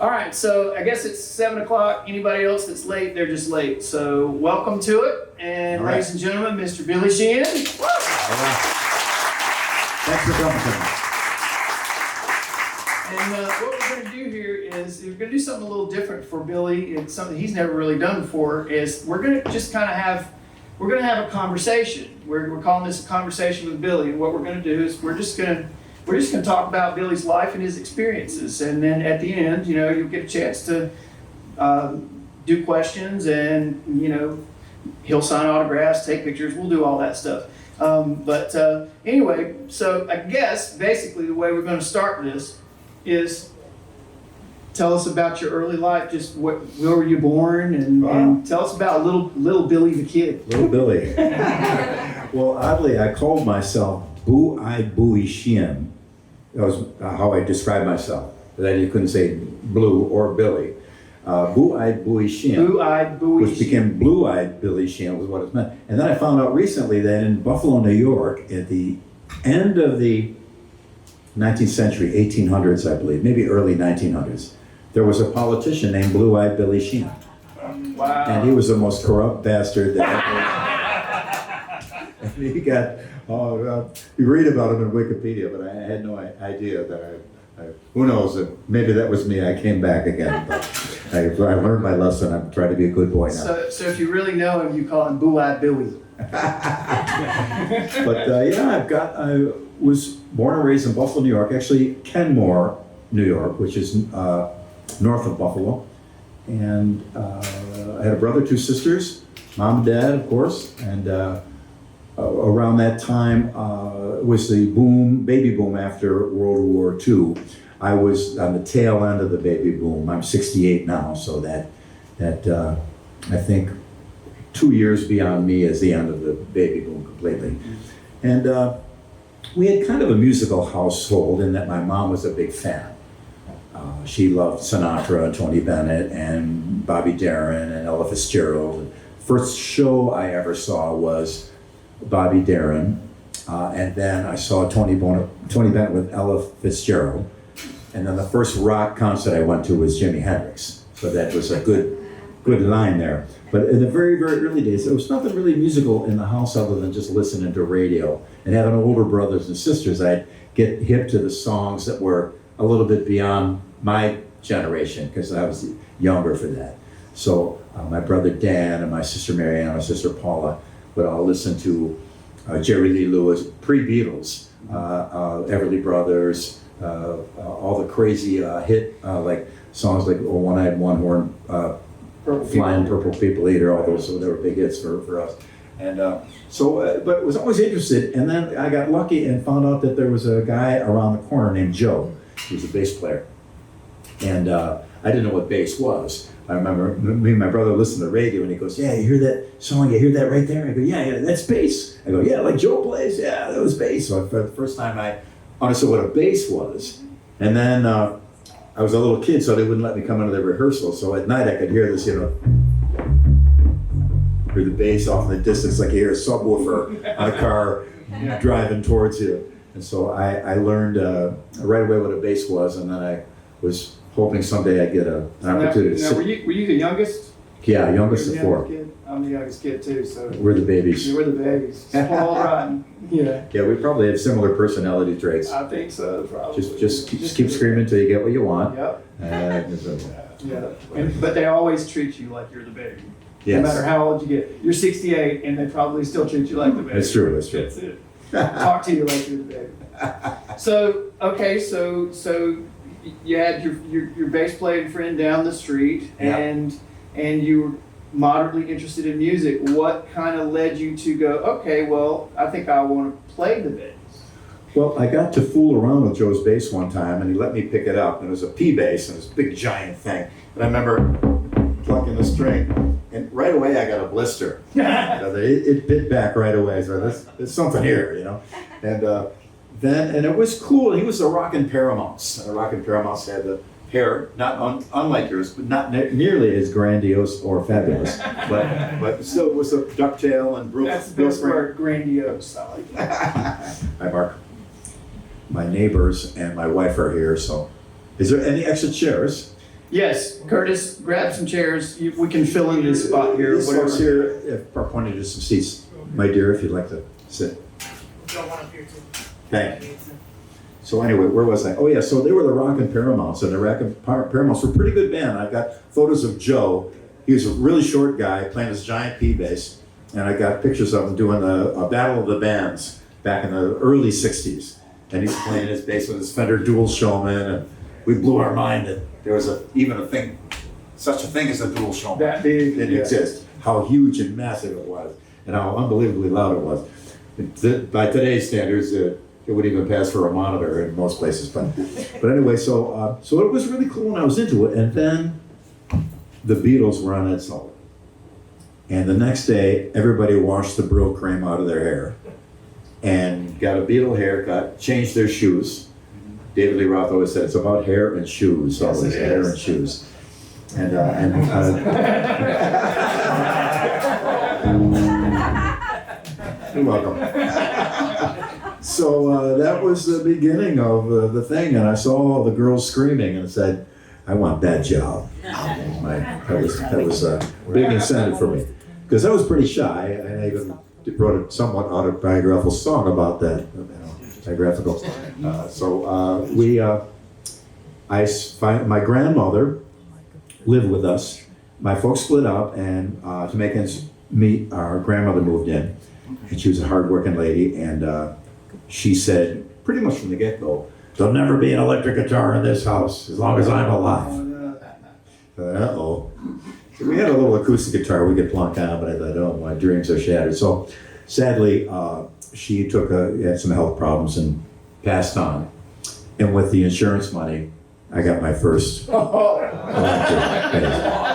All right, so I guess it's 7 o'clock. Anybody else that's late, they're just late. So welcome to it. And All right. ladies and gentlemen, Mr. Billy Sheehan. Thanks for coming. And what we're going to do here is we're going to do something a little different for Billy. It's something he's never really done before. Is we're going to just kind of have a conversation. We're calling this a conversation with Billy. And what we're going to do is we're just going to talk about Billy's life and his experiences. And then at the end, you'll get a chance to do questions, and he'll sign autographs, take pictures. We'll do all that stuff. But anyway, so I guess basically the way we're going to start this is tell us about your early life. Just where were you born, and tell us about little Billy the kid. Little Billy. Well, oddly, I called myself Billy Sheehan. That was how I described myself. That you couldn't say Blue or Billy. Billy Sheehan. Blue-eyed Billy Which became Blue-eyed Billy Sheehan was what it meant. And then I found out recently that in Buffalo, New York, at the end of the 19th century, 1800s, I believe, maybe early 1900s, there was a politician named Blue-eyed Billy Sheehan. Wow. And he was the most corrupt bastard that ever. And he got, you read about him in Wikipedia, but I had no idea that who knows, maybe that was me. I came back again, but I learned my lesson. I'm trying to be a good boy now. So if you really know him, you call him Blue-eyed Billy. But I was born and raised in Buffalo, New York, actually Kenmore, New York, which is north of Buffalo. And I had a brother, 2 sisters, mom and dad, of course. And around that time was the baby boom after World War II. I was on the tail end of the baby boom. I'm 68 now, so that I think 2 years beyond me is the end of the baby boom completely. And we had kind of a musical household in that my mom was a big fan. She loved Sinatra and Tony Bennett and Bobby Darin and Ella Fitzgerald. First show I ever saw was Bobby Darin, and then I saw Tony Bennett with Ella Fitzgerald. And then the first rock concert I went to was Jimi Hendrix. So that was a good line there. But in the very, very early days, there was nothing really musical in the house other than just listening to radio. And having older brothers and sisters, I'd get hip to the songs that were a little bit beyond my generation, because I was younger for that. So my brother Dan and my sister Marianne, my sister Paula, would all listen to Jerry Lee Lewis, pre-Beatles, Everly Brothers, all the crazy hit like songs like One-Eyed One-Horn, Flying Purple People Eater, all those, so they were big hits for us. And but was always interested, and then I got lucky and found out that there was a guy around the corner named Joe. He was a bass player. And I didn't know what bass was. I remember me and my brother listened to the radio, and he goes, "Yeah, you hear that song? You hear that right there?" I go, yeah, that's bass. I go, "Yeah, like Joe plays? Yeah, that was bass." So for the first time I understood what a bass was. And then I was a little kid, so they wouldn't let me come into the rehearsal. So at night I could hear this, hear the bass off in the distance, like you hear a subwoofer on a car driving towards you. And so I learned right away what a bass was, and then I was hoping someday I'd get an opportunity. Now, were you the youngest? Yeah, youngest of 4. Kid? I'm the youngest kid too, so We're the babies. we're the babies. Spoiled rotten. Yeah. Yeah, we probably have similar personality traits. I think so, probably. Just keep screaming until you get what you want. Yep. Yeah. But they always treat you like you're the baby. Yes. No matter how old you get. You're 68, and they probably still treat you like the baby. That's true. That's true. That's it. Talk to you like you're the baby. So you had your bass playing friend down the street, and you were moderately interested in music. What kind of led you to go, okay, well, I think I want to play the bass? Well, I got to fool around with Joe's bass one time, and he let me pick it up. And it was a P bass, and it was a big giant thing. And I remember plucking the string, and right away I got a blister. It bit back right away. So there's something here, And and it was cool. He was the Rockin' Paramounts. And the Rockin' Paramounts had the hair, not unlike yours, but not nearly as grandiose or fabulous. but still, it was a ducktail and Brooks. That's the best word, grandiose. I like that. Hi, Mark. My neighbors and my wife are here, so is there any extra chairs? Yes, Curtis, grab some chairs. We can fill in this spot here. These folks here are pointed to some seats. My dear, if you'd like to sit. Got one up here too. Thank you. So anyway, where was I? Oh yeah, so they were the Rockin' Paramounts, and the Rockin' Paramounts were a pretty good band. I've got photos of Joe. He was a really short guy playing this giant P bass, and I got pictures of him doing a battle of the bands back in the early '60s. And he's playing his bass with his Fender Dual Showman, and we blew our mind that there was such a thing as a Dual Showman. That big, didn't exist. How huge and massive it was, and how unbelievably loud it was. By today's standards, it would even pass for a monitor in most places. But anyway, so it was really cool when I was into it. And then the Beatles were on Ed Sullivan. And the next day, everybody washed the Brill cream out of their hair and got a Beatle haircut, changed their shoes. David Lee Roth always said it's about hair and shoes, Yes, always hair and shoes. And you're welcome. So that was the beginning of the thing, and I saw all the girls screaming and said, I want that job. That was a big incentive for me, because I was pretty shy, and I even wrote a somewhat autobiographical song about that, biographical. My grandmother lived with us. My folks split up, and to make ends meet, our grandmother moved in, and she was a hard-working lady, and she said, pretty much from the get-go, there'll never be an electric guitar in this house as long as I'm alive. Uh-oh. So we had a little acoustic guitar we could plunk on, but I thought, oh, my dreams are shattered. So sadly, she had some health problems and passed on. And with the insurance money, I got my first electric bass.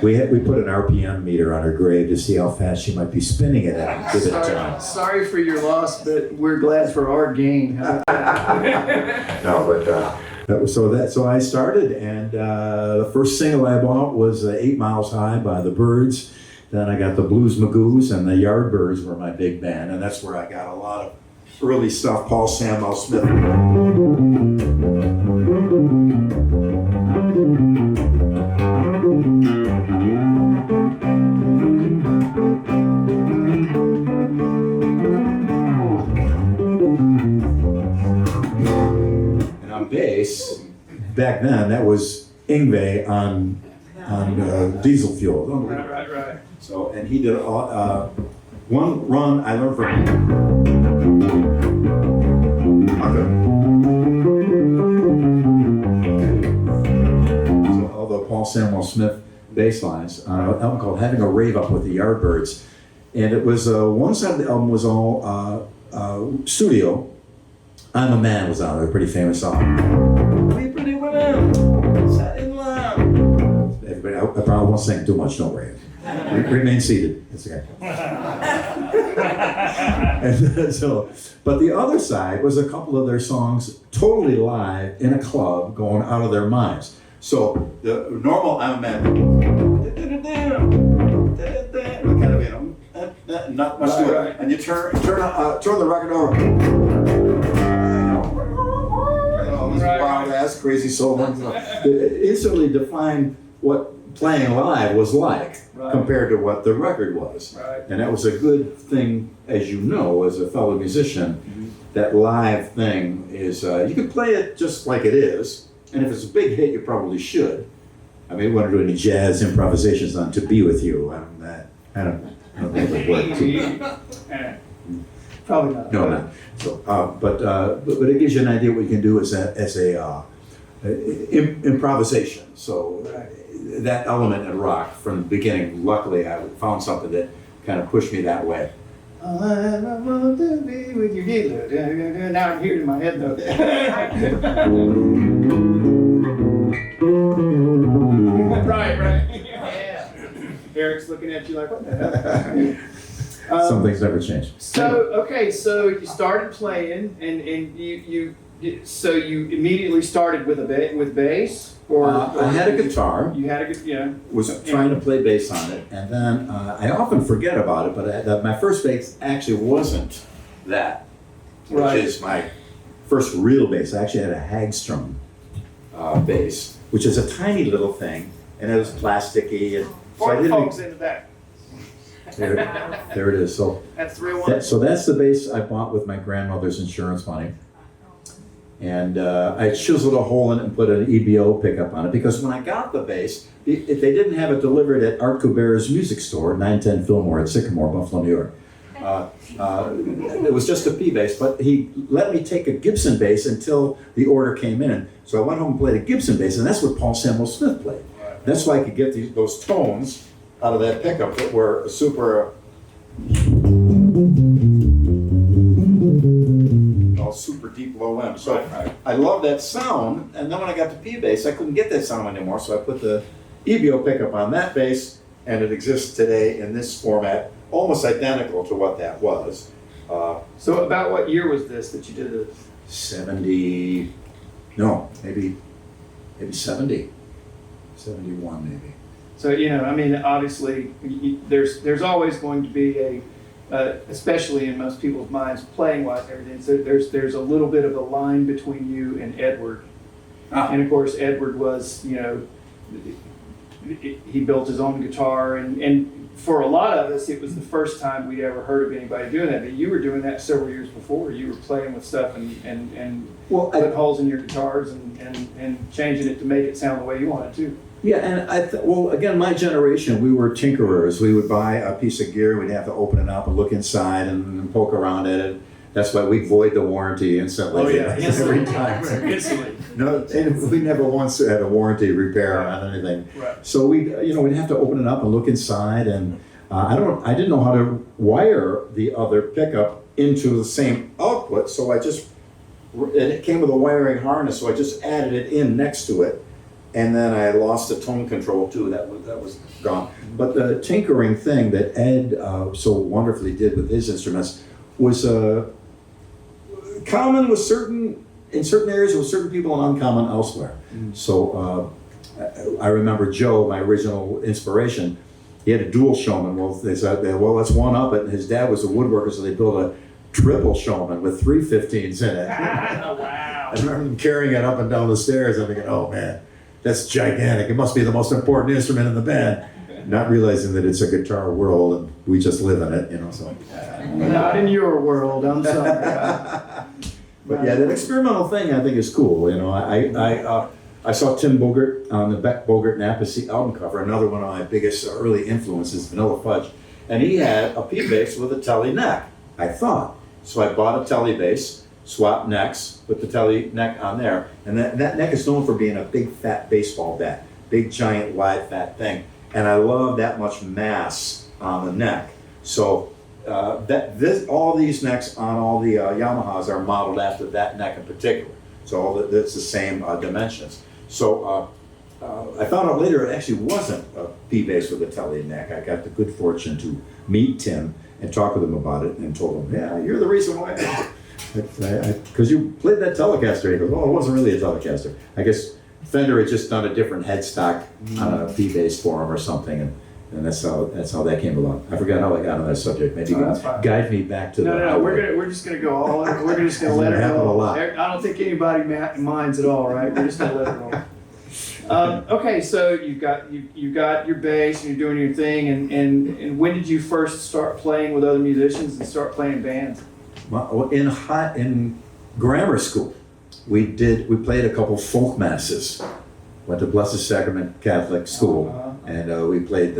We put an RPM meter on her grave to see how fast she might be spinning it at given time. Sorry for your loss, but we're glad for our gain. No, but so I started, and the first single I bought was 8 Miles High by the Byrds. Then I got the Blues Magoos, and the Yardbirds were my big band, and that's where I got a lot of early stuff. Paul Samwell Smith. And on bass, back then, that was Yngwie on diesel fuel. Right. So, and he did one run I learned from him. So, all the Paul Samwell Smith bass lines on an album called Having a Rave Up with the Yardbirds. And it was, one side of the album was all studio. I'm a Man was on it, a pretty famous song. We pretty women, sat in love. Everybody, I probably won't sing too much, don't worry. Remain seated. It's okay. And so, but the other side was a couple of their songs totally live in a club, going out of their minds. So the normal I'm a Man, kind of, not much to it, and you turn the record over. These wild ass crazy soul ones. It instantly defined what playing live was like compared to what the record was. Right. And that was a good thing, as you know, as a fellow musician, that live thing is, you can play it just like it is, and if it's a big hit, you probably should. I mean, we want to do any jazz improvisations on To Be With You. I don't think it would work. Probably not. No, not. So, but it gives you an idea what you can do as improvisation. So that element in rock from the beginning, luckily, I found something that kind of pushed me that way. I want to be with you. Now I'm hearing in my head though. Right. Yeah. Eric's looking at you like, what the hell? Some things never change. So you started playing, and you immediately started with bass, or I had a guitar. You had a guitar, Was trying to play bass on it, and then I often forget about it. But my first bass actually wasn't that, which is my first real bass. I actually had a Hagstrom bass, which is a tiny little thing, and it was plasticky. And so For I the didn't. folks in the back. There it is. So That's 301. so that's the bass I bought with my grandmother's insurance money. And I chiseled a hole in it and put an EBO pickup on it, because when I got the bass, if they didn't have it delivered at Art Coubert's music store, 910 Fillmore at Sycamore, Buffalo, New York. It was just a P bass, but he let me take a Gibson bass until the order came in. So I went home and played a Gibson bass, and that's what Paul Samuel Smith played. That's why I could get those tones out of that pickup that were super, all super deep low end. So I love that sound, and then when I got to P bass, I couldn't get that sound anymore, so I put the EBO pickup on that bass, and it exists today in this format, almost identical to what that was. So about what year was this that you did this? 70, no, maybe 70, 71 maybe. So, I mean, obviously, there's always going to be especially in most people's minds, playing-wise and everything, so there's a little bit of a line between you and Edward. And of course, Edward was, he built his own guitar, and for a lot of us, it was the first time we'd ever heard of anybody doing that. But you were doing that several years before. You were playing with stuff and putting holes in your guitars and changing it to make it sound the way you wanted to. Yeah, and well, again, my generation, we were tinkerers. We would buy a piece of gear, we'd have to open it up and look inside and poke around at it. That's why we void the warranty instantly. Oh yeah, every time. Instantly. No, and we never once had a warranty repair on anything. Right. So we'd have to open it up and look inside, and I didn't know how to wire the other pickup into the same output, so and it came with a wiring harness, so I just added it in next to it. And then I lost the tone control too. That was gone. But the tinkering thing that Ed so wonderfully did with his instruments was common in certain areas with certain people and uncommon elsewhere. So I remember Joe, my original inspiration. He had a dual showman. Well, they said, well, let's one up it. And his dad was a woodworker, so they built a triple showman with 3 15s in it. Wow. I remember them carrying it up and down the stairs. I'm thinking, oh man, that's gigantic. It must be the most important instrument in the band. Not realizing that it's a guitar world and we just live in it, so. Not in your world, I'm sorry. But yeah, that experimental thing I think is cool. I saw Tim Bogert on the Beck Bogert and Appice album cover, another one of my biggest early influences, Vanilla Fudge. And he had a P bass with a telly neck, I thought. So I bought a telly bass, swapped necks, put the telly neck on there, and that neck is known for being a big fat baseball bat, big giant wide fat thing. And I love that much mass on the neck. So all these necks on all the Yamahas are modeled after that neck in particular. So it's the same dimensions. So I found out later it actually wasn't a P bass with a telly neck. I got the good fortune to meet Tim and talk with him about it, and told him, yeah, you're the reason why. Because you played that Telecaster. He goes, oh, it wasn't really a Telecaster. I guess Fender had just done a different headstock on a P bass for him or something, and that's how that came about. I forgot how I got on that subject. Maybe guide me back to No, we're just gonna go all. We're just gonna let it go. I don't think anybody minds at all, right? We're just gonna let it roll. Okay, so you got your bass and you're doing your thing, and when did you first start playing with other musicians and start playing bands? Well, in grammar school, we played a couple folk masses. Went to Blessed Sacrament Catholic School, and we played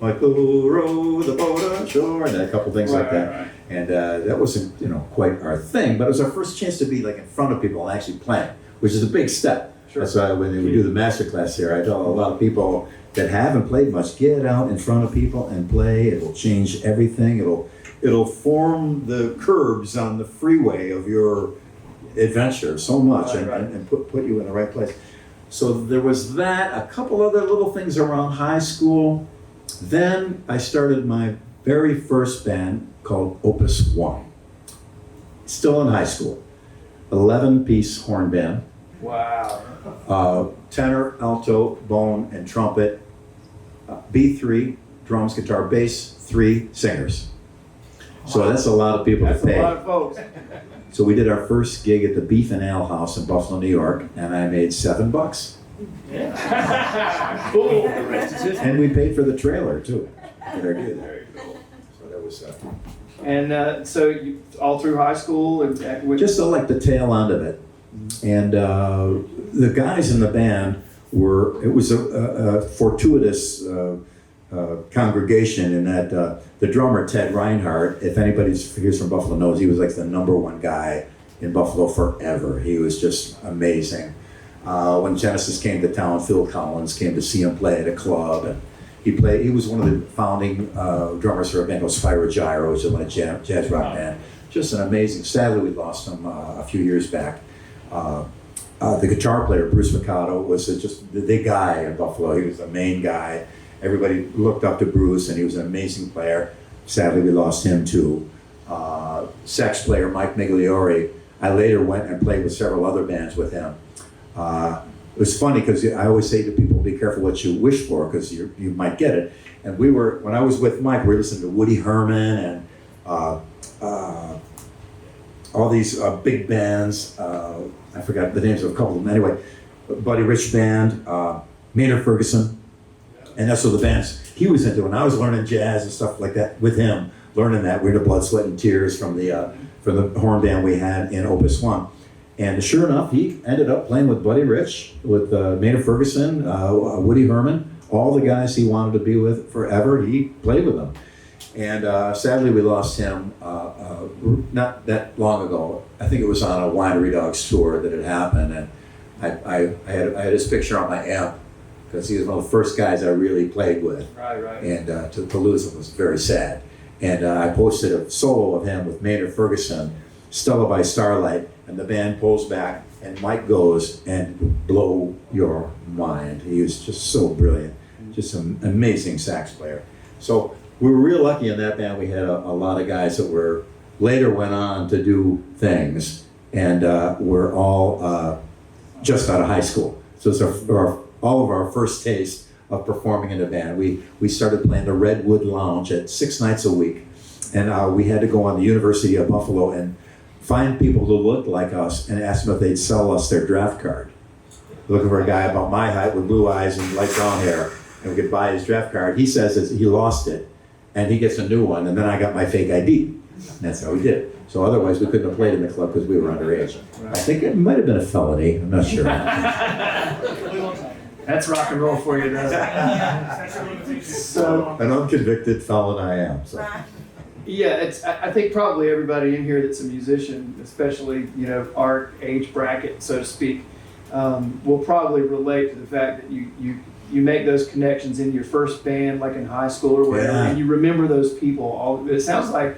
Michael row the boat on shore, and a couple things like that. Right. And that wasn't quite our thing, but it was our first chance to be like in front of people and actually playing, which is a big step. Sure. That's why when we do the master class here, I tell a lot of people that haven't played much, get out in front of people and play. It'll change everything. It'll form the curbs on the freeway of your adventure so much, and put you in the right place. So there was that, a couple other little things around high school. Then I started my very first band called Opus One. Still in high school. 11-piece horn band. Wow. Tenor, alto, bone, and trumpet. B3, drums, guitar, bass, 3 singers. So that's a lot of people to pay. That's a lot of folks. So we did our first gig at the Beef and Ale House in Buffalo, New York, and I made $7. Yeah. Cool. And we paid for the trailer too. Very cool. So that was And so you, all through high school and with just like the tail end of it. And the guys in the band it was a fortuitous congregation in that the drummer, Ted Reinhardt, if anybody's here's from Buffalo knows, he was like the #1 guy in Buffalo forever. He was just amazing. When Genesis came to town, Phil Collins came to see him play at a club, and he was one of the founding drummers for a band called Spyro Gyro, which is a jazz rock band. Just an amazing, sadly we lost him a few years back. The guitar player, Bruce Mikado, was just the guy in Buffalo. He was the main guy. Everybody looked up to Bruce, and he was an amazing player. Sadly, we lost him too. Sax player, Mike Migliore, I later went and played with several other bands with him. It was funny because I always say to people, be careful what you wish for because you might get it. And when I was with Mike, we were listening to Woody Herman and all these big bands. I forgot the names of a couple of them. Anyway, Buddy Rich Band, Maynard Ferguson, and that's what the bands he was into. And I was learning jazz and stuff like that with him, learning that. We had Blood, Sweat, and Tears from the horn band we had in Opus 1. And sure enough, he ended up playing with Buddy Rich, with Maynard Ferguson, Woody Herman, all the guys he wanted to be with forever. He played with them. And sadly, we lost him not that long ago. I think it was on a Winery Dogs tour that it happened. And I had his picture on my amp because he was one of the first guys I really played with. Right. And to lose him was very sad. And I posted a solo of him with Maynard Ferguson, Stella by Starlight, and the band pulls back, and Mike goes and blow your mind. He was just so brilliant, just an amazing sax player. So we were real lucky in that band. We had a lot of guys that later went on to do things, and were all just out of high school. So it's all of our first taste of performing in a band. We started playing the Redwood Lounge at 6 nights a week, and we had to go on the University of Buffalo and find people who looked like us and ask them if they'd sell us their draft card. Looking for a guy about my height with blue eyes and light brown hair, and we could buy his draft card. He says that he lost it, and he gets a new one, and then I got my fake ID. And that's how we did it. So otherwise, we couldn't have played in the club because we were underage. I think it might have been a felony. I'm not sure. That's rock and roll for you, though. So, An unconvicted felon I am. So. yeah, I think probably everybody in here that's a musician, especially our age bracket, so to speak, will probably relate to the fact that you make those connections in your first band, like in high school or whatever, Yeah. and you remember those people. It sounds like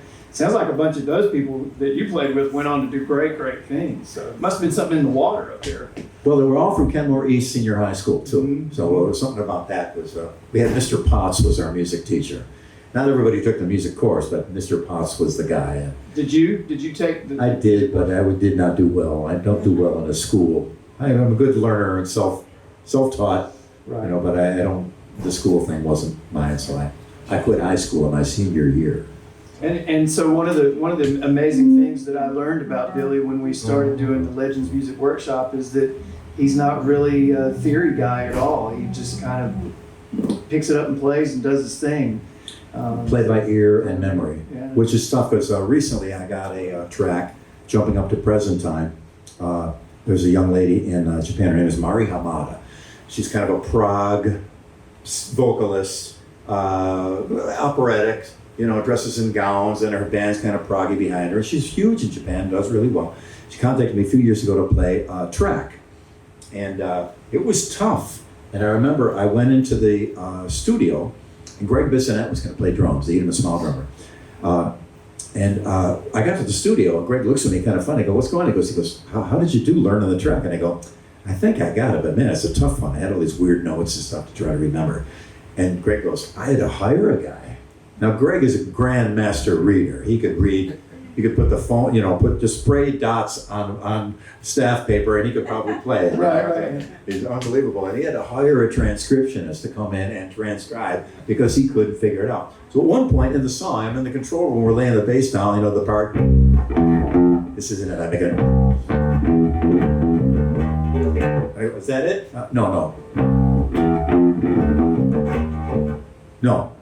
a bunch of those people that you played with went on to do great things. So it must have been something in the water up there. Well, they were all from Kenmore East Senior High School too. Mm-hmm. So it was something about that was we had Mr. Potts was our music teacher. Not everybody took the music course, but Mr. Potts was the guy. Did you take the? I did, but I did not do well. I don't do well in a school. I'm a good learner and self-taught, Right. but I don't. The school thing wasn't mine, so I quit high school in my senior year. And so one of the amazing things that I learned about Billy when we started doing the Legends Music Workshop is that he's not really a theory guy at all. He just kind of picks it up and plays and does his thing. Play by ear and memory, Yeah. which is tough because recently I got a track, Jumping Up to Present Time. There's a young lady in Japan, her name is Mari Hamada. She's kind of a prog vocalist, operatic, dresses in gowns, and her band's kind of proggy behind her. She's huge in Japan, does really well. She contacted me a few years ago to play a track, and it was tough. And I remember I went into the studio, and Greg Bissonette was going to play drums, the Edom Small drummer. And I got to the studio, and Greg looks at me kind of funny. I go, "What's going on?" He goes, how did you do learning the track? And I go, "I think I got it, but man, it's a tough one. I had all these weird notes and stuff to try to remember." And Greg goes, "I had to hire a guy." Now, Greg is a grandmaster reader. He could read. He could put the phone, just spray dots on staff paper, and he could probably play. Right. He's unbelievable. And he had to hire a transcriptionist to come in and transcribe because he couldn't figure it out. So at one point in the song, I'm in the control room, we're laying the bass down, the part. This isn't it. I make it. Is that it? No. No.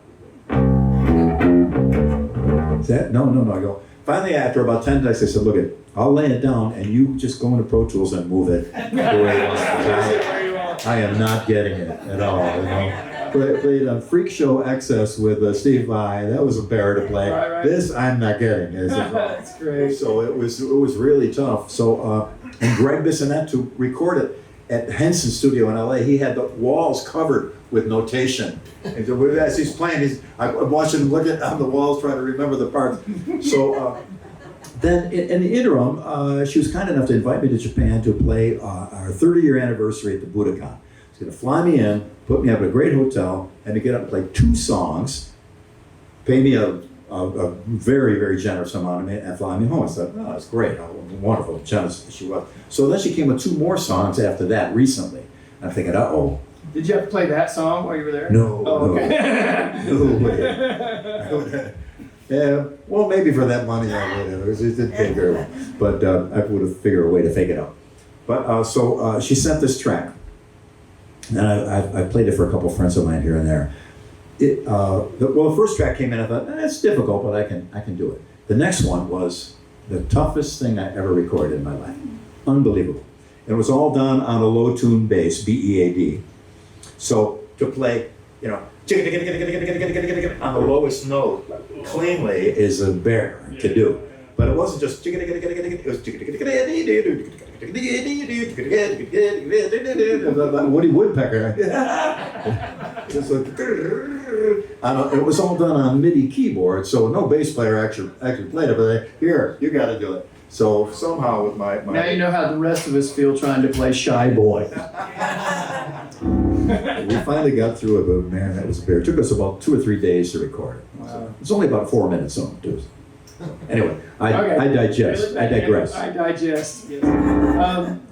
Is that? No. I go, finally, after about 10 days, I said, look, I'll lay it down and you just go into Pro Tools and move it the way it wants. I am not getting it at all. You know? Played on Freak Show Excess with Steve Vai. That was a bear to play. Right. This I'm not getting. That's great. So it was really tough. So and Greg Bissonette to record it at Henson Studio in LA, he had the walls covered with notation. And so as he's playing, I'm watching him look on the walls trying to remember the parts. So then in the interim, she was kind enough to invite me to Japan to play our 30-year anniversary at the Budokan. She's going to fly me in, put me up at a great hotel, and to get up and play 2 songs, pay me a very, very generous amount of money, and fly me home. I said, oh, that's great. Oh, wonderful, generous she was. So then she came with 2 more songs after that recently. I'm thinking, uh-oh. Did you have to play that song while you were there? No. Oh, okay. No way. Yeah, well, maybe for that money I would have. It didn't pay very well. But I would have figured a way to fake it out. But so she sent this track. And I played it for a couple of friends of mine here and there. The first track came in, I thought, it's difficult, but I can do it. The next one was the toughest thing I ever recorded in my life. Unbelievable. It was all done on a low tune bass, B-E-A-D. So to play, you know, on the lowest note cleanly is a bear to do. But it wasn't just it was Woody Woodpecker. It was all done on MIDI keyboard, so no bass player actually played it, but here, you got to do it. So somehow with my Now you know how the rest of us feel trying to play Shy Boy. We finally got through it, but man, that was a bear. It took us about 2 or 3 days to record it. Wow. It's only about 4 minutes on too. Anyway, I digest. I digress. I digest. Yes.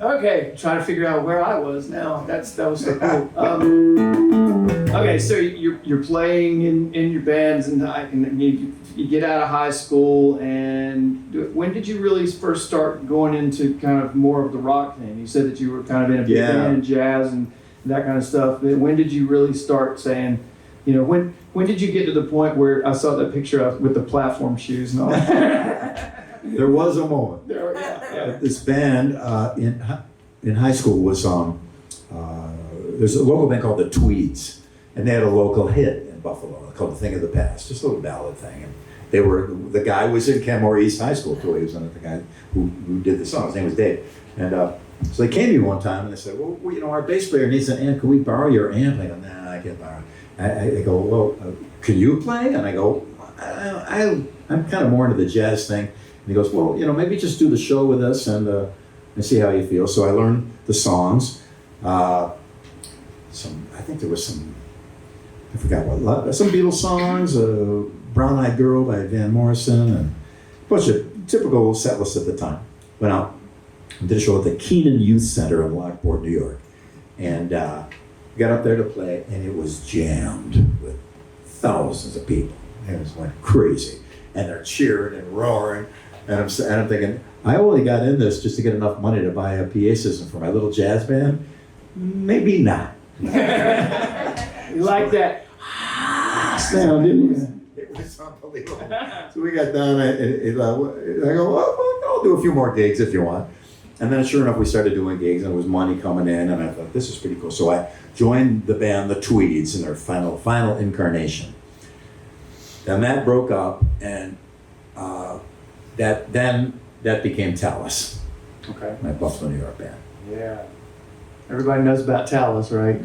Okay, trying to figure out where I was now. That was so cool. Okay, so you're playing in your bands, and you get out of high school, and when did you really first start going into kind of more of the rock thing? You said that you were kind of in a big band in jazz and that kind of stuff. But when did you really start saying, you know, when did you get to the point where I saw that picture with the platform shoes and all that? There was a moment. Yeah. This band in high school was there's a local band called the Tweeds, and they had a local hit in Buffalo called "The Thing of the Past," just a little ballad thing. And the guy was in Kenmore East High School too. He was the guy who did the song. His name was Dave. And so they came to me one time and they said, well, you know, our bass player needs an amp. Can we borrow your amp? I go, nah, I can't borrow it. I go, well, can you play? And I go, I'm kind of more into the jazz thing. And he goes, well, you know, maybe just do the show with us and see how you feel. So I learned the songs. I think there was I forgot what, some Beatles songs, Brown Eyed Girl by Van Morrison, and a bunch of typical set lists at the time. Went out and did a show at the Keenan Youth Center in Lockport, New York. And got up there to play, and it was jammed with thousands of people. It was like crazy. And they're cheering and roaring. And I'm thinking, I only got in this just to get enough money to buy a PA system for my little jazz band. Maybe not. You like that sound, didn't you? It was unbelievable. So we got down, and I go, well, I'll do a few more gigs if you want. And then sure enough, we started doing gigs, and there was money coming in, and I thought, this is pretty cool. So I joined the band, the Tweeds, in their final incarnation. And that broke up, and that became Talus, Okay. my Buffalo, New York band. Yeah. Everybody knows about Talus, right?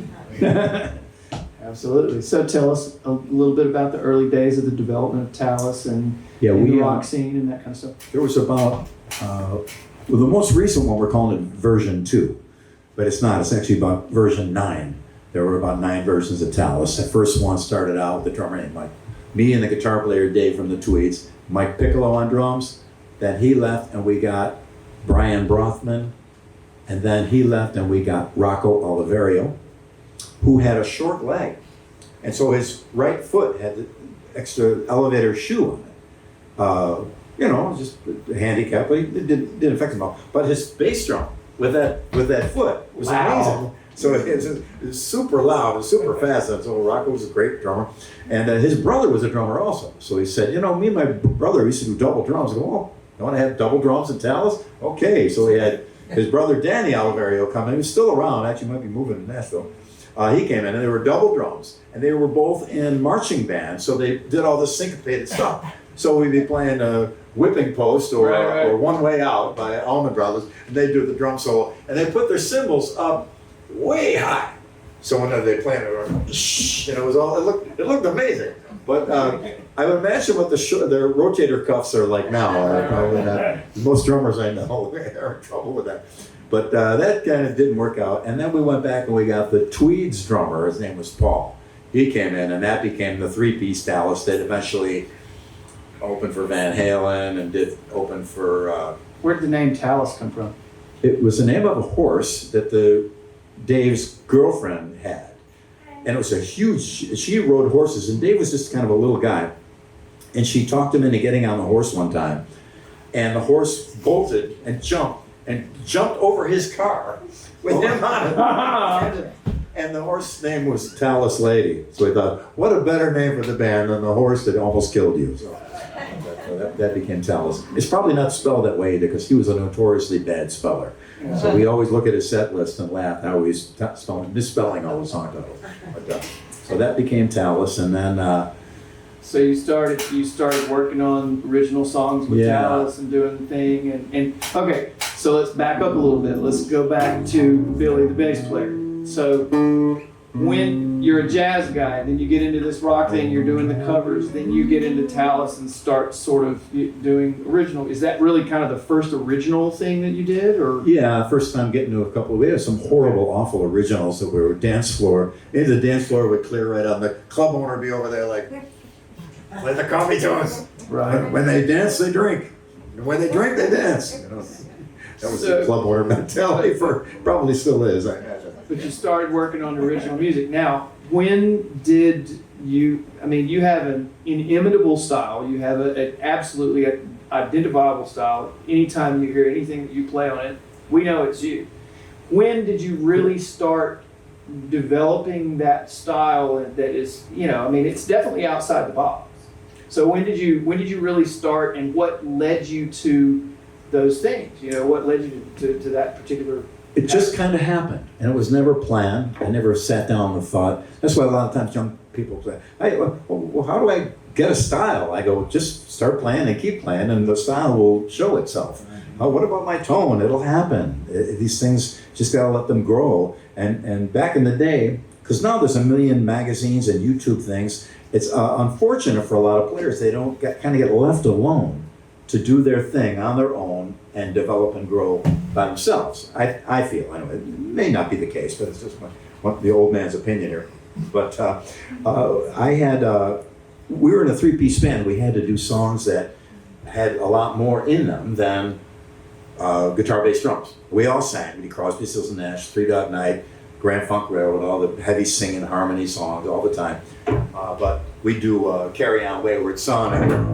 Absolutely. So tell us a little bit about the early days of the development of Talus and the rock scene and that kind of stuff. There was about, the most recent one, we're calling it version 2, but it's not. It's actually about version 9. There were about 9 versions of Talus. The first one started out with the drummer named Mike. Me and the guitar player Dave from the Tweeds, Mike Piccolo on drums. Then he left and we got Brian Brothman. And then he left and we got Rocco Oliverio, who had a short leg. And so his right foot had the extra elevator shoe on it. You know, just a handicap, but it didn't affect him at all. But his bass drum with that foot. It was amazing. So it's super loud and super fast. And so Rocco was a great drummer. And his brother was a drummer also. So he said, you know, me and my brother used to do double drums. I go, oh, you want to have double drums in Tallis? Okay. So he had his brother Danny Oliverio come in. He was still around. Actually, might be moving to Nashville. He came in, and they were double drums. And they were both in marching bands. So they did all this syncopated stuff. So we'd be playing Whipping Post or One Way Out by Allman Brothers. And they'd do the drum solo. And they put their cymbals up way high. So when they played it, shh, and it looked amazing. But I would imagine what their rotator cuffs are like now. Probably not. Most drummers I know are in trouble with that. But that kind of didn't work out. And then we went back and we got the Tweeds drummer. His name was Paul. He came in, and that became the three-piece Tallis that eventually opened for Van Halen and did open for... Where did the name Tallis come from? It was the name of a horse that Dave's girlfriend had. And it was a huge, she rode horses, and Dave was just kind of a little guy. And she talked him into getting on the horse one time. And the horse bolted and jumped over his car with him on it. And the horse's name was Tallis Lady. So we thought, what a better name for the band than the horse that almost killed you. So that became Tallis. It's probably not spelled that way either, because he was a notoriously bad speller. So we always look at his set list and laugh how he's misspelling all the song titles. So that became Tallis, and then. So you started working on original songs with Tallis and doing the thing, and okay. So let's back up a little bit. Let's go back to Billy, the bass player. So when you're a jazz guy, then you get into this rock thing, you're doing the covers, then you get into Tallis and start sort of doing original. Is that really kind of the first original thing that you did, or? Yeah, first time getting to a couple. We had some horrible, awful originals that were dance floor. Into the dance floor would clear right on. The club owner would be over there like, play the coffee tunes. Right. When they dance, they drink. And when they drink, they dance. You know, that was the club owner mentality probably still is, I imagine. But you started working on original music. Now, when did you have an inimitable style, you have an absolutely identifiable style. Anytime you hear anything that you play on it, we know it's you. When did you really start developing that style that is, it's definitely outside the box. So when did you really start, and what led you to those things? What led you to that particular? It just kind of happened, and it was never planned. I never sat down and thought. That's why a lot of times young people say, hey, well, how do I get a style? I go, just start playing and keep playing, and the style will show itself. Oh, what about my tone? It'll happen. These things, just gotta let them grow. And back in the day, because now there's a million magazines and YouTube things, it's unfortunate for a lot of players. They don't kind of get left alone to do their thing on their own and develop and grow by themselves. I feel, anyway. It may not be the case, but it's just the old man's opinion here. But we were in a three-piece band. We had to do songs that had a lot more in them than guitar, bass, drums. We all sang. We did Crosby, Stills and Nash, Three Dog Night, Grand Funk Railroad, all the heavy singing harmony songs all the time. But we do Carry On Wayward Son.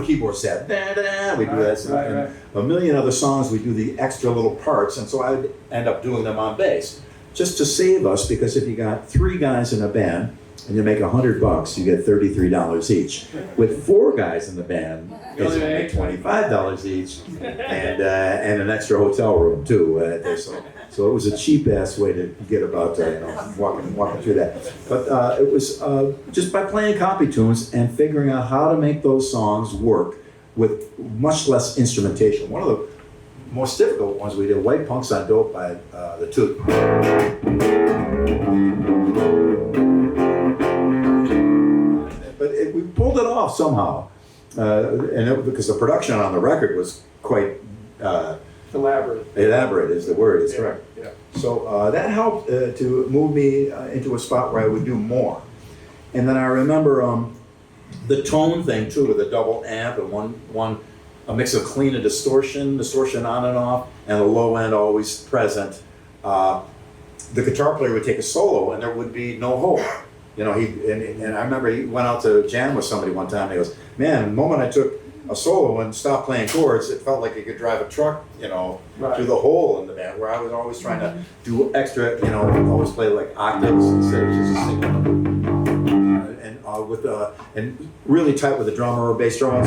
Keyboard set, da, da, we do that. Right. A million other songs, we do the extra little parts, and so I would end up doing them on bass, just to save us, because if you got three guys in a band and you make $100, you get $33 each. With four guys in the band, it's only $25 each, and an extra hotel room too. So it was a cheap ass way to get about walking through that. But it was just by playing copy tunes and figuring out how to make those songs work with much less instrumentation. One of the most difficult ones we did, White Punks on Dope by the Toot. But we pulled it off somehow, because the production on the record was quite elaborate. Elaborate is the word. It's correct. Yeah. So that helped to move me into a spot where I would do more. And then I remember the tone thing too, with a double amp and a mix of clean and distortion on and off, and the low end always present. The guitar player would take a solo and there would be no hole. You know, and I remember he went out to jam with somebody one time, and he goes, man, the moment I took a solo and stopped playing chords, it felt like you could drive a truck, you know, through the hole in the band, where I was always trying to do extra, you know, always play like octaves instead of just a single note. And really tight with the drummer or bass drummer.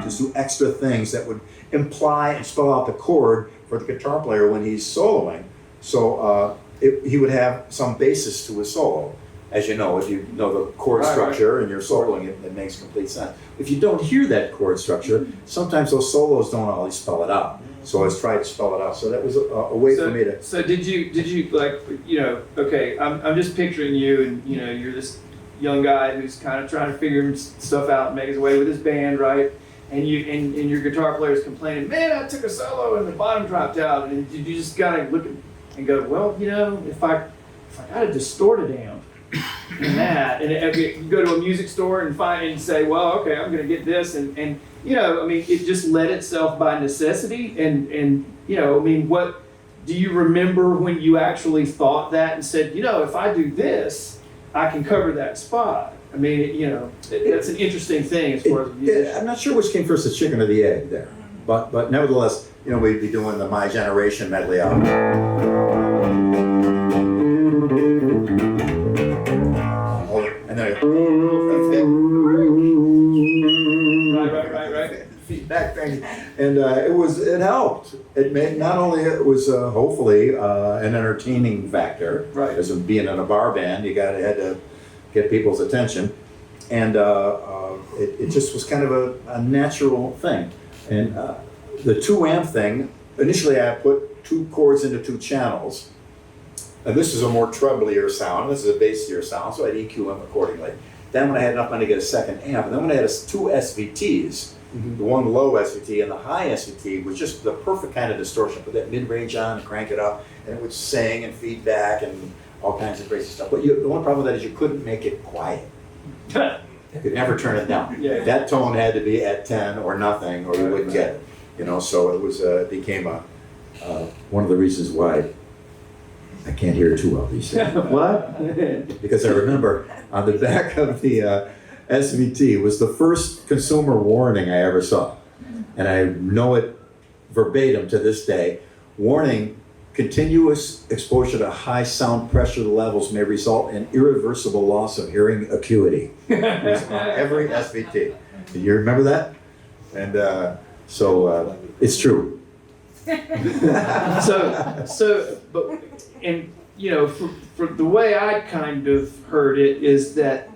Just do extra things that would imply and spell out the chord for the guitar player when he's soloing. So he would have some basis to his solo. As you know, if you know the chord structure and you're soloing, it makes complete sense. If you don't hear that chord structure, sometimes those solos don't always spell it out. So I was trying to spell it out. So that was a way for me to. So did you like, you know, okay, I'm just picturing you, and you know, you're this young guy who's kind of trying to figure stuff out and make his way with his band, right? And your guitar player is complaining, man, I took a solo and the bottom dropped out. And did you just kind of look and go, well, you know, if I got a distorted amp in that, and you go to a music store and say, well, okay, I'm going to get this, and you know, I mean, it just led itself by necessity, and you know, I mean, what do you remember when you actually thought that and said, you know, if I do this, I can cover that spot? I mean, you know, that's an interesting thing as far as musician. I'm not sure which came first, the chicken or the egg there, but nevertheless, you know, we'd be doing the My Generation medley album. And then right. feedback thing, and it helped. It made not only it was hopefully an entertaining factor, right? As of being in a bar band, you had to get people's attention, and it just was kind of a natural thing. And the 2-amp thing, initially I put 2 chords into 2 channels. And this is a more treblier sound, this is a bassier sound, so I'd EQ them accordingly. Then when I had enough money to get a second amp, and then when I had 2 SVTs, the one low SVT and the high SVT was just the perfect kind of distortion. Put that mid-range on, crank it up, and it would sing and feedback and all kinds of crazy stuff. But the one problem with that is you couldn't make it quiet. You could never turn it down. Yeah. That tone had to be at 10 or nothing, or you wouldn't get it. You know, so it was became one of the reasons why I can't hear too well these days. What? Because I remember on the back of the SVT was the first consumer warning I ever saw. And I know it verbatim to this day. Warning, continuous exposure to high sound pressure levels may result in irreversible loss of hearing acuity. It was on every SVT. Do you remember that? And so it's true. And you know, for the way I kind of heard it is that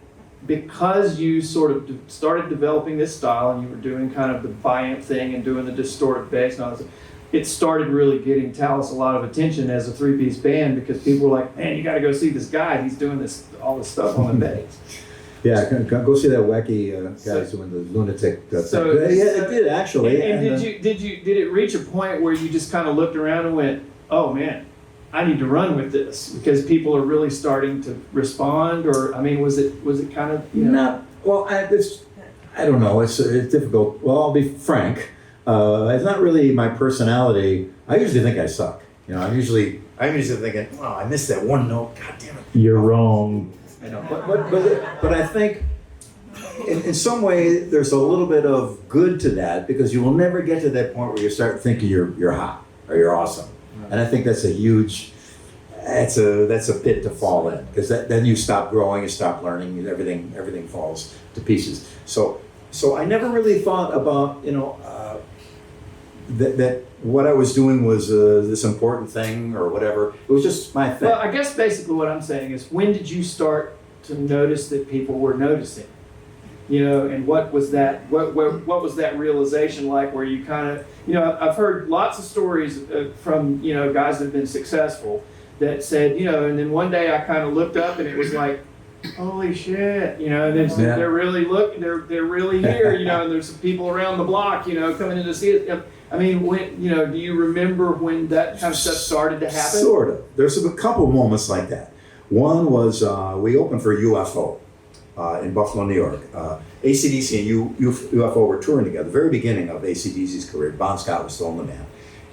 because you sort of started developing this style and you were doing kind of the bi-amp thing and doing the distorted bass and all that, it started really getting Talus a lot of attention as a 3-piece band, because people were like, man, you got to go see this guy. He's doing all this stuff on the bass. Yeah, go see that wacky guys doing the lunatic thing. Yeah, it did actually. And did it reach a point where you just kind of looked around and went, oh man, I need to run with this because people are really starting to respond? Or I mean, was it kind of, you know? Not well. I don't know. It's difficult. Well, I'll be frank. It's not really my personality. I usually think I suck. You know, I'm usually thinking, oh, I missed that one note. God damn it. You're wrong. I know, but I think in some way there's a little bit of good to that, because you will never get to that point where you start thinking you're hot or you're awesome, and I think that's a huge, that's a pit to fall in, because then you stop growing, you stop learning, everything falls to pieces. So I never really thought about, you know, that what I was doing was this important thing or whatever. It was just my thing. Well, I guess basically what I'm saying is, when did you start to notice that people were noticing? You know, and what was that? What was that realization like? Where you kind of, you know, I've heard lots of stories from, you know, guys that have been successful that said, you know, and then one day I kind of looked up and it was like, holy shit, you know, they're really they're really here, you know, and there's some people around the block, you know, coming in to see it. I mean, when, you know, do you remember when that kind of stuff started to happen? Sort of. There's a couple moments like that. One was we opened for UFO in Buffalo, New York. AC/DC and UFO were touring together. The very beginning of AC/DC's career. Bon Scott was still in the band.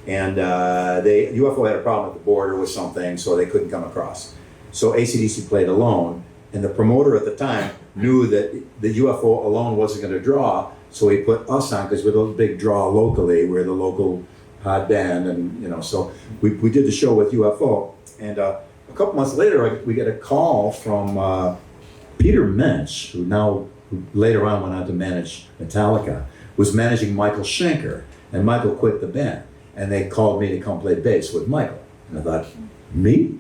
And UFO had a problem at the border with something, so they couldn't come across. So AC/DC played Alone, and the promoter at the time knew that the UFO alone wasn't going to draw, so he put us on because we're the big draw locally. We're the local hot band, and so we did the show with UFO. And a couple months later, we get a call from Peter Mensch, who later on went on to manage Metallica, was managing Michael Schenker, and Michael quit the band. And they called me to come play bass with Michael. And I thought, me?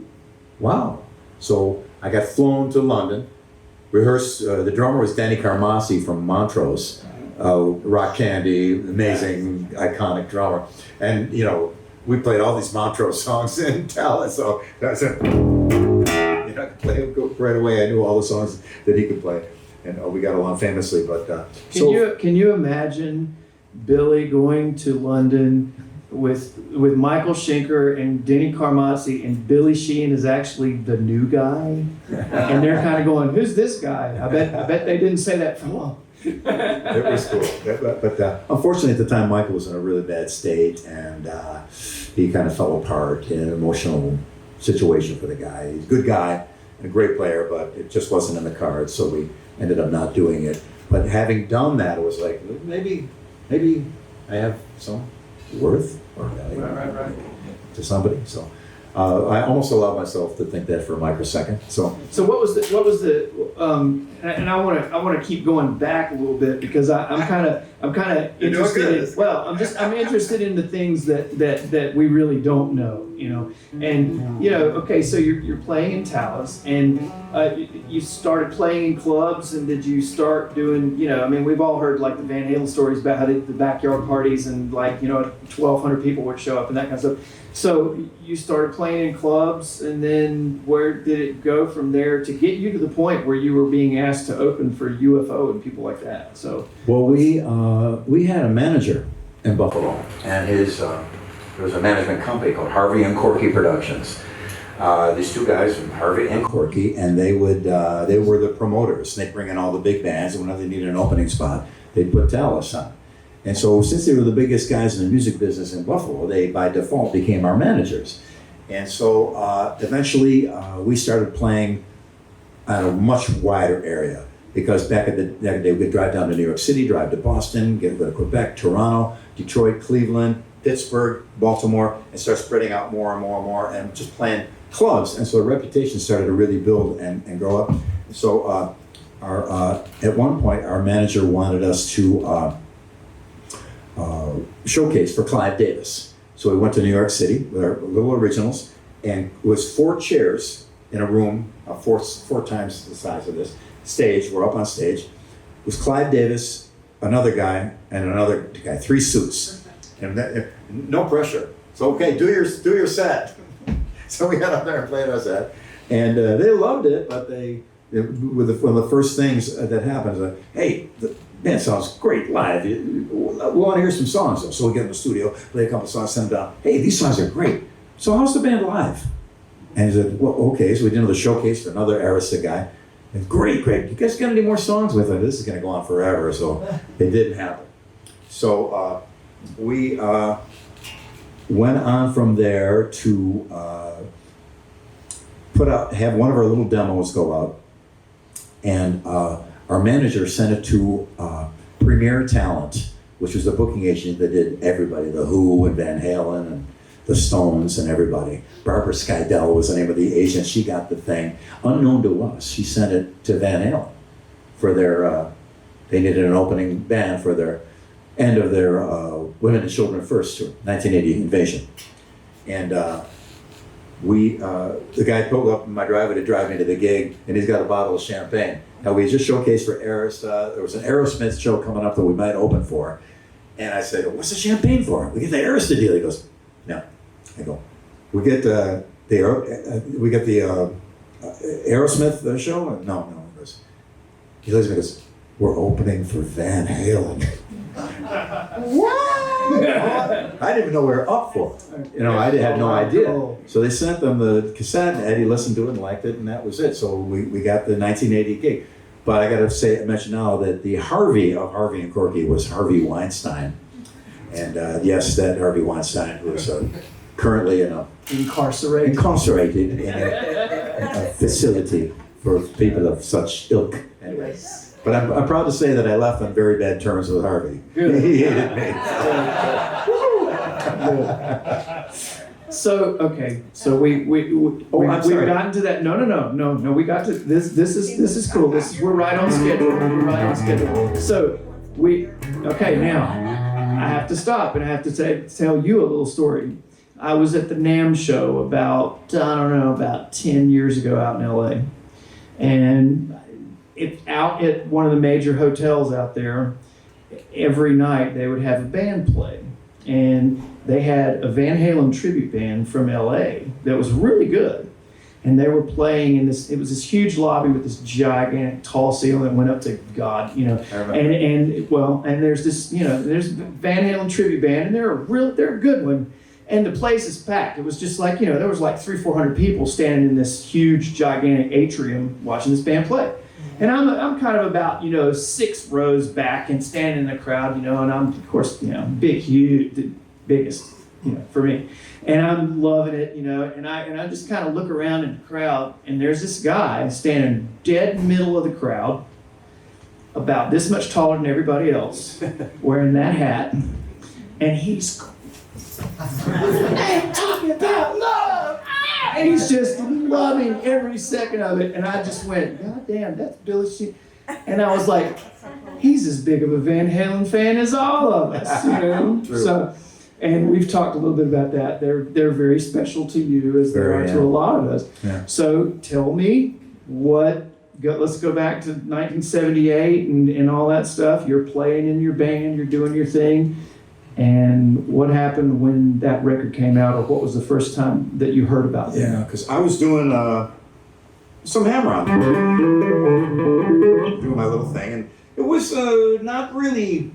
Wow. So I got flown to London, rehearsed. The drummer was Danny Carmassi from Montrose, Rock Candy, amazing, iconic drummer. And, we played all these Montrose songs in Dallas. So I said, I could play him right away. I knew all the songs that he could play. And we got along famously. But Can you imagine Billy going to London with Michael Schenker and Denny Carmassi, and Billy Sheehan is actually the new guy, and they're kind of going, "Who's this guy?" I bet they didn't say that for long. It was cool, but unfortunately at the time Michael was in a really bad state, and he kind of fell apart in an emotional situation for the guy. He's a good guy and a great player, but it just wasn't in the cards, so we ended up not doing it. But having done that, it was like, maybe I have some worth or value Right. to somebody. So I almost allowed myself to think that for a microsecond. So what was the and I want to keep going back a little bit because I'm kind of interested in, I'm interested in the things that we really don't know, and okay, so you're playing in Tallis, and you started playing in clubs, and did you start doing, we've all heard like the Van Halen stories about how the backyard parties and 1,200 people would show up and that kind of stuff. So you started playing in clubs, and then where did it go from there to get you to the point where you were being asked to open for UFO and people like that? So we had a manager in Buffalo, and there was a management company called Harvey and Corky Productions. These two guys, Harvey and Corky, and they were the promoters. They'd bring in all the big bands, and whenever they needed an opening spot, they'd put Tallis on. And so since they were the biggest guys in the music business in Buffalo, they by default became our managers. And so eventually we started playing on a much wider area, because back in the day we could drive down to New York City, drive to Boston, go to Quebec, Toronto, Detroit, Cleveland, Pittsburgh, Baltimore, and start spreading out more and more and more, and just playing clubs. And so the reputation started to really build and grow up. So at one point our manager wanted us to showcase for Clive Davis. So we went to New York City with our little originals, and it was 4 chairs in a room, four times the size of this stage. We're up on stage. It was Clive Davis, another guy, and another guy, 3 suits. And no pressure. So okay, do your set. So we got up there and played our set, and they loved it. But one of the first things that happened is like, hey, the band sounds great live. We want to hear some songs. So we get in the studio, play a couple songs, send them down. Hey, these songs are great. So how's the band live? And he said, well, okay. So we did another showcase for another Arista guy. And great. You guys got any more songs with it? This is going to go on forever. So it didn't happen. So we went on from there to have one of our little demos go out, and our manager sent it to Premier Talent, which was the booking agent that did everybody, The Who and Van Halen and the Stones and everybody. Barbara Skydell was the name of the agent. She got the thing. Unknown to us, she sent it to Van Halen for their, they needed an opening band for their end of their Women and Children First tour, 1980 Invasion. And the guy pulled up in my driveway to drive me to the gig, and he's got a bottle of champagne. Now we just showcased for Arista. There was an Aerosmith show coming up that we might open for. And I said, what's the champagne for? We get the Arista deal. He goes, no. I go, we get the Aerosmith show? No. He looks at me and goes, we're opening for Van Halen. What? I didn't even know we were up for it. I had no idea. So they sent them the cassette, and Eddie listened to it and liked it, and that was it. So we got the 1980 gig. But I got to mention now that the Harvey of Harvey and Corky was Harvey Weinstein. And yes, that Harvey Weinstein was currently incarcerated in a facility for people of such ilk. Anyway, but I'm proud to say that I left on very bad terms with Harvey. Good. He hated me. So okay, so we've sorry. gotten to that. No. We got to this. This is cool. We're right on schedule. We're right on schedule. So now I have to stop and I have to tell you a little story. I was at the NAMM show about 10 years ago out in LA, and out at one of the major hotels out there. Every night they would have a band play, and they had a Van Halen tribute band from LA that was really good. And they were playing in it was this huge lobby with this gigantic tall ceiling that went up to God, and there's this, there's Van Halen tribute band, and they're a good one. And the place is packed. It was just like, there was like 300-400 people standing in this huge, gigantic atrium watching this band play. And I'm kind of about, 6 rows back and standing in the crowd, and I'm, of course, big, huge, the biggest, for me. And I'm loving it, and I just kind of look around in the crowd, and there's this guy standing dead middle of the crowd, about this much taller than everybody else, wearing that hat, and he's talking about love, and he's just loving every second of it. And I just went, God damn, that's Billy Sheehan. And I was like, he's as big of a Van Halen fan as all of us, True. So, and we've talked a little bit about that. They're very special to you, as they are to a lot of us. Yeah. So tell me let's go back to 1978 and all that stuff. You're playing in your band, you're doing your thing. And what happened when that record came out, or what was the first time that you heard about it? Yeah, because I was doing some hammer-on, doing my little thing, and it was not really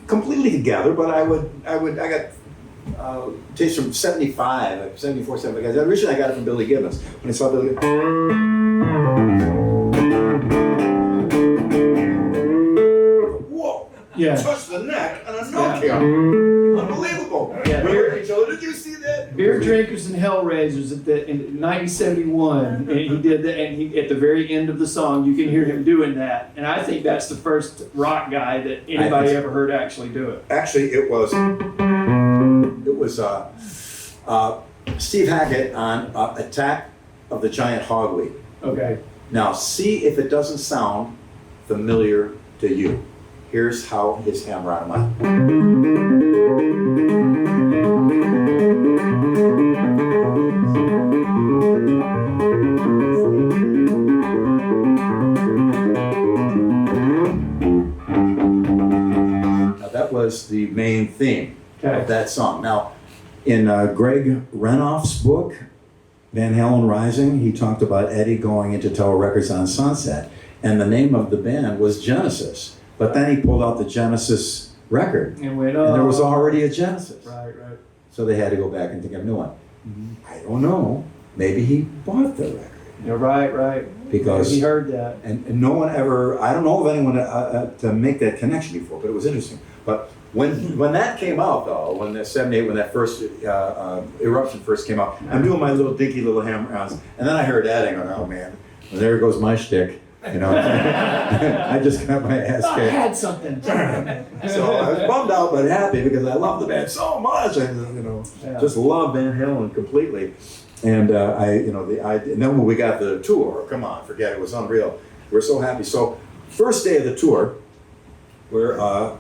completely together, but I got tapes from 75, like 74, 75. Originally I got it from Billy Gibbons. When I saw Billy, whoa! Yeah. Touched the neck and a Nokia. Unbelievable. Yeah. So did you see that? Beer Drinkers and Hellraisers in 1971, and he did that, and at the very end of the song, you can hear him doing that. And I think that's the first rock guy that anybody ever heard actually do it. Actually, it was Steve Hackett on Attack of the Giant Hogweed. Okay. Now, see if it doesn't sound familiar to you. Here's how his hammer-on went. Now, that was the main theme of that song. Now, in Greg Renoff's book, Van Halen Rising, he talked about Eddie going into Tower Records on Sunset, and the name of the band was Genesis. But then he pulled out the Genesis record, And went, and there was already a Genesis. Right. So they had to go back and think of a new one. I don't know. Maybe he bought the record. You're right. Because he heard that. And no one ever, I don't know of anyone to make that connection before, but it was interesting. But when that came out, though, when the 78, when that first eruption first came out, I'm doing my little dinky little hammer-ons, and then I heard that, and I go, oh man, well, there goes my shtick. I just got my ass kicked. I had something. So I was bummed out but happy because I love the band so much. I just love Van Halen completely. And and then when we got the tour, come on, forget it, was unreal. We're so happy. So first day of the tour, they're a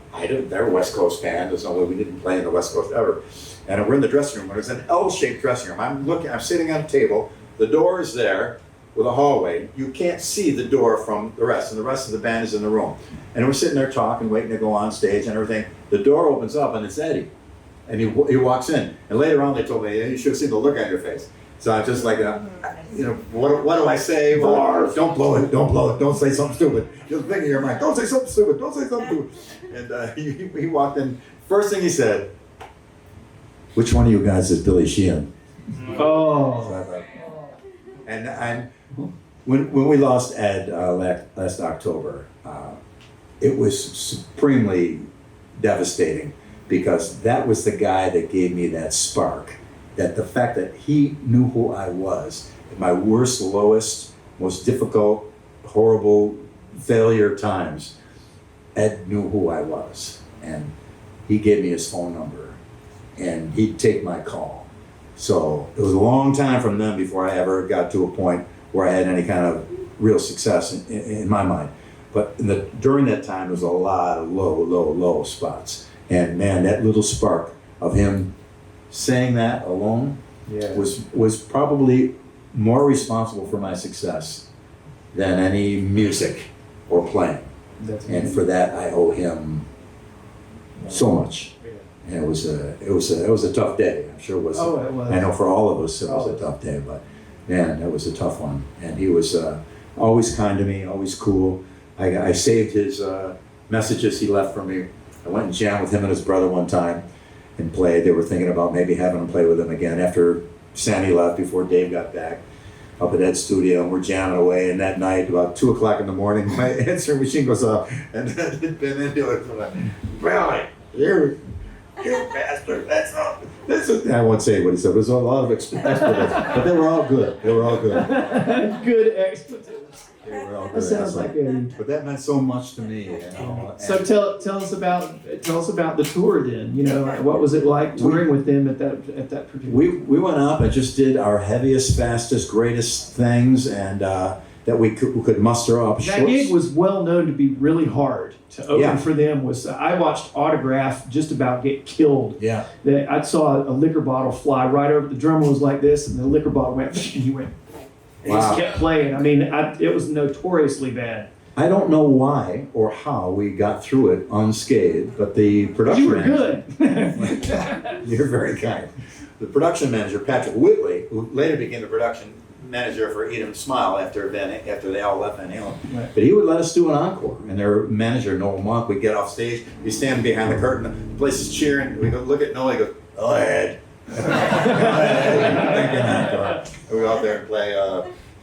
West Coast band. There's no way we didn't play in the West Coast ever. And we're in the dressing room. It was an L-shaped dressing room. I'm sitting on a table. The door is there with a hallway. You can't see the door from the rest, and the rest of the band is in the room. And we're sitting there talking, waiting to go on stage and everything. The door opens up, and it's Eddie. And he walks in. And later on, they told me, you should have seen the look on your face. So I'm just like, what do I say? Well, don't blow it, don't say something stupid. Just think in your mind, don't say something stupid. And he walked in. First thing he said, which one of you guys is Billy Sheehan? Oh. And when we lost Ed last October, it was supremely devastating, because that was the guy that gave me that spark. That the fact that he knew who I was at my worst, lowest, most difficult, horrible failure times, Ed knew who I was, and he gave me his phone number, and he'd take my call. So it was a long time from then before I ever got to a point where I had any kind of real success in my mind. But during that time, there was a lot of low spots. And man, that little spark of him saying that alone was probably more responsible for my success than any music or playing. And for that, I owe him so much. And it was a tough day. I'm sure it was. Oh, it was. I know for all of us it was a tough day, but man, that was a tough one. And he was always kind to me, always cool. I saved his messages he left for me. I went and jammed with him and his brother one time and played. They were thinking about maybe having him play with him again after Sammy left, before Dave got back, up at Ed's studio, and we're jamming away. And that night, about 2 o'clock in the morning, my answering machine goes off, and Ed had been into it. I'm like, Billy, you bastard, that's all. I won't say what he said, but there's a lot of expletives, but they were all good. They were all good. Good expletives. They were all That good. sounds like Eddie. But that meant so much to me, you know. So tell us about the tour then. You know, what was it like touring with them at that particular? We went up and just did our heaviest, fastest, greatest things, and that we could muster up. That gig was well known to be really hard to open for them. I watched Autograph just about get killed. Yeah. I saw a liquor bottle fly right over. The drummer was like this, and the liquor bottle went. And he went. And he just kept playing. I mean, it was notoriously bad. I don't know why or how we got through it unscathed, but the production You were manager, good. You're very kind. The production manager, Patrick Whitley, who later became the production manager for Eat 'Em Smile after they all left Van Halen. Right. But he would let us do an encore, and their manager, Noel Monk, would get off stage, we stand behind the curtain, the place is cheering, we go look at Noel, he goes, "Go ahead." We go out there and play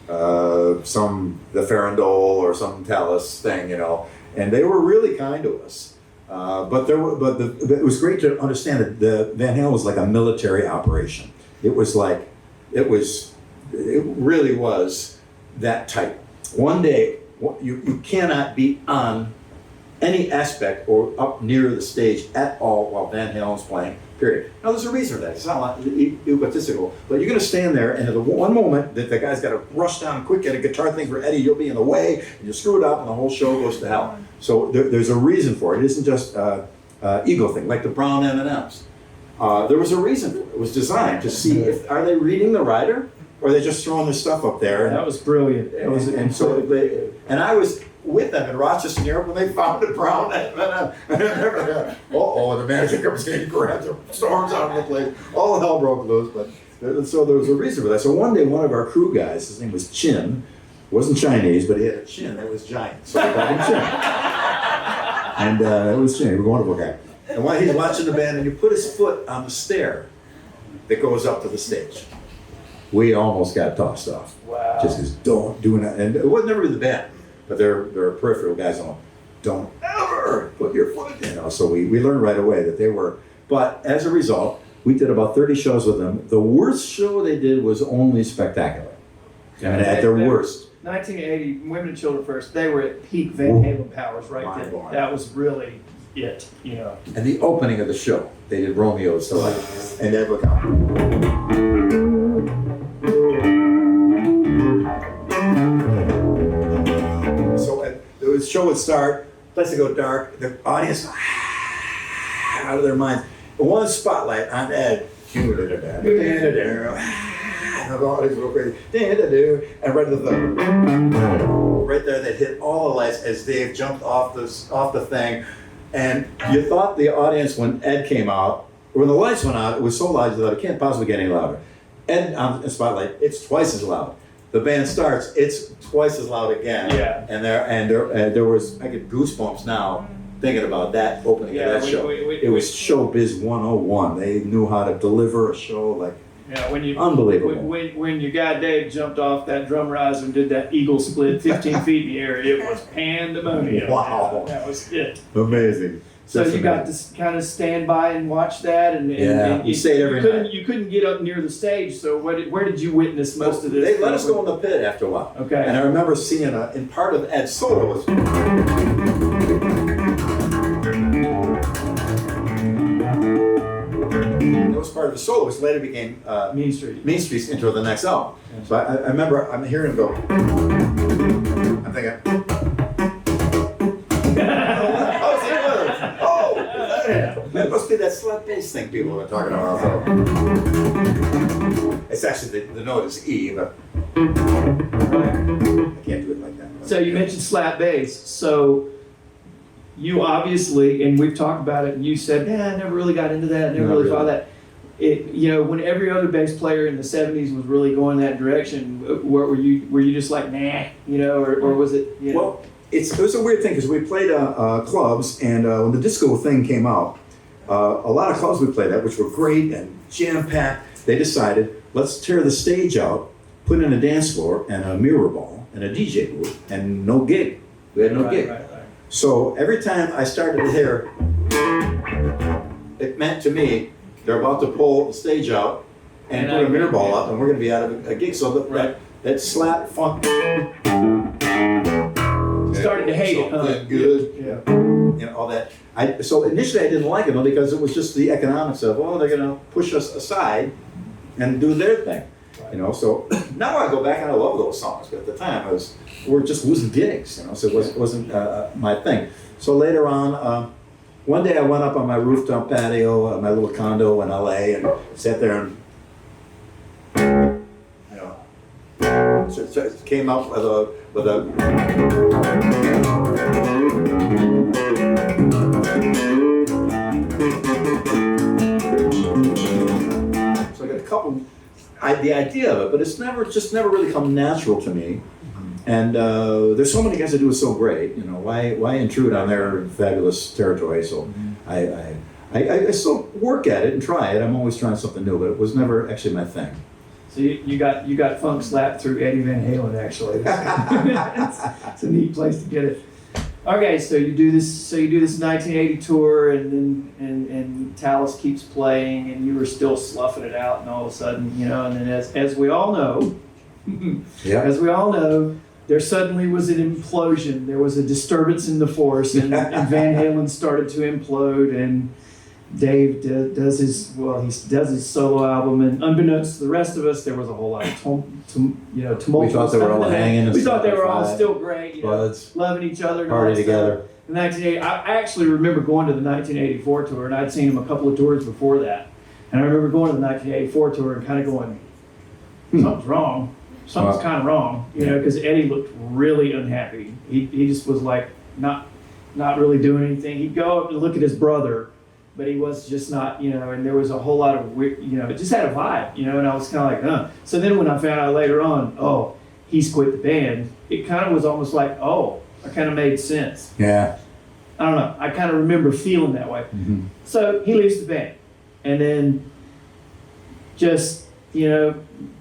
the Farandole or some Talus thing, you know, and they were really kind to us. But it was great to understand that the Van Halen was like a military operation. It really was that tight. One day, you cannot be on any aspect or up near the stage at all while Van Halen's playing, period. Now, there's a reason for that. It's not like egotistical, but you're going to stand there, and at the one moment that the guy's got to rush down quick, get a guitar thing for Eddie, you'll be in the way, and you screw it up, and the whole show goes to hell. So there's a reason for it. It isn't just ego thing, like the brown M&Ms. There was a reason for it. It was designed to see are they reading the writer, or are they just throwing their stuff up there? That was brilliant. And I was with them in Rochester, New York, when they found a brown M&M. The manager comes in, grabs her, storms out of the place. All hell broke loose. But so there was a reason for that. So one day, one of our crew guys, his name was Chin, wasn't Chinese, but he had a chin that was giant. So we called him Chin. And it was Chin. He was a wonderful guy. And while he's watching the band, and he put his foot on the stair that goes up to the stage. We almost got tossed off. Wow. Just because don't do that. And it wasn't never the band, but they're peripheral guys on. Don't ever put your foot in. You know, so we learned right away that they were. But as a result, we did about 30 shows with them. The worst show they did was Only Spectacular. I mean, at their worst. 1980, Women and Children First. They were at peak Van Halen powers right then. Mind-blowing. That was really it, you know. And the opening of the show, they did Romeo's Delight. And they look out. So the show would start, place would go dark, the audience out of their minds. One spotlight on Ed. And the audience would go crazy. And right to right there, they hit all the lights as Dave jumped off the thing. And you thought the audience, when Ed came out, when the lights went out, it was so loud you thought it can't possibly get any louder. Ed on the spotlight, it's twice as loud. The band starts, it's twice as loud again. Yeah. And there was, I get goosebumps now thinking about that opening of that show. It was Showbiz 101. They knew how to deliver a show like unbelievable. When your guy Dave jumped off that drum riser and did that eagle split 15 feet in the air, it was pandemonium. Wow. That was it. Amazing. So That's you got to kind of stand by and watch that, and Yeah, we stayed every night. You couldn't get up near the stage. So where did you witness most of this? They let us go in the pit after a while. Okay. And I remember seeing in part of Ed's solo was. That was part of the solo, which later became Mean Street. Mean Street's intro to the next album. Yeah. So I remember I'm hearing him go. I'm thinking. That must be that slap bass thing people were talking about. It's actually the note is E, but I can't do it like that. So you mentioned slap bass. So you obviously, and we've talked about it, and you said, "Yeah, I never really got into that. Never Not really really. thought that." When every other bass player in the '70s was really going that direction, what were you? Were you just like, nah, or was it? Well, it was a weird thing because we played clubs, and when the disco thing came out, a lot of clubs we played at, which were great and jam-packed, they decided, let's tear the stage out, put in a dance floor and a mirror ball and a DJ booth, and no gig. We had no gig. Right. So every time I started to hear, it meant to me, they're about to pull the stage out and put a mirror ball up, and we're going to be out of a gig. So that slap funk. Started to hate it, huh? Something good. Yeah. All that. So initially I didn't like it because it was just the economics of, they're going to push us aside and do their thing. So now I go back and I love those songs, but at the time we're just losing gigs, so it wasn't my thing. So later on, one day I went up on my rooftop patio, my little condo in LA, and sat there and, so came up with a. So I got a couple. The idea of it, but it's never really come natural to me. And there's so many guys that do it so great. Why intrude on their fabulous territory? So I still work at it and try it. I'm always trying something new, but it was never actually my thing. So you got funk slapped through Eddie Van Halen, actually. It's a neat place to get it. Okay, so you do this 1980 tour, and then Talus keeps playing, and you were still sloughing it out, and all of a sudden, and then as we all know, as we all know, there suddenly was an implosion. There was a disturbance in the force, and Van Halen started to implode, and Dave does his solo album, and unbeknownst to the rest of us, there was a whole lot of tumult. We thought they were all hanging. We thought they were all still great, Buds, loving each other, and party all that together. Stuff. In 1980, I actually remember going to the 1984 tour, and I'd seen him a couple of tours before that, and I remember going to the 1984 tour and kind of going, something's wrong. Something's kind of wrong, because Eddie looked really unhappy. He just was like not really doing anything. He'd go up and look at his brother, but he was just not, and there was a whole lot of weird, it just had a vibe, and I was kind of like, So then when I found out later on, he's quit the band, it kind of was almost like, it kind of made sense. Yeah. I don't know. I kind of remember feeling that way. Mm-hmm. So he leaves the band, and then just,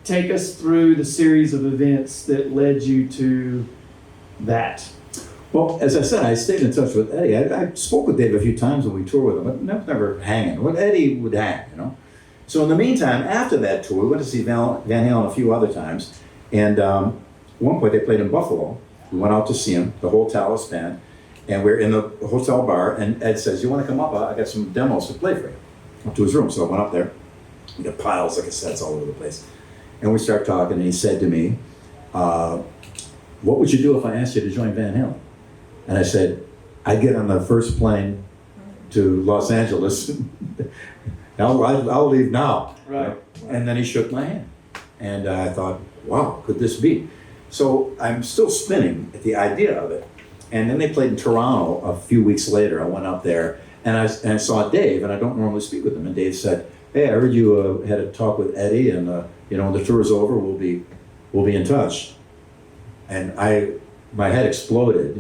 take us through the series of events that led you to that. Well, as I said, I stayed in touch with Eddie. I spoke with Dave a few times when we toured with him, but never hanging. When Eddie would hang, So in the meantime, after that tour, we went to see Van Halen a few other times. And at one point, they played in Buffalo. We went out to see him, the whole Talus band. And we're in the hotel bar, and Ed says, "You want to come up? I got some demos to play for you." Up to his room. So I went up there. We got piles of cassettes all over the place. And we start talking, and he said to me, "What would you do if I asked you to join Van Halen?" And I said, "I'd get on the first plane to Los Angeles. I'll leave now." Right. And then he shook my hand. And I thought, wow, could this be? So I'm still spinning at the idea of it. And then they played in Toronto a few weeks later. I went up there, and I saw Dave, and I don't normally speak with him. And Dave said, "Hey, I heard you had a talk with Eddie, and when the tour is over, we'll be in touch." And my head exploded.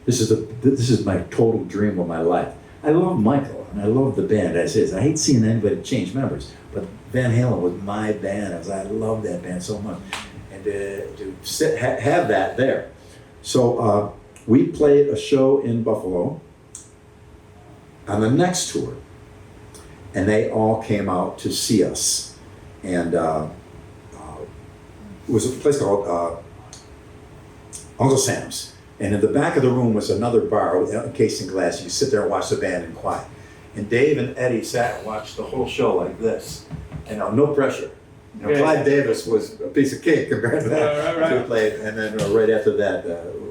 This is my total dream of my life. I love Michael, and I love the band as is. I hate seeing anybody change members, but Van Halen was my band. I love that band so much, and to have that there. So we played a show in Buffalo, on the next tour, and they all came out to see us. And it was a place called Uncle Sam's. And in the back of the room was another bar with encased in glass. You could sit there and watch the band in quiet. And Dave and Eddie sat and watched the whole show like this. And no pressure. You know, Yeah. Clive Davis was a piece of cake compared to that. Right. We played, and then right after that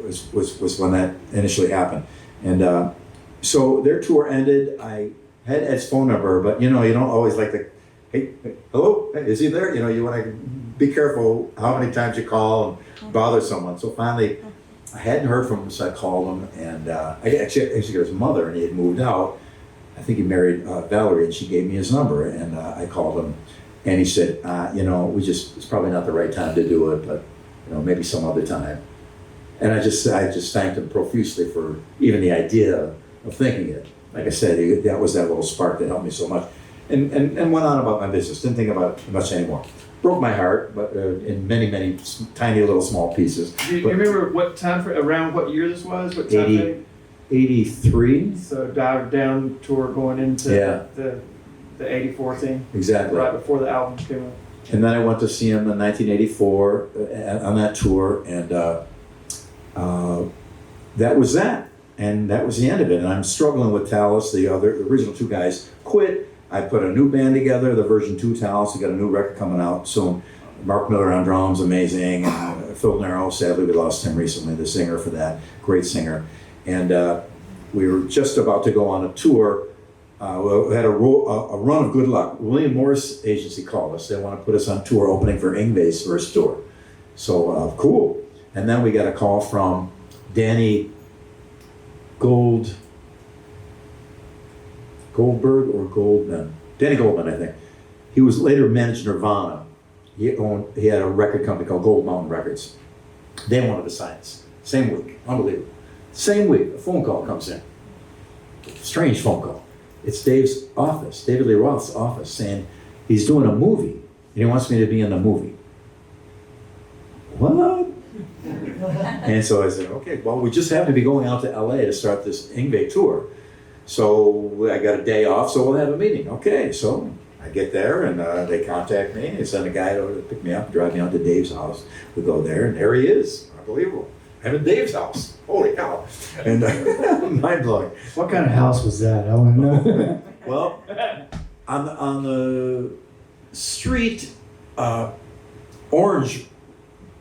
was when that initially happened. And so their tour ended. I had Ed's phone number, but you know, you don't always like to, hey, hello, hey, is he there? You know, you want to be careful how many times you call and bother someone. So finally, I hadn't heard from him, so I called him, and I actually got his mother, and he had moved out. I think he married Valerie, and she gave me his number, and I called him, and he said, you know, it's probably not the right time to do it, but you know, maybe some other time. And I just thanked him profusely for even the idea of thinking it. Like I said, that was that little spark that helped me so much, and went on about my business. Didn't think about it much anymore. Broke my heart, but in many tiny little small pieces. Do you remember what time around what year this was? What time 83. So dive down tour going into the 84 thing. Exactly. Right before the album came out. And then I went to see him in 1984 on that tour, and that was that. And that was the end of it. And I'm struggling with Talus. The original two guys quit. I put a new band together, the version 2 Talus. We got a new record coming out soon. Mark Miller on drums, amazing. And Phil Nero, sadly we lost him recently, the singer for that, great singer. And we were just about to go on a tour. We had a run of good luck. William Morris Agency called us. They want to put us on tour opening for Yngwie's first tour. So cool. And then we got a call from Danny Goldberg or Goldman? Danny Goldman, I think. He was later managed Nirvana. He had a record company called Gold Mountain Records. They wanted to sign us. Same week. Unbelievable. Same week, a phone call comes in. Strange phone call. It's Dave's office, David Lee Roth's office, saying he's doing a movie and he wants me to be in the movie. What? And so I said, okay, well, we just happen to be going out to LA to start this Yngwie tour. So I got a day off, so we'll have a meeting. Okay, so I get there and they contact me. They send a guy over to pick me up, drive me out to Dave's house. We go there and there he is. Unbelievable. I'm in Dave's house. Holy cow. And mind blowing. What kind of house was that? I want to know. Well, on the street, Orange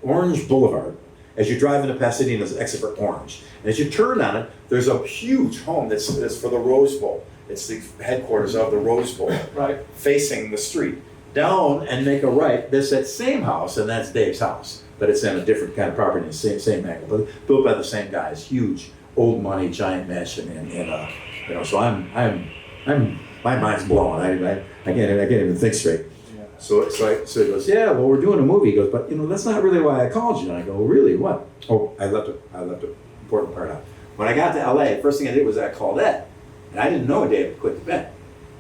Boulevard, as you drive into Pasadena, there's an exit for Orange. And as you turn on it, there's a huge home that's for the Rose Bowl. It's the headquarters of the Rose Bowl, Right. facing the street. Down and make a right, there's that same house, and that's Dave's house. But it's in a different kind of property, the same angle, but built by the same guys. Huge, old money, giant mansion, and you know. So I'm my mind's blown. I can't even think straight. Yeah. So he goes, yeah, well, we're doing a movie. He goes, but you know, that's not really why I called you. And I go, really, what? Oh, I left an important part out. When I got to LA, first thing I did was I called Ed, and I didn't know Dave had quit the band.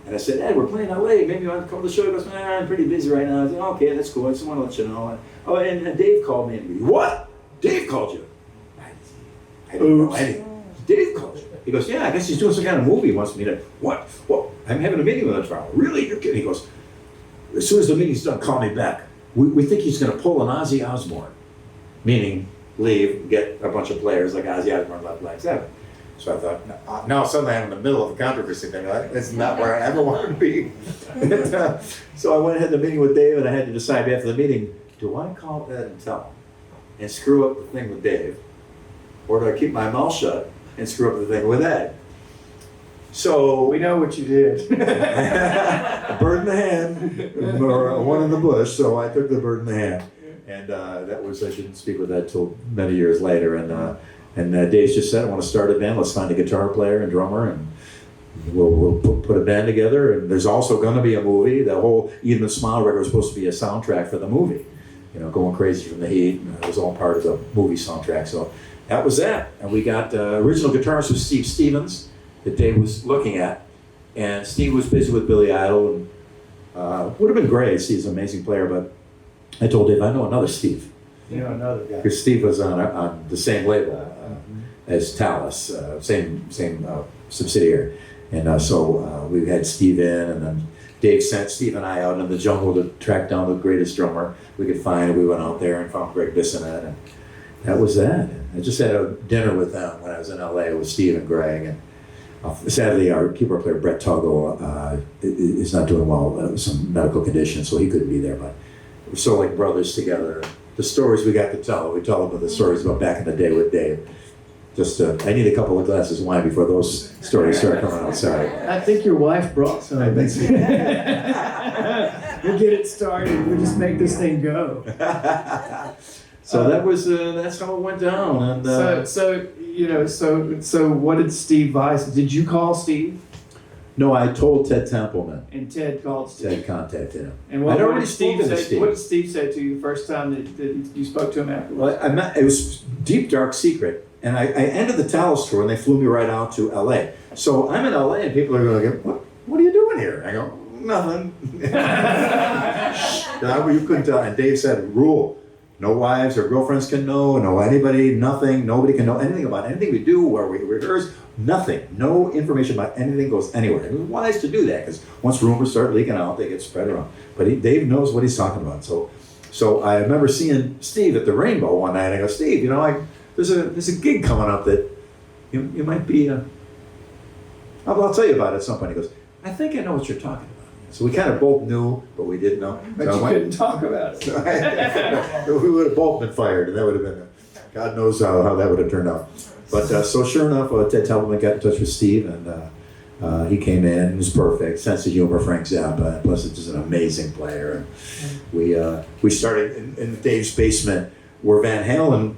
And I said, Ed, we're playing LA. Maybe you want to come to the show? He goes, I'm pretty busy right now. I said, okay, that's cool. I just want to let you know. And Dave called me and he goes, what? Dave called you? I didn't know anything. Dave called you. He goes, yeah, I guess he's doing some kind of movie. He wants me to, what? Well, I'm having a meeting with him tomorrow. Really? You're kidding? He goes, as soon as the meeting's done, call me back. We think he's going to pull an Ozzy Osbourne, meaning leave, get a bunch of players like Ozzy Osbourne left Black Sabbath. So I thought, now suddenly I'm in the middle of a controversy thing. That's not where I ever wanted to be. So I went ahead to the meeting with Dave, and I had to decide after the meeting, do I call Ed and tell him and screw up the thing with Dave, or do I keep my mouth shut and screw up the thing with Ed? So We know what you did. a bird in the hand, or one in the bush. So I took the bird in the hand, and that was, I didn't speak with Ed till many years later, and Dave just said, I want to start a band. Let's find a guitar player and drummer, and we'll put a band together. And there's also going to be a movie. The whole Even the Smile record was supposed to be a soundtrack for the movie. You know, Going Crazy from the Heat. It was all part of the movie soundtrack. So that was that. And we got original guitarist was Steve Stevens that Dave was looking at. And Steve was busy with Billy Idol. And would have been great. Steve's an amazing player. But I told Dave, I know another Steve. You know, another guy. Because Steve was on the same label as Talus, same subsidiary. And so we had Steve in, and then Dave sent Steve and I out in the jungle to track down the greatest drummer we could find. And we went out there and found Greg Bissonette, and that was that. I just had a dinner with them when I was in LA with Steve and Greg. And sadly, our keyboard player Brett Toggle is not doing well with some medical condition, so he couldn't be there. But we're so like brothers together. The stories we got to tell, we tell them the stories about back in the day with Dave. Just, I need a couple of glasses of wine before those stories start coming out. Sorry. I think your wife brought some. I think so. We'll get it started. We'll just make this thing go. So that was that's how it went down. And so what did Steve Weiss? Did you call Steve? no, I told Ted Templeman. And Ted called Steve. Ted contacted him. And I'd what already did Steve spoken to say? Steve. What did Steve say to you the first time that you spoke to him afterwards? Well, it was deep, dark secret. And I ended the Talos tour, and they flew me right out to LA. So I'm in LA, and people are going, what are you doing here? I go, nothing. You couldn't tell. And Dave said, rule. No wives or girlfriends can know, no anybody, nothing. Nobody can know anything about anything we do, where we rehearse, nothing. No information about anything goes anywhere. It was wise to do that, because once rumors start leaking out, they get spread around. But Dave knows what he's talking about. So I remember seeing Steve at the Rainbow one night. I go, Steve, there's a gig coming up that you might be. I'll tell you about it at some point. He goes, I think I know what you're talking about. So we kind of both knew, but we didn't know. But So you couldn't talk about it. we would have both been fired, and that would have been, God knows how that would have turned out. But so sure enough, Ted Templeman got in touch with Steve, and he came in. He was perfect, sense of humor, Frank Zappa, and plus it's just an amazing player. And we started in Dave's basement, where Van Halen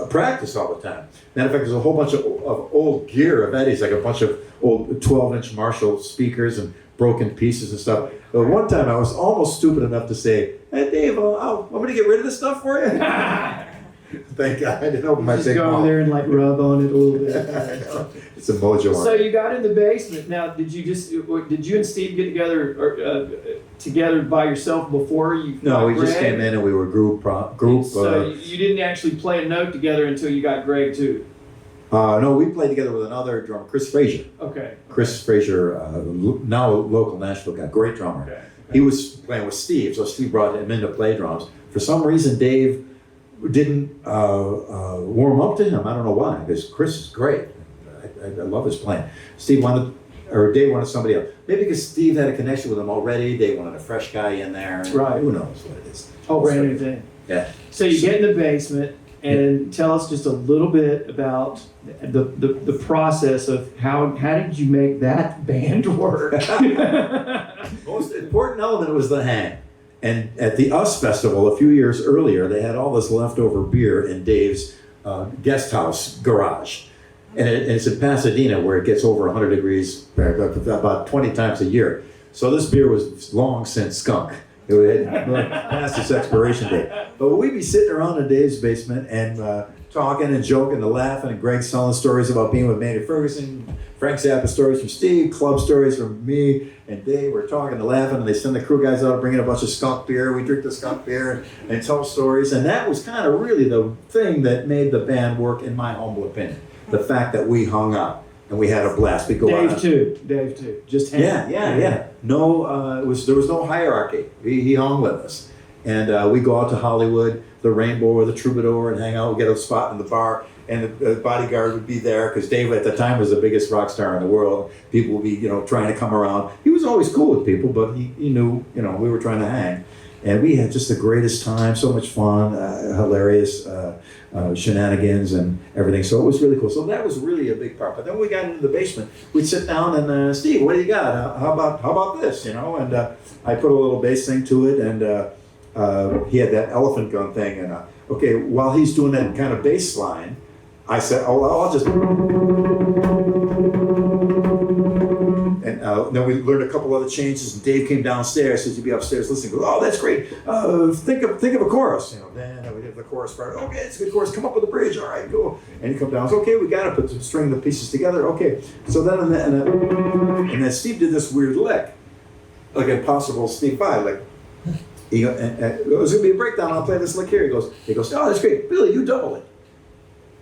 practiced all the time. Matter of fact, there's a whole bunch of old gear of Eddie's, like a bunch of old 12-inch Marshall speakers and broken pieces and stuff. But one time I was almost stupid enough to say, hey Dave, I'm going to get rid of this stuff for you. Thank God I didn't open my Just big go mouth. over there and like rub on it a little bit. It's a mojo on So it. you got in the basement. Now, did you and Steve get together by yourself before you? No, we got just Greg? came in and we were group. So you didn't actually play a note together until you got Greg too. No, we played together with another drummer, Chris Frazier. Okay. Chris Frazier, now a local Nashville guy, great drummer. Okay. He was playing with Steve, so Steve brought him in to play drums. For some reason, Dave didn't warm up to him. I don't know why, because Chris is great. I love his playing. Dave wanted somebody else. Maybe because Steve had a connection with him already. Dave wanted a fresh guy in there. Right. Who knows what it is. Oh, brand new thing. Yeah. So you get in the basement and tell us just a little bit about the process of how did you make that band work? Most important element was the hang. And at the US Festival a few years earlier, they had all this leftover beer in Dave's guest house garage. And it's in Pasadena, where it gets over 100 degrees about 20 times a year. So this beer was long since skunk. It had past its expiration date. But we'd be sitting around in Dave's basement and talking and joking and laughing, and Greg telling stories about being with Manny Ferguson, Frank Zappa stories from Steve, club stories from me and Dave. We're talking and laughing, and they send the crew guys out bringing a bunch of skunk beer. We drink the skunk beer and tell stories. And that was kind of really the thing that made the band work, in my humble opinion. The fact that we hung out and we had a blast. We go Dave out. too. Just hang. Yeah. No, there was no hierarchy. He hung with us, and we go out to Hollywood, the Rainbow or the Troubadour, and hang out. We get a spot in the bar, and the bodyguard would be there because Dave at the time was the biggest rock star in the world. People would be, trying to come around. He was always cool with people, but he knew, we were trying to hang, and we had just the greatest time. So much fun, hilarious. Shenanigans and everything, so it was really cool. So that was really a big part. But then when we got into the basement, we'd sit down and Steve, what do you got? How about this? And I put a little bass thing to it, and he had that elephant gun thing. And okay, while he's doing that kind of bass line, I said, I'll just. And then we learned a couple other changes, and Dave came downstairs, says he'd be upstairs listening. Goes, oh, that's great. Think of a chorus. Then we did the chorus part. Okay, it's a good chorus. Come up with a bridge. All right, go. And he come down. Okay, we got to string the pieces together. Okay. So then and then Steve did this weird lick, like Impossible Steve Vai, like. He go, and it was gonna be a breakdown. I'll play this lick here. He goes. Oh, that's great, Billy. You double it.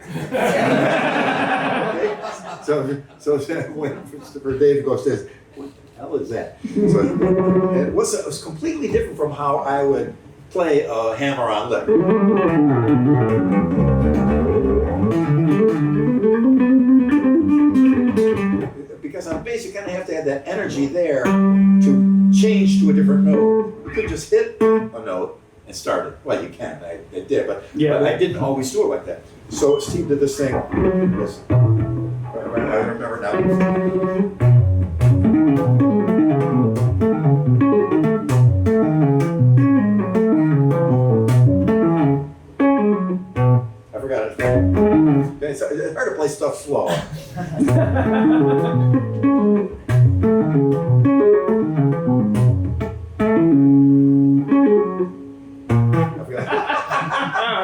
Okay. So when for Dave to go upstairs, what the hell is that? So it was completely different from how I would play a hammer-on lick. Because on bass, you kind of have to have that energy there to change to a different note. You could just hit a note and start it. Well, you can. I did, but I didn't always do it like that. So Steve did this thing. This. I remember now. I forgot it. It's hard to play stuff slow.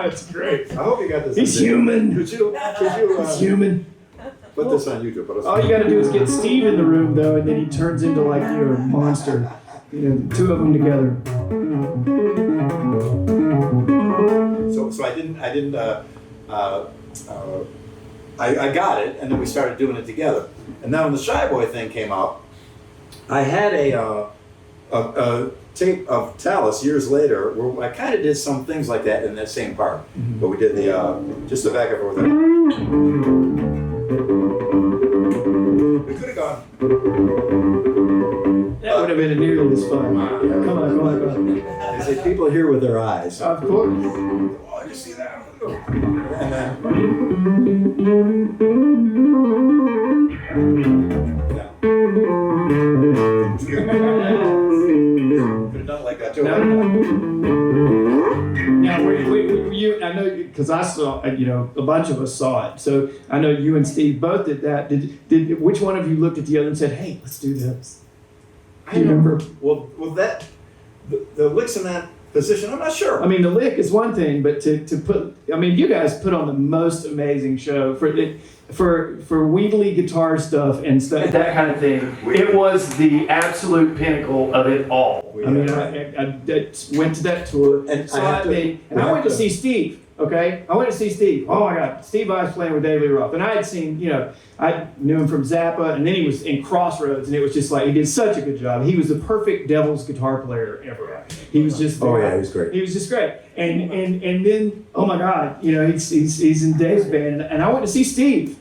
That's great. I hope you got this. He's human. Could you He's human. put this on YouTube? All you gotta do is get Steve in the room though, and then he turns into like, you know, a monster. You know, the two of them together. So I got it, and then we started doing it together. And then when the Shy Boy thing came out, I had a tape of Talus years later where I kind of did some things like that in that same part. Mm-hmm. But we did just the back and forth. We could have gone. That would have been nearly as fun. Come on. They say people hear with their eyes. Of course. Oh, you see that? And then. Yeah. Could have done it like that too. Now, were you? I know because I saw. You know, a bunch of us saw it. So I know you and Steve both did that. Did which one of you looked at the other and said, "Hey, let's do this"? Do you remember? Well, that the licks in that position, I'm not sure. I mean, the lick is one thing, but to put. I mean, you guys put on the most amazing show for Wheatley guitar stuff and stuff, that kind of thing. It was the absolute pinnacle of it all. I mean, I went to that tour And saw it, and I went to see Steve. Okay, I went to see Steve. Oh my God, Steve Vai was playing with David Lee Roth, and I had seen, you know, I knew him from Zappa, and then he was in Crossroads, and it was just like he did such a good job. He was the perfect Devil's guitar player ever. He was just Oh yeah, he was great. He was just great, and then oh my God, you know, he's in Dave's band, and I went to see Steve,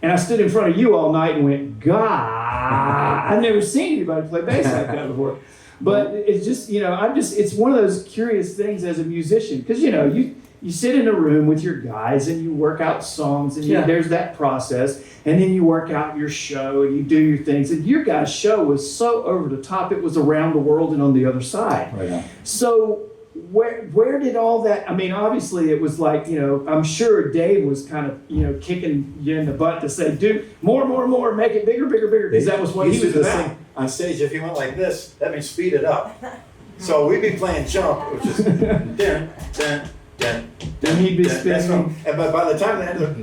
and I stood in front of you all night and went, God, I've never seen anybody play bass like that before. But it's just, you know, it's one of those curious things as a musician, because you know you sit in a room with your guys and you work out songs and there's that process, and then you work out your show and you do your things, and your guys' show was so over the top, it was around the world and on the other side. Right on. So where did all that, I mean, obviously it was like, you know, I'm sure Dave was kind of, you know, kicking you in the butt to say, do more, make it bigger, because that was what he was about. On stage, if he went like this, that means speed it up. So we'd be playing jump, which is dun, dun, dun, Then he'd be dun, that's spinning. from- And by the time the end of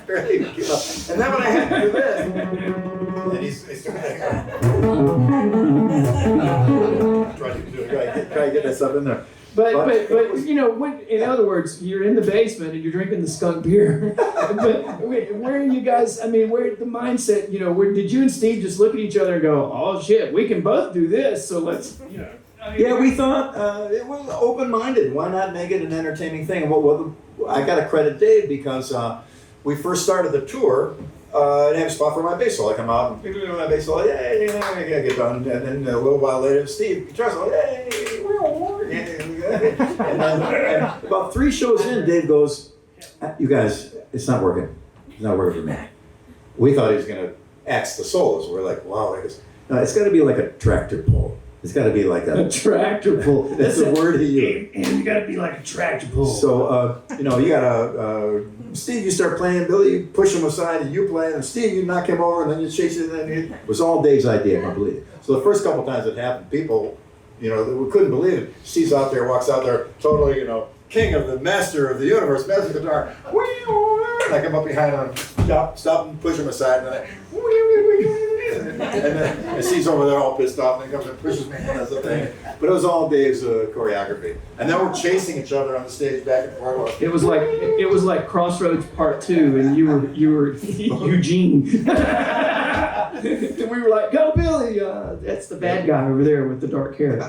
barely keep up. And then when I had to do this, and he's trying to get that stuff in there. But you know, in other words, you're in the basement and you're drinking the skunk beer. But where are you guys? I mean, where the mindset? You know, where did you and Steve just look at each other and go, "Oh shit, we can both do this, so let's," you know? I mean, Yeah, we thought it was open-minded. Why not make it an entertaining thing? And I got to credit Dave because we first started the tour. I didn't have a spot for my bass solo. I come out and people do my bass solo. Yay, I get done. And then a little while later, Steve guitar solo. Yay, and about 3 shows in, Dave goes, "You guys, it's not working. It's not working for me." We thought he was going to axe the solos. We're like, wow. No, it's got to be like a tractor pull. It's got to be like a tractor pull. That's the word he used. And you got to be like a tractor pull. So, you know, you got to, Steve, you start playing, Billy, you push him aside and you play, and Steve, you knock him over and then you chase it, and then it was all Dave's idea completely. So the first couple times it happened, people, you know, we couldn't believe it. Steve's out there, walks out there, totally, you know, king of the master of the universe, master guitar. And I come up behind him, stop and push him aside, and then And Steve's over there all pissed off, and he comes and pushes me and does the thing. But it was all Dave's choreography. And then we're chasing each other on the stage back and forth. It was like Crossroads Part 2, and you were Eugene. And we were like, "Go, Billy!" That's the bad guy over there with the dark hair.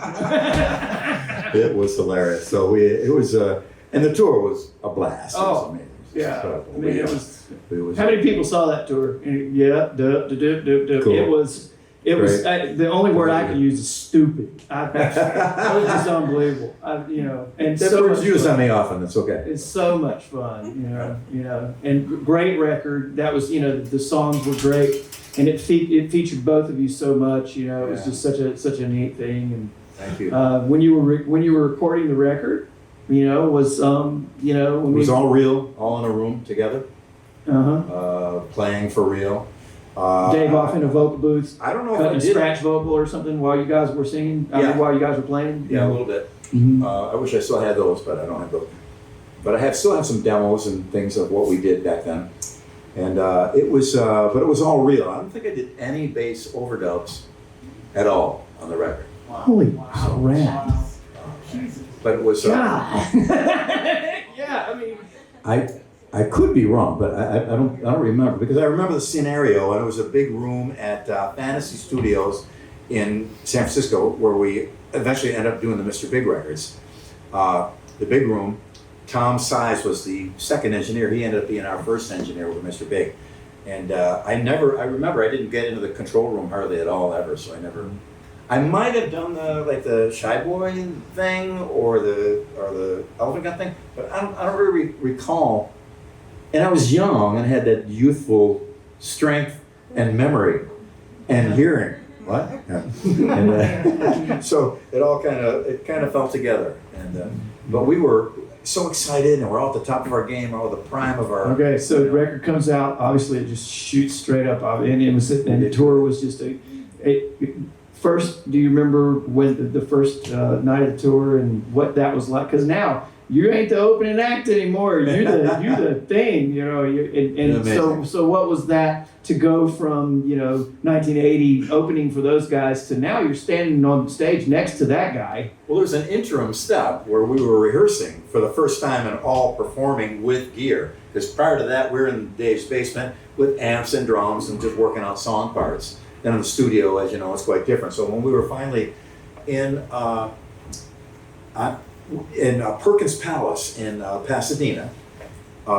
It was hilarious. So and the tour was a blast. It was amazing. Yeah, So, I mean, it was. How many people saw that tour? Yeah, Cool. It was. The only word I could use is stupid. It was just unbelievable. And That so word's much used fun. on me often. It's okay. It's so much fun, and great record. That was, the songs were great, and it featured both of you so much. It was just such a neat thing. And Thank you. when you were recording the record, was when It was all real, all in a room together, uh-huh. playing for real. Dave off in a vocal booth, I don't know if cutting I a did. scratch vocal or something while you guys were singing. I Yeah. mean, while you guys were playing. Yeah, a little bit. Mhm. I wish I still had those, but I don't have those. But I still have some demos and things of what we did back then. And but it was all real. I don't think I did any bass overdubs at all on the record. Holy crap! But it was. God. Yeah, I mean. I could be wrong, but I don't remember, because I remember the scenario, and it was a big room at Fantasy Studios in San Francisco, where we eventually ended up doing the Mr. Big records. The big room, Tom Size was the second engineer. He ended up being our first engineer with Mr. Big. And I remember I didn't get into the control room hardly at all ever, so I might have done the Shy Boy thing or the Elephant Gun thing, but I don't really recall. And I was young and had that youthful strength and memory and hearing. What? Yeah. And so it all kind of fell together. And but we were so excited, and we're all at the top of our game, all the prime of our. Okay, so the record comes out. Obviously, it just shoots straight up, and the tour was just First, do you remember when the first night of the tour and what that was like? Because now you ain't the opening act anymore. You're the thing, So what was that to go from 1980 opening for those guys to now you're standing on stage next to that guy? Well, there's an interim step where we were rehearsing for the first time and all performing with gear. Because prior to that, we were in Dave's basement with amps and drums and just working out song parts. Then in the studio, as you know, it's quite different. So when we were finally in Perkins Palace in Pasadena, we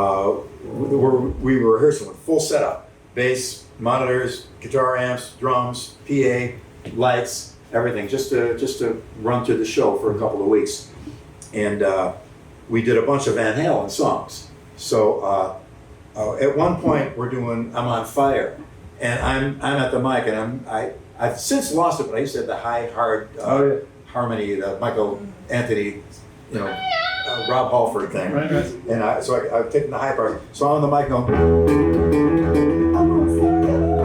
were rehearsing with full setup: bass, monitors, guitar amps, drums, PA, lights, everything, just to run through the show for a couple of weeks. And we did a bunch of Van Halen songs. So at one point we're doing "I'm on Fire," and I'm at the mic, and I've since lost it, but I used to have the high hard harmony, the Michael Anthony, Rob Halford thing. Right. And I've taken the high part. So I'm on the mic going, "I'm on fire."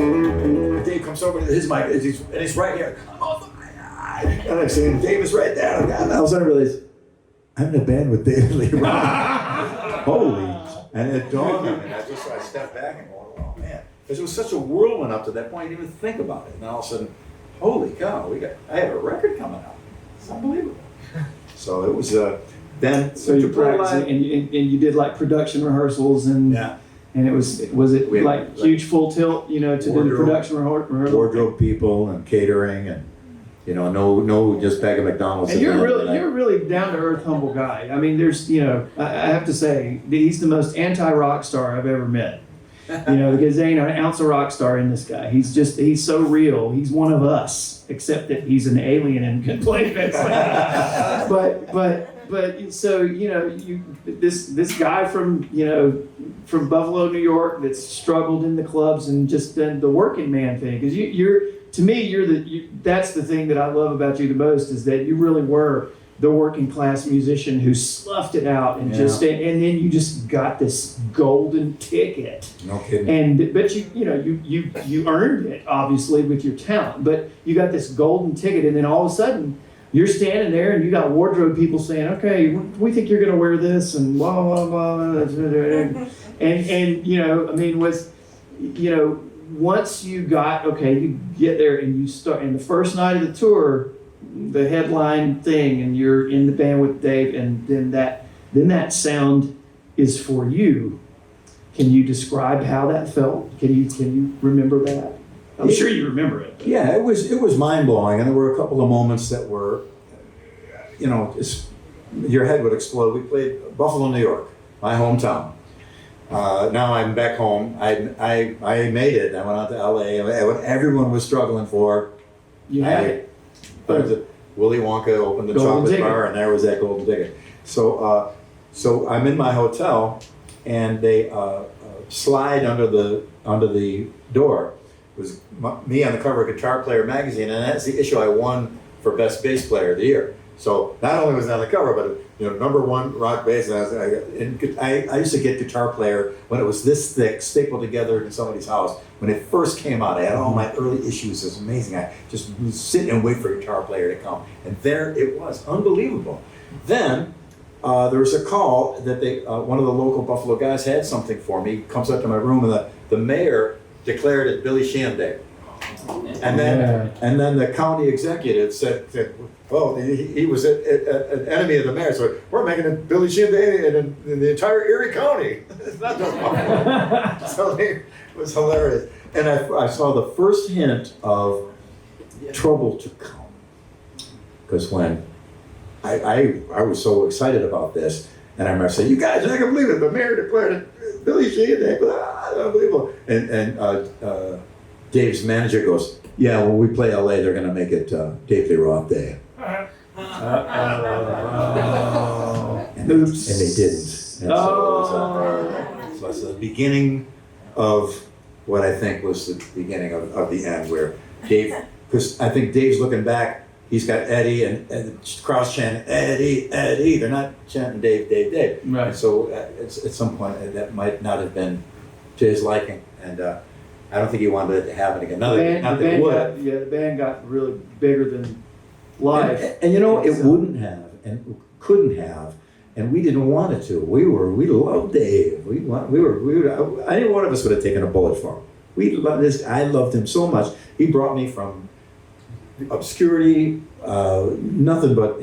And Dave comes over to his mic, and he's right here. "I'm on fire." And I'm saying, Dave is right there. And all of a sudden I realized, I'm in a band with David Lee Roth. Holy. And it dawned on me. I stepped back and go, oh man. Because it was such a whirlwind up to that point, I didn't even think about it. And all of a sudden, holy cow, I have a record coming out. It's unbelievable. So it was then. So you to play practiced live- and you did like production rehersals and Yeah. and was it We had, like huge full tilt to do the wardrobe- production rehearsal? wardrobe people and catering and no just bag of McDonald's. And at the end of the night. you're a really down to earth, humble guy. I mean, there's I have to say he's the most anti rock star I've ever met. Because there ain't an ounce of rock star in this guy. He's so real. He's one of us, except that he's an alien and can play bass. But so this guy from Buffalo, New York, that's struggled in the clubs and just done the working man thing. Because that's the thing that I love about you the most, is that you really were the working class musician who sloughed it out and and then you just got this golden ticket. No kidding. But you earned it obviously with your talent, but you got this golden ticket, and then all of a sudden you're standing there and you got wardrobe people saying, okay, we think you're gonna wear this and blah blah blah, and once you got, okay, you get there and you start, and the first night of the tour, the headline thing, and you're in the band with Dave, and then that sound is for you. Can you describe how that felt? Can you remember that? I'm sure you remember it. Yeah, it was mind blowing, and there were a couple of moments that were, your head would explode. We played Buffalo, New York, my hometown. Now I'm back home. I made it. I went out to LA. What everyone was struggling for. You had it. But Willy Wonka opened the Golden chocolate ticket. bar, and there was that golden ticket. So I'm in my hotel, and they slide under the door. It was me on the cover of Guitar Player magazine, and that's the issue I won for Best Bass Player of the Year. So not only was it on the cover, but #1 rock bass. And I used to get Guitar Player when it was this thick, stapled together in somebody's house. When it first came out, I had all my early issues. It was amazing. I just would sit and wait for Guitar Player to come, and there it was, unbelievable. Then there was a call that one of the local Buffalo guys had something for me. He comes up to my room, and the mayor declared it Billy Sheehan Day. And then the county executive said well, he was an enemy of the mayor, so we're making it Billy Sheehan Day in the entire Erie County. It's not just Buffalo. So it was hilarious. And I saw the first hint of trouble to come. Because when I was so excited about this, and I remember saying, "You guys, I can't believe it, the mayor declared it Billy Sheehan Day, unbelievable." And Dave's manager goes, "Yeah, when we play LA, they're going to make it Dave Lee Roth Day." And they didn't. And so it was the beginning of what I think was the beginning of the end, where Dave, because I think Dave's looking back, he's got Eddie and the crowd's chanting, "Eddie, Eddie." They're not chanting Dave, Dave, Dave. Right. And so at some point that might not have been to his liking. And I don't think he wanted it to happen again. The band got really bigger than life. And it wouldn't have and couldn't have, and we didn't want it to. We loved Dave. Any one of us would have taken a bullet for him. We loved this. I loved him so much. He brought me from obscurity, nothing but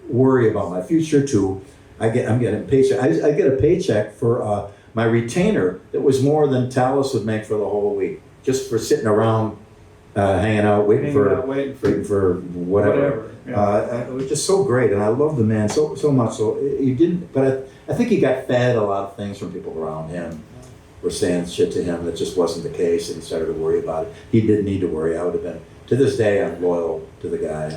worry about my future, to I'm getting a paycheck. I get a paycheck for my retainer that was more than Tallis would make for the whole week, just for sitting around, hanging out, waiting for whatever. Yeah. It was just so great, and I love the man so much. So he didn't, but I think he got fed a lot of things from people around him. Were saying shit to him that just wasn't the case, and he started to worry about it. He didn't need to worry. I would have been. To this day, I'm loyal to the guy.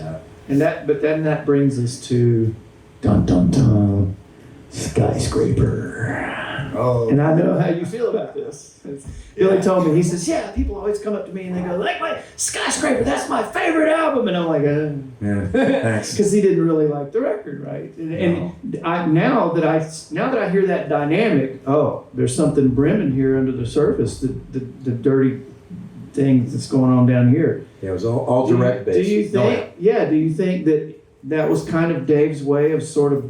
But then that brings us to dun dun dun, Skyscraper. Oh. And I know how you feel about this. Billy told me, he says, "Yeah, people always come up to me and they go, like, my Skyscraper, that's my favorite album." And I'm like, Yeah, thanks. because he didn't really like the record, right? And now that I hear that dynamic, there's something brimming here under the surface, the dirty things that's going on down here. Yeah, it was all direct based. Do you think that was kind of Dave's way of sort of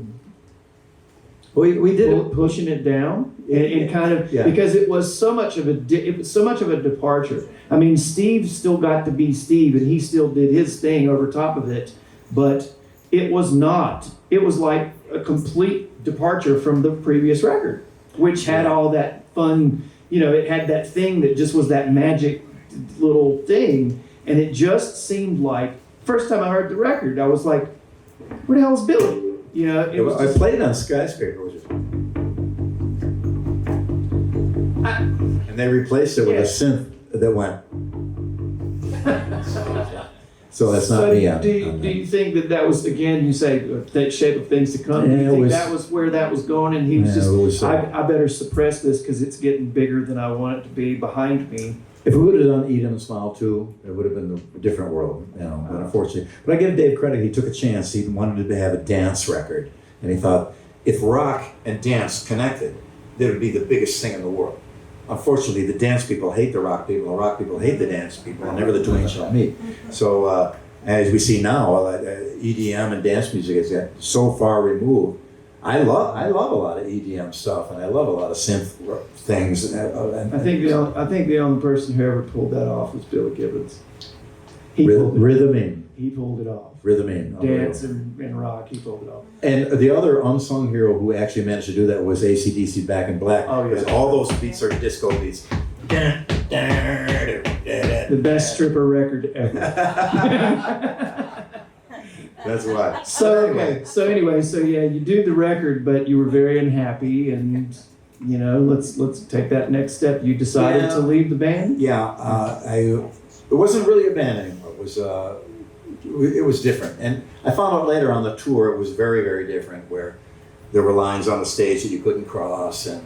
we did it. pushing it down and kind of, because it was so much of a departure. I mean, Steve still got to be Steve, and he still did his thing over top of it, but it was like a complete departure from the previous record, which had all that fun, it had that thing that just was that magic little thing, and it just seemed like, first time I heard the record, I was like, where the hell is Billy? I played it on Skyscraper, and they replaced it with a synth that went. So that's not me. Do you think that was, again, you say that shape of things to come? Do you think that was where that was going, and he was I better suppress this because it's getting bigger than I want it to be behind me? If we would have done Eat 'Em and Smile too, it would have been a different world, but unfortunately. But I give Dave credit, he took a chance. He wanted to have a dance record. And he thought, if rock and dance connected, that would be the biggest thing in the world. Unfortunately, the dance people hate the rock people people hate the dance people, and never the twain shall meet. So as we see now, EDM and dance music is so far removed. I love a lot of EDM stuff, and I love a lot of synth things. I think the only person who ever pulled that off was Billy Gibbons. He pulled it off. Rhythm. Dance and rock, he pulled it off. And the other unsung hero who actually managed to do that was AC/DC Back in Black. Oh, yeah. Because all those beats are disco beats. The best stripper record ever. That's why. So yeah, you do the record, but you were very unhappy, and let's take that next step. You decided to leave the band. Yeah, it wasn't really a band anymore. It was different, and I found out later on the tour it was very, very different. Where there were lines on the stage that you couldn't cross and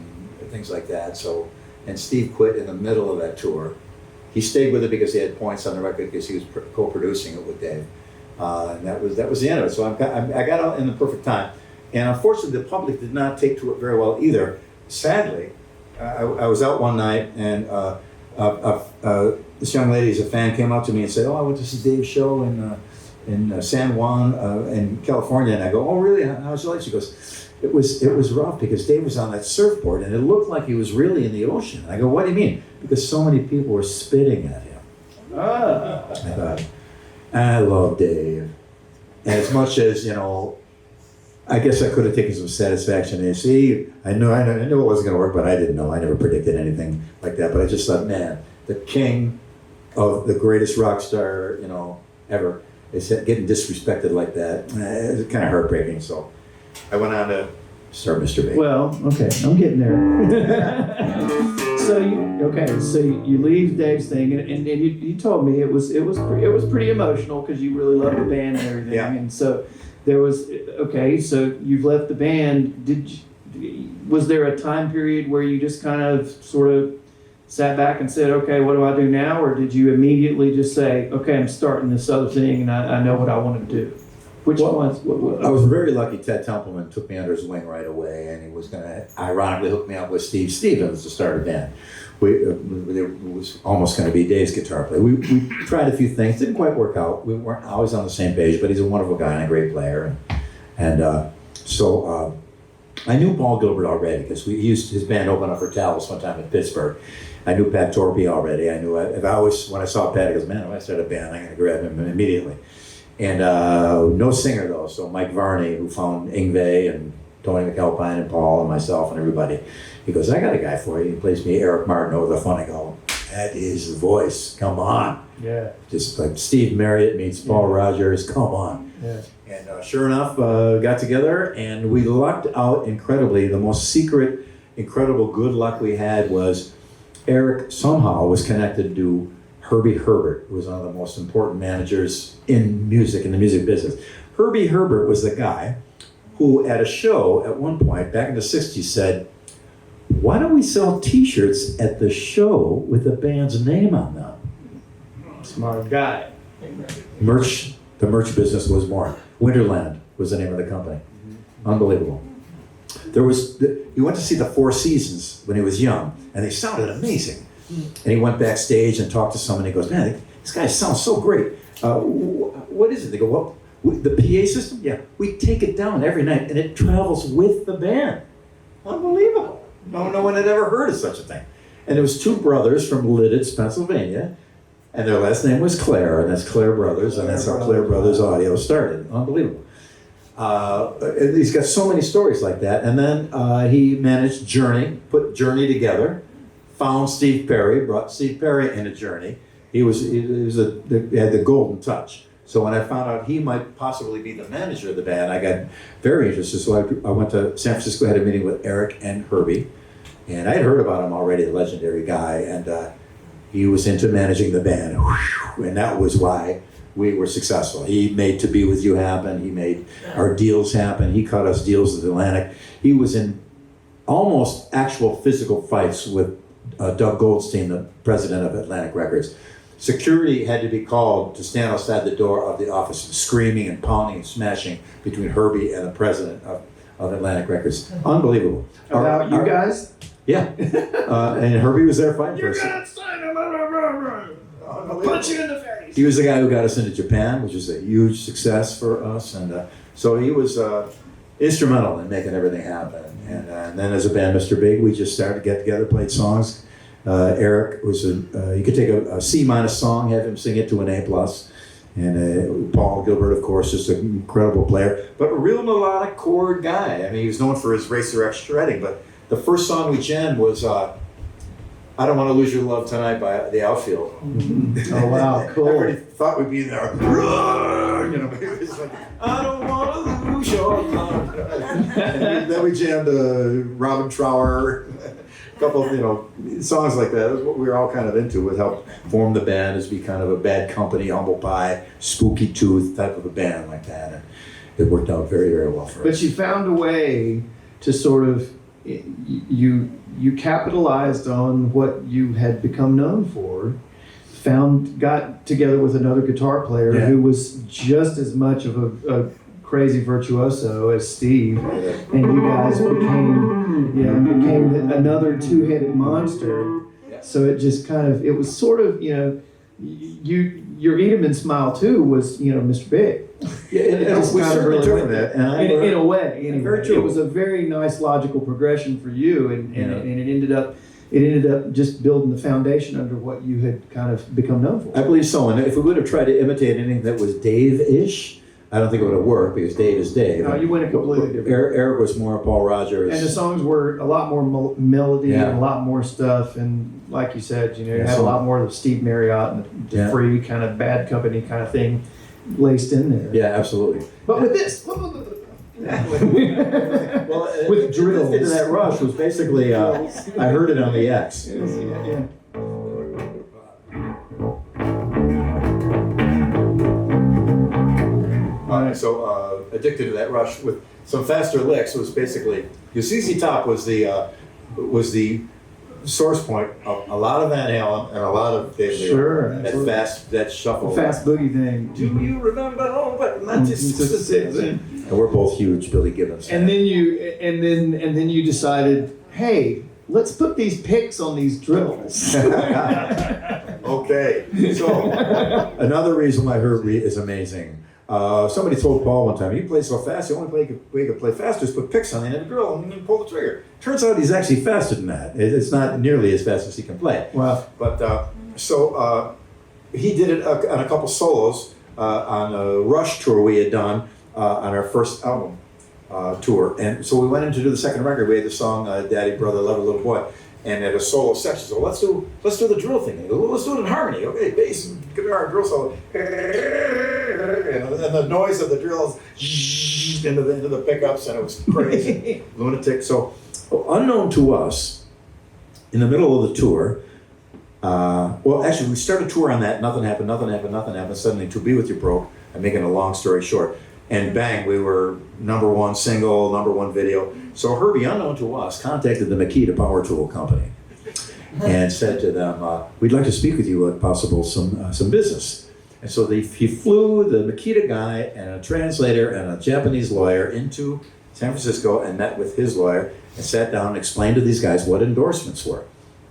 things like that. So, and Steve quit in the middle of that tour. He stayed with it because he had points on the record because he was co-producing it with Dave. And that was the end of it. So I got out in the perfect time. And unfortunately, the public did not take to it very well either. Sadly, I was out one night, and this young lady, a fan, came up to me and said, "Oh, I went to see Dave's show in San Juan, in California." And I go, "Oh, really? How's your life?" She goes, "It was rough because Dave was on that surfboard, and it looked like he was really in the ocean." And I go, "What do you mean?" "Because so many people were spitting at him." I thought, I love Dave. And as much as, I guess I could have taken some satisfaction in see, I knew it wasn't going to work, but I didn't know. I never predicted anything like that. But I just thought, man, the king of the greatest rock star, ever is getting disrespected like that. It's kind of heartbreaking. So I went on to start Mr. Big. Well, okay, I'm getting there. So you leave Dave's thing, and you told me it was pretty emotional because you really loved the band and everything. Yeah. And so there was so you've left the band. Was there a time period where you just kind of sort of sat back and said, "Okay, what do I do now?" Or did you immediately just say, "Okay, I'm starting this other thing and I know what I want to do"? Which ones? I was very lucky. Ted Templeman took me under his wing right away, and he was going to ironically hook me up with Steve Stevens to start a band. It was almost going to be Dave's guitar player. We tried a few things, didn't quite work out. We weren't always on the same page, but he's a wonderful guy and a great player. So I knew Paul Gilbert already because we used his band open up for Talos one time in Pittsburgh. I knew Pat Torpey already. I knew when I saw Pat, I goes, "Man, if I start a band, I'm going to grab him immediately." And no singer though, so Mike Varney, who found Yngwie and Tony McAlpine and Paul and myself and everybody, he goes, "I got a guy for you." He plays me Eric Martin over the phone. I go, "That is the voice, come on." Yeah. Just like Steve Marriott meets Paul Rogers, come on. Yeah. And sure enough, got together and we lucked out incredibly. The most secret, incredible good luck we had was Eric somehow was connected to Herbie Herbert, who was one of the most important managers in music, in the music business. Herbie Herbert was the guy who at a show at one point back in the 60s said, "Why don't we sell t-shirts at the show with the band's name on them?" Smart guy. The merch business was born. Winterland was the name of the company. Unbelievable. He went to see the Four Seasons when he was young, and they sounded amazing. And he went backstage and talked to someone. And he goes, "Man, this guy sounds so great. What is it?" They go, "Well, the PA system? Yeah, we take it down every night, and it travels with the band." Unbelievable. No one had ever heard of such a thing. And it was two brothers from Lidditz, Pennsylvania, and their last name was Claire, and that's Claire Brothers, and that's how Claire Brothers Audio started. Unbelievable. He's got so many stories like that. And then he managed Journey, put Journey together. Found Steve Perry, brought Steve Perry into Journey. He had the golden touch. So when I found out he might possibly be the manager of the band, I got very interested. So I went to San Francisco, had a meeting with Eric and Herbie, and I had heard about him already, the legendary guy, and he was into managing the band, and that was why we were successful. He made To Be With You happen. He made our deals happen. He cut us deals with Atlantic. He was in almost actual physical fights with Doug Goldstein, the president of Atlantic Records. Security had to be called to stand outside the door of the office, screaming and pounding and smashing between Herbie and the president of Atlantic Records. Unbelievable. About you guys? Yeah. And Herbie was there fighting for us. You're gonna sign him. I'll punch you in the face. He was the guy who got us into Japan, which was a huge success for us. And so he was instrumental in making everything happen. And then as a band, Mr. Big, we just started to get together, played songs. Eric was you could take a C-minus song, have him sing it to an A+. And Paul Gilbert, of course, just an incredible player, but a real melodic chord guy. I mean, he was known for his Racer X shredding, but the first song we jammed was I Don't Want to Lose Your Love Tonight by The Outfield. Oh, wow, cool. Everybody thought we'd be there. You know, it was like, I don't want to lose your love. And then we jammed Robin Trower, a couple of, songs like that. That's what we were all kind of into. It helped form the band as be kind of a Bad Company, Humble Pie, Spooky Tooth type of a band like that. And it worked out very, very well for us. But you found a way to sort of, you capitalized on what you had become known for, got together with another guitar player who was just as much of a crazy virtuoso as Steve, and you guys became another two-headed monster. So it just kind of, it was sort of, your Edeman smile too was, Mr. Big. Yeah, it was kind of really different that. In a way, anyway. Very true. It was a very nice logical progression for you, and it ended up just building the foundation under what you had kind of become known for. I believe so. And if we would have tried to imitate anything that was Dave-ish, I don't think it would have worked because Dave is Dave. No, you went a completely different. Eric was more Paul Rogers. And the songs were a lot more melody and a lot more stuff. And like you said, you had a lot more of the Steve Marriott and the free kind of Bad Company kind of thing laced in there. Yeah, absolutely. But with this, Well, with drills. Into that rush was basically, I heard it on the X. Yeah. So addicted to that rush with some faster licks was basically, your ZZ Top was the source point of a lot of Van Halen and a lot of Dave Lee. Sure, That absolutely. that shuffle. The fast boogie thing. Do you remember? Oh, but not just. And we're both huge Billy Gibbons. And then you decided, hey, let's put these picks on these drills. Okay, so another reason why Herbie is amazing. Somebody told Paul one time, "You play so fast. The only way you can play faster is put picks on the end of the drill and then pull the trigger." Turns out he's actually faster than that. It's not nearly as fast as he can play. Wow. But he did it on a couple solos on a Rush tour we had done on our first album tour, and so we went in to do the second record. We had the song "Daddy Brother Love a Little Boy." And at a solo section, so let's do the drill thing. They go, well, let's do it in harmony. Okay, bass, guitar, drill solo, and the noise of the drills into the pickups, and it was crazy, lunatic. So, unknown to us, in the middle of the tour, well, actually, we started a tour on that. Nothing happened. Suddenly, "To Be With You" broke. I'm making a long story short. And bang, we were #1 single, #1 video. So Herbie, unknown to us, contacted the Makita Power Tool Company and said to them, "We'd like to speak with you at possible some business." And so he flew the Makita guy and a translator and a Japanese lawyer into San Francisco and met with his lawyer and sat down and explained to these guys what endorsements were.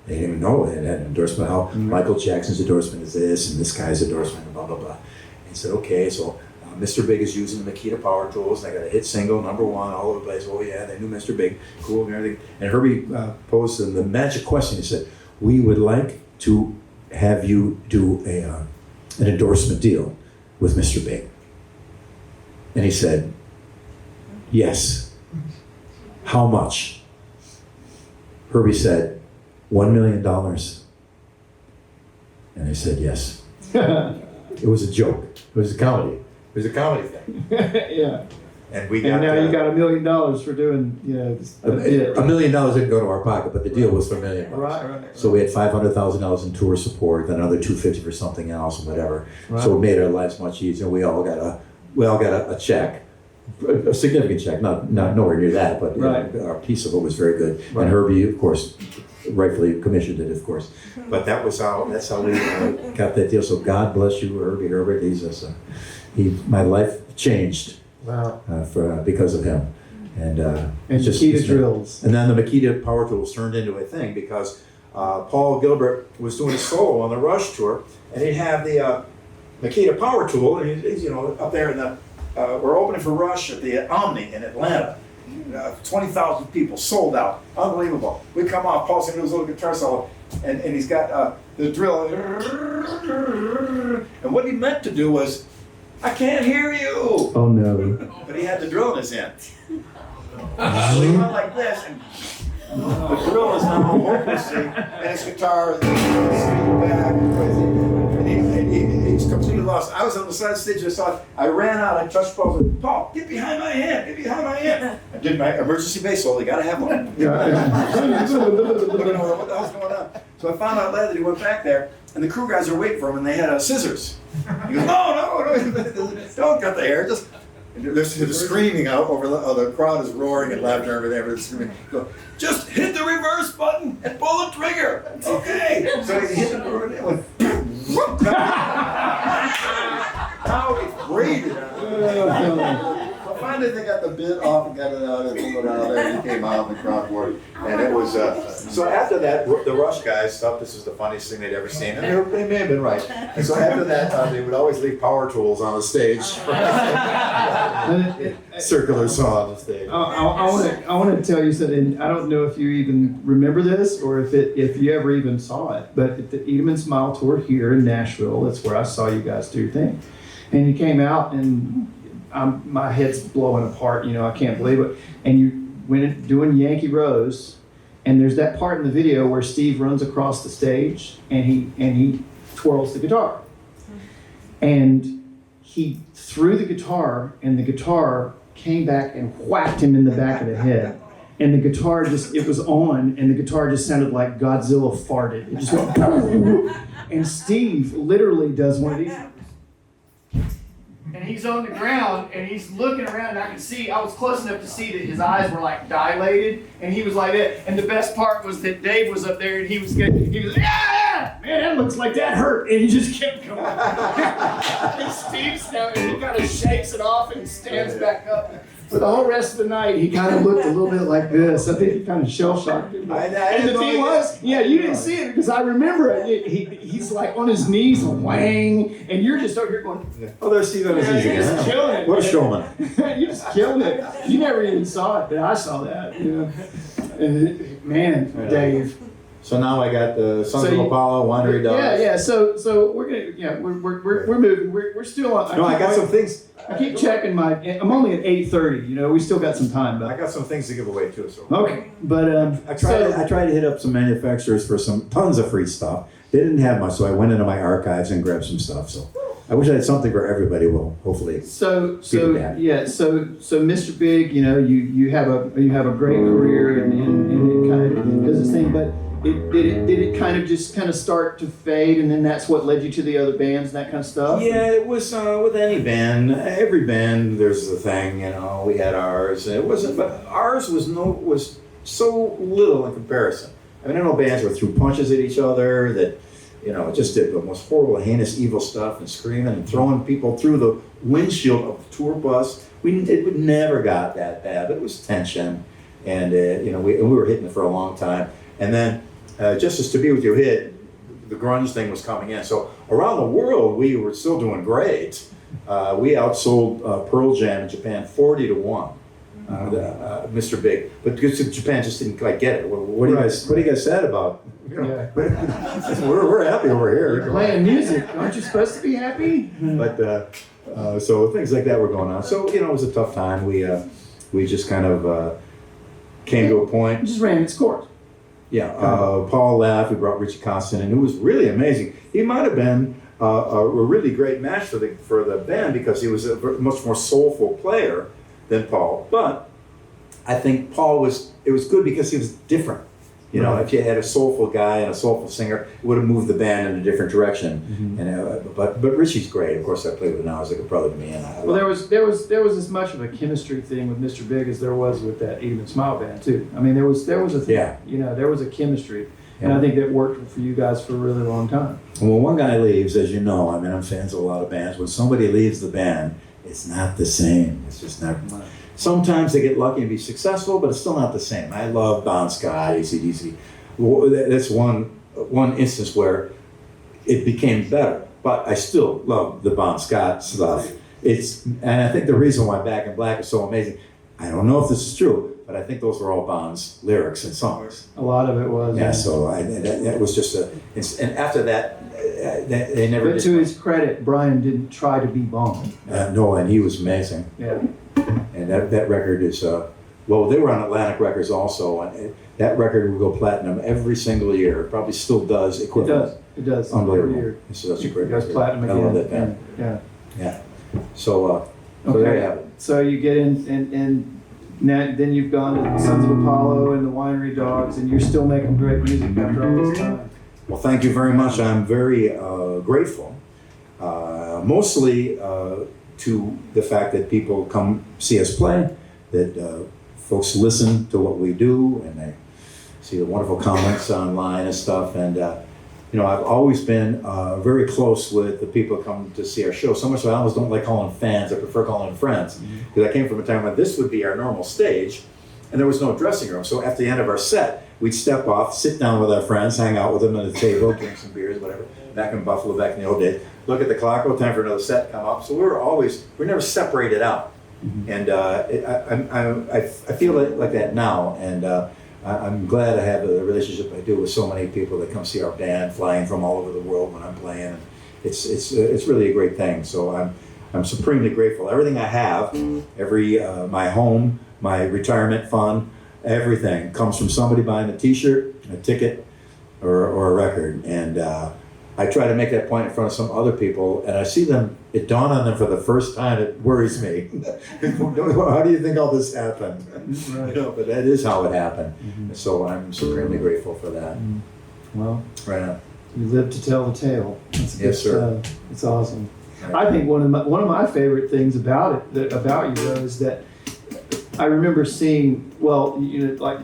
They didn't even know they had an endorsement, how Michael Jackson's endorsement is this and this guy's endorsement, blah, blah, blah. And he said, okay, so Mr. Big is using the Makita Power Tools. They got a hit single, #1, all over the place. Oh yeah, they knew Mr. Big, cool and everything. And Herbie posed the magic question. He said, "We would like to have you do an endorsement deal with Mr. Big." And he said, "Yes. How much?" Herbie said, $1 million. And they said yes. It was a joke. It was a comedy. It was a comedy thing. Yeah. And we got. And now you got $1 million for doing, $1 million didn't go to our pocket, but the deal was for $1 million. Right. So we had $500,000 in tour support, then another $250 for something else, or whatever. Right. So it made our lives much easier. We all got a check, a significant check, not nowhere near that, but our piece of it was very good. Right. And Herbie, of course, rightfully commissioned it, of course. But that's how we got that deal. So God bless you, Herbie Herbert. My life changed. Wow. Because of him. And Makita drills. And then the Makita Power Tools turned into a thing because Paul Gilbert was doing a solo on the Rush tour, and he'd have the Makita Power Tool, and he's up there in the we're opening for Rush at the Omni in Atlanta. 20,000 people, sold out, unbelievable. We come off, Paul's into his little guitar solo, and he's got the drill. And what he meant to do was, I can't hear you. Oh no. But he had the drill in his hand. So he went like this, and the drill is now hopelessly, and his guitar is back, and he's completely lost. I was on the side of the stage, I saw it, I ran out, I touched Paul, and said, Paul, get behind my hand, get behind my hand. I did my emergency bass solo, you gotta have one. Looking over, what the hell's going on? So I found out later that he went back there, and the crew guys are waiting for him, and they had scissors. He goes, no, don't cut the hair, just. There's screaming out over the crowd is roaring and laughing and everything. Everybody's screaming. Go, just hit the reverse button and pull the trigger. Okay. So he hit the reverse button. Now it's braided. So finally they got the bit off and got it out and pulled it out there and he came out and the crowd roared. And it was, so after that, the Rush guys thought this was the funniest thing they'd ever seen. And they may have been right. And so after that, they would always leave power tools on the stage. Circular saw on the stage. I want to tell you something. I don't know if you even remember this or if you ever even saw it, but at the Eat Smile tour here in Nashville, that's where I saw you guys do your thing. And you came out and my head's blowing apart, I can't believe it. And you went doing Yankee Rose, and there's that part in the video where Steve runs across the stage and he twirls the guitar. And he threw the guitar, and the guitar came back and whacked him in the back of the head. And the guitar it was on, and the guitar just sounded like Godzilla farted. It just went boom. And Steve literally does one of these. And he's on the ground, and he's looking around, and I was close enough to see that his eyes were like dilated, and he was like that. And the best part was that Dave was up there, and he was, yeah, man, that looks like that hurt. And he just kept going. And Steve's now, and he kind of shakes it off and stands back up. For the whole rest of the night, he kind of looked a little bit like this. I think he kind of shell-shocked him. And the thing was, you didn't see it because I remember it. He's like on his knees, whang, and you're just over here going, Oh, there's Steve on his knees you're just again. killing it. What a showman. You're just killing it. You never even saw it, but I saw that. Man, Dave. So now I got the Sons of Apollo, Winery Dogs. Yeah. So we're gonna, we're moving. We're still on. No, I got some things. I keep checking I'm only at 8:30. We still got some time. I But got some things to give away too. So okay, but I tried to hit up some manufacturers for some tons of free stuff. They didn't have much, so I went into my archives and grabbed some stuff. So I wish I had something for everybody. Well, hopefully. So Mr. Big, you have a great career and it kind of does this thing, but did it kind of start to fade, and then that's what led you to the other bands and that kind of stuff? Yeah, it was with any band. Every band, there's the thing. We had ours. It wasn't, but ours was so little in comparison. I mean, I know bands were threw punches at each other that. Just did the most horrible, heinous, evil stuff and screaming and throwing people through the windshield of the tour bus. It never got that bad, but it was tension. And, we were hitting it for a long time. And then, just as To Be With You hit, the grunge thing was coming in. So around the world, we were still doing great. We outsold Pearl Jam in Japan 40-1. Mr. Big, but because Japan just didn't quite get it. What do you guys sad about? Yeah. We're happy over here. You're playing music. Aren't you supposed to be happy? But so things like that were going on. So it was a tough time. We just kind of came to a point. It just ran its course. Yeah. Paul left. We brought Richie Costin, and it was really amazing. He might have been a really great match for the band because he was a much more soulful player than Paul. But I think it was good because he was different. If you had a soulful guy and a soulful singer, it would have moved the band in a different direction. Mm-hmm. But Richie's great. Of course, I play with him now. He's like a brother to me. And there was as much of a chemistry thing with Mr. Big as there was with that Eat Smile band too. I mean, there was a thing. Yeah. There was a chemistry, and I think that worked for you guys for a really long time. When one guy leaves, as you know, I mean, I'm fans of a lot of bands. When somebody leaves the band, it's not the same. It's just not. Sometimes they get lucky and be successful, but it's still not the same. I love Bon Scott, AC/DC. That's one instance where it became better, but I still love the Bon Scott stuff. and I think the reason why Back in Black is so amazing, I don't know if this is true, but I think those were all Bond's lyrics and songs. A lot of it was. Yeah, so that was just and after that, they never But did. to his credit, Brian didn't try to be Bond. No, and he was amazing. Yeah. And that record is, well, they were on Atlantic Records also, and that record would go platinum every single year. It probably still does It equivalent. does. It does. Unbelievable. Every year. It's such a great It goes record. platinum I again. love that band. Yeah. So there you have it. So you get in, and now, then you've gone to Sons of Apollo and the Winery Dogs, and you're still making great music after all this time. Well, thank you very much. I'm very grateful, mostly to the fact that people come see us play, that folks listen to what we do, and they see the wonderful comments online and stuff. And you know, I've always been very close with the people that come to see our show. So much so I almost don't like calling them fans. I prefer calling them friends, because I came from a time when this would be our normal stage, and there was no dressing room. So after the end of our set, we'd step off, sit down with our friends, hang out with them at the table, drink some beers, whatever. Back in Buffalo, back in the old days, look at the clock, oh, time for another set to come up. So we're never separated out. And I feel like that now, and I'm glad I have the relationship I do with so many people that come see our band, flying from all over the world when I'm playing. It's really a great thing. So I'm supremely grateful. Everything I have, my home, my retirement fund, everything comes from somebody buying a T-shirt, a ticket, or a record. And I try to make that point in front of some other people, and I see them, it dawned on them for the first time. It worries me. How do you think all this happened? Right. You know, but that is how it happened. So I'm supremely grateful for that. Well, Right on. you live to tell the tale. That's Yes, sir. It's awesome. Right. I think one of my favorite things about you though is that I remember seeing, well, you know, like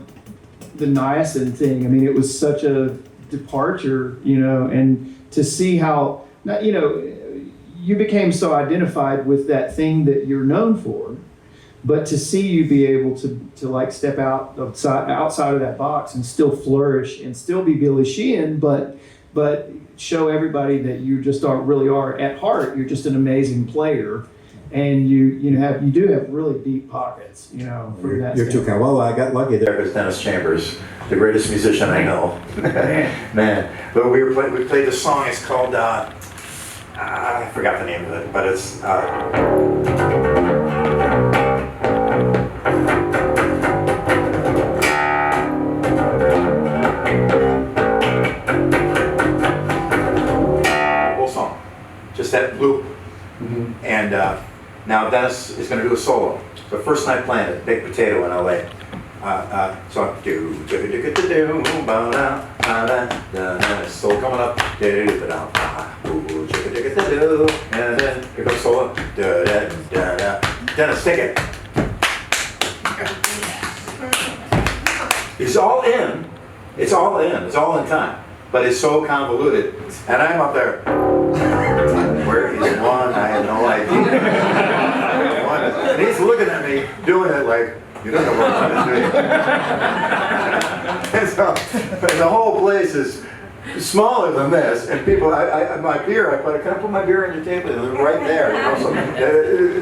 the niacin thing. I mean, it was such a departure, you know, and to see how, you know, you became so identified with that thing that you're known for, but to see you be able to like step outside of that box and still flourish and still be Billy Sheehan, but show everybody that you just really are at heart. You're just an amazing player, and you do have really deep pockets, you know. From that You're too kind. Well, I got lucky there because Dennis Chambers, the greatest musician I know. Man. But we played the song. It's called I forgot the name of it, but it's whole song, just that loop. And now Dennis is going to do a solo. The first night playing at Big Potato in LA. So solo coming up, and then here comes solo. Dennis, take it. It's all in. It's all in. It's all in time. But it's so convoluted. And I'm up there. Where is one? I have no idea. And he's looking at me, doing it like, you don't know what I'm trying to do. And so the whole place is smaller than this, and people, my beer, can I put my beer on your table? They're right there. You know,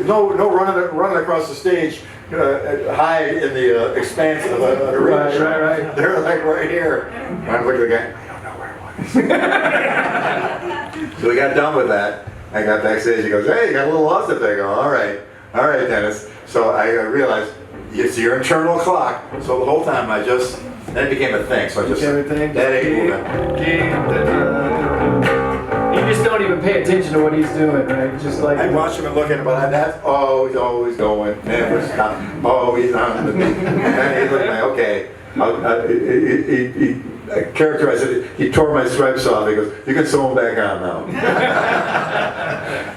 so, no running across the stage high in the expanse of an arena. Right. They're like right here. And I'm looking at the guy, I don't know where it was. So we got done with that. I got backstage, he goes, hey, you got a little lost up there. I go, all right, Dennis. So I realized it's your internal clock. So the whole time then it became a thing. So I just, that ain't moving. You just don't even pay attention to what he's doing, right? Just like I watch him and look at him, but that's, he's always going, never stop. Oh, he's on the beat. And he's looking like, okay. I characterized it, he tore my stripes off. He goes, you can sew them back on now.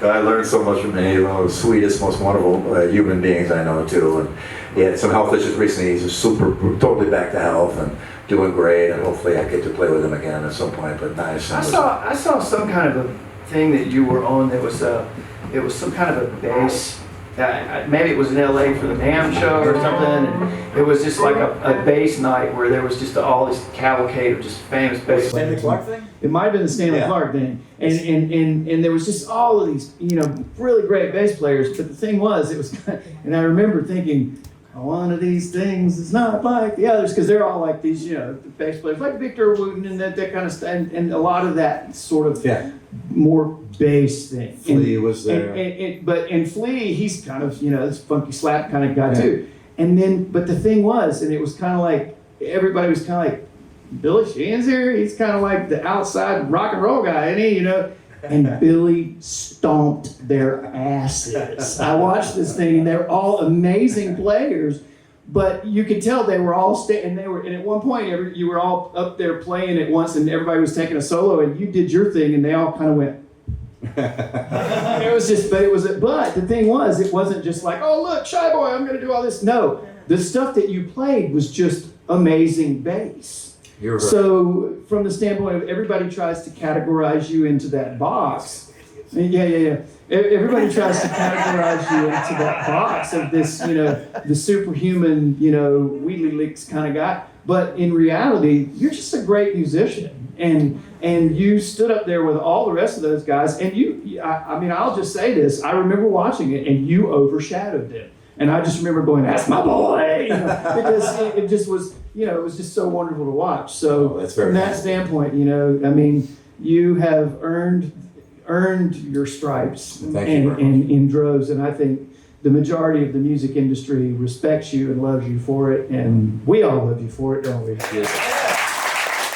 I learned so much from him. He's one of the sweetest, most wonderful human beings I know, too. And he had some health issues recently. He's totally back to health and doing great. And hopefully I get to play with him again at some point. But nice. I saw some kind of a thing that you were on. It was some kind of a bass maybe it was in LA for the Damn show or something, and it was just like a bass night where there was just all this cavalcade of just famous bass Stanley players. Clark thing? It might have been the Stanley Yeah. Clark thing. And there was just all of these, really great bass players. But the thing was, it was, and I remember thinking, one of these things is not like the others, because they're all like these, bass players, like Victor Wooten and that kind of stuff, and a lot of that sort of more bass thing. Flea was there. And Flea, he's kind of, this funky slap kind of guy too. And then, but the thing was, and it was kind of like, everybody was kind of like, Billy Sheehan's here, he's kind of like the outside rock and roll guy, isn't he, And Billy stomped their asses. I watched this thing, and they're all amazing players, but you could tell they were all and at one point, you were all up there playing at once, and everybody was taking a solo, and you did your thing, and they all kind of went. But the thing was, it wasn't just like, oh look, Shy Boy, I'm going to do all this. No, the stuff that you played was just amazing bass. So from the standpoint of everybody tries to categorize you into that box. Yeah. Everybody tries to categorize you into that box of this, the superhuman, wheelie licks kind of guy. But in reality, you're just a great musician. And you stood up there with all the rest of those guys. And I'll just say this. I remember watching it, and you overshadowed them. And I just remember going, that's my boy! Because it just was, it was just so wonderful to watch. So from that standpoint, you have earned your stripes in droves. And I think the majority of the music industry respects you and loves you for it. And we all love you for it, don't we? Yes.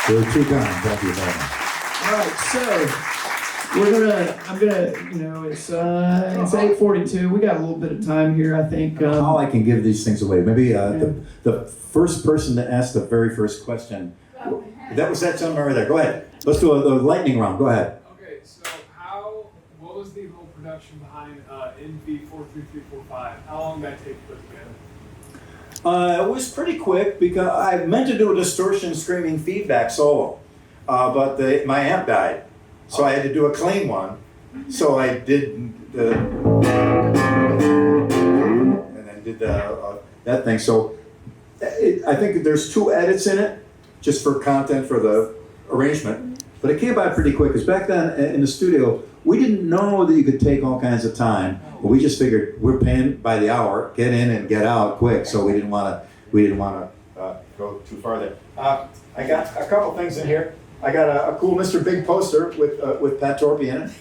You're too kind. Thank you very much. All right, so it's 8:42. We got a little bit of time here, I think. How I can give these things away. Maybe the first person to ask the very first question. That was that gentleman right there. Go ahead. Let's do a lightning round. Go ahead. Okay, so what was the whole production behind NV43345? How long did that take to put together? It was pretty quick because I meant to do a distortion screaming feedback solo, but my amp died. So I had to do a clean one. So I did and then did that thing. So I think there's 2 edits in it, just for content for the arrangement. But it came by pretty quick, because back then in the studio, we didn't know that you could take all kinds of time. But we just figured we're paying by the hour, get in and get out quick. So we didn't want to go too far there. I got a couple things in here. I got a cool Mr. Big poster with Pat Torpey in it.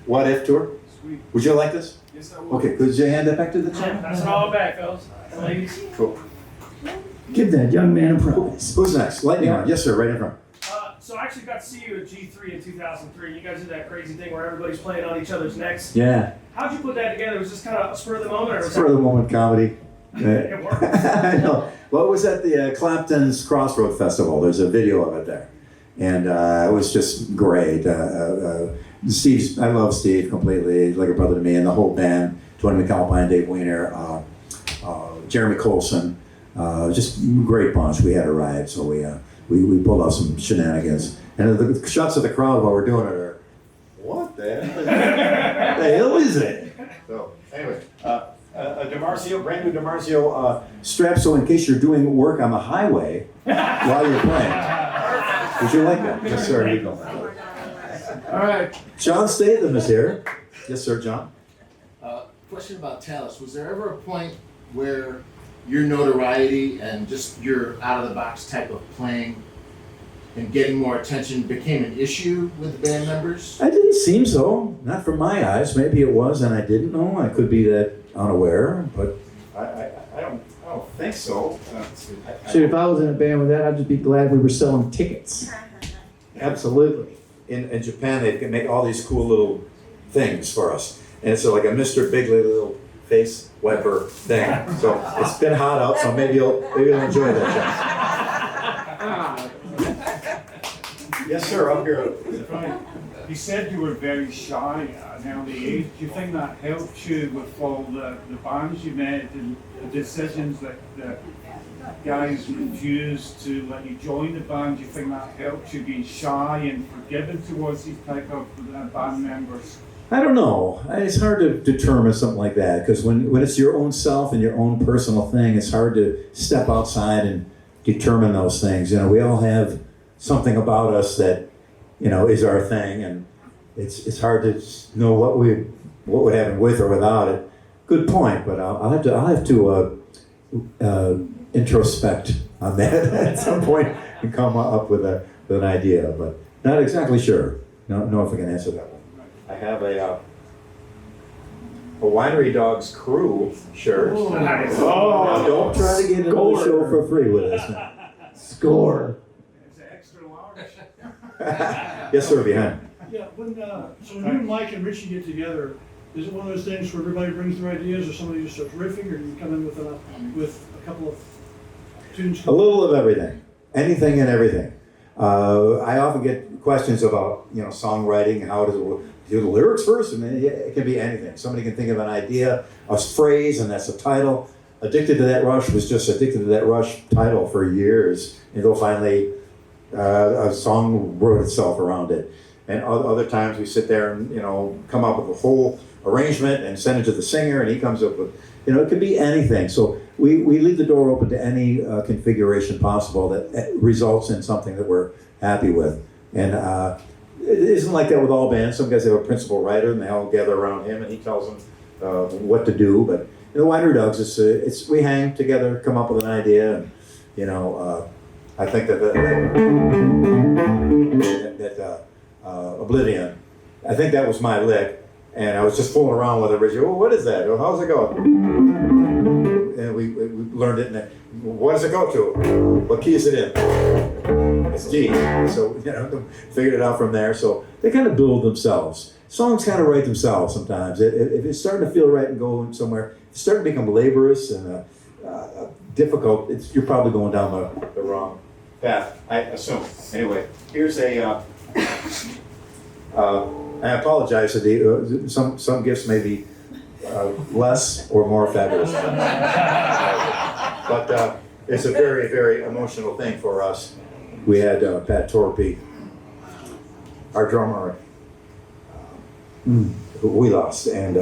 What If tour. Sweet. Would you like this? Yes, I will. Okay, could you hand that back to the chair? That's it all back, fellas. Ladies. Cool. Give that young man a prize. Who's next? Lightning round. Yes, sir. Right in front. So I actually got to see you at G3 in 2003. You guys did that crazy thing where everybody's playing on each other's necks. Yeah. How'd you put that together? Was this kind of a spur of the moment? Or was Spur of the moment comedy. It worked. I know. Well, it was at the Clapton's Crossroad Festival. There's a video of it there. And it was just great. Steve, I love Steve completely. He's like a brother to me, and the whole band, Tony McAlpine, Dave Weiner, Jeremy Colson, just great bunch. We had a ride, so we pulled off some shenanigans. And the shots of the crowd while we're doing it are, what the hell is it? So anyway, a DiMarzio, brand new DiMarzio strap, so in case you're doing work on the highway while you're playing. Would you like that? Yes, sir. You go. All right. John Statham is here. Yes, sir, John. Question about Talus. Was there ever a point where your notoriety and just your out-of-the-box type of playing and getting more attention became an issue with the band members? I didn't seem so. Not from my eyes. Maybe it was, and I didn't know. I could be that unaware, but I don't think so. Shoot, if I was in a band with that, I'd just be glad we were selling tickets. Absolutely. In Japan, they can make all these cool little things for us. And it's like a Mr. Bigley little face Weber thing. So it's been hot out, so maybe you'll enjoy that, John. Yes, sir, up here. You said you were very shy at an early age. Do you think that helped you with all the bands you made and the decisions that guys refused to let you join the band? Do you think that helped you being shy and forgiving towards these type of band members? I don't know. It's hard to determine something like that because when it's your own self and your own personal thing, it's hard to step outside and determine those things. You know, we all have something about us that, you know, is our thing, and it's hard to know what would happen with or without it. Good point, but I'll have to introspect on that at some point and come up with an idea, but not exactly sure. Know if I can answer that one. I have a Winery Dogs Crew shirt. Nice. Now, don't try to get into the show for free with us now. Score. It's an extra large. Yes, sir, behind. Yeah, so when you and Mike and Richie get together, is it one of those things where everybody brings their ideas, or somebody just starts riffing, or do you come in with a couple of tunes? A little of everything, anything and everything. I often get questions about, you know, songwriting. How does it do the lyrics first? I mean, it can be anything. Somebody can think of an idea, a phrase, and that's a title. Addicted to That Rush was just Addicted to That Rush title for years, until finally a song wrote itself around it. And other times we sit there and, you know, come up with a whole arrangement and send it to the singer, and he comes up with, you know, it could be anything. So we leave the door open to any configuration possible that results in something that we're happy with. And it isn't like that with all bands. Some guys have a principal writer, and they all gather around him, and he tells them what to do. But you know, Winery Dogs, it's we hang together, come up with an idea, and you know, I think that Oblivion, I think that was my lick. And I was just fooling around with it. Richie, well, what is that? Well, how's it go? And we learned it. And what does it go to? What key is it in? It's G. So, you know, figured it out from there. So they kind of build themselves. Songs kind of write themselves sometimes. If it's starting to feel right and going somewhere, it's starting to become laborious and difficult. You're probably going down the wrong path, I assume. Anyway, here's a. I apologize. Some gifts may be less or more fabulous, but it's a very, very emotional thing for us. We had Pat Torpy, our drummer, who we lost, and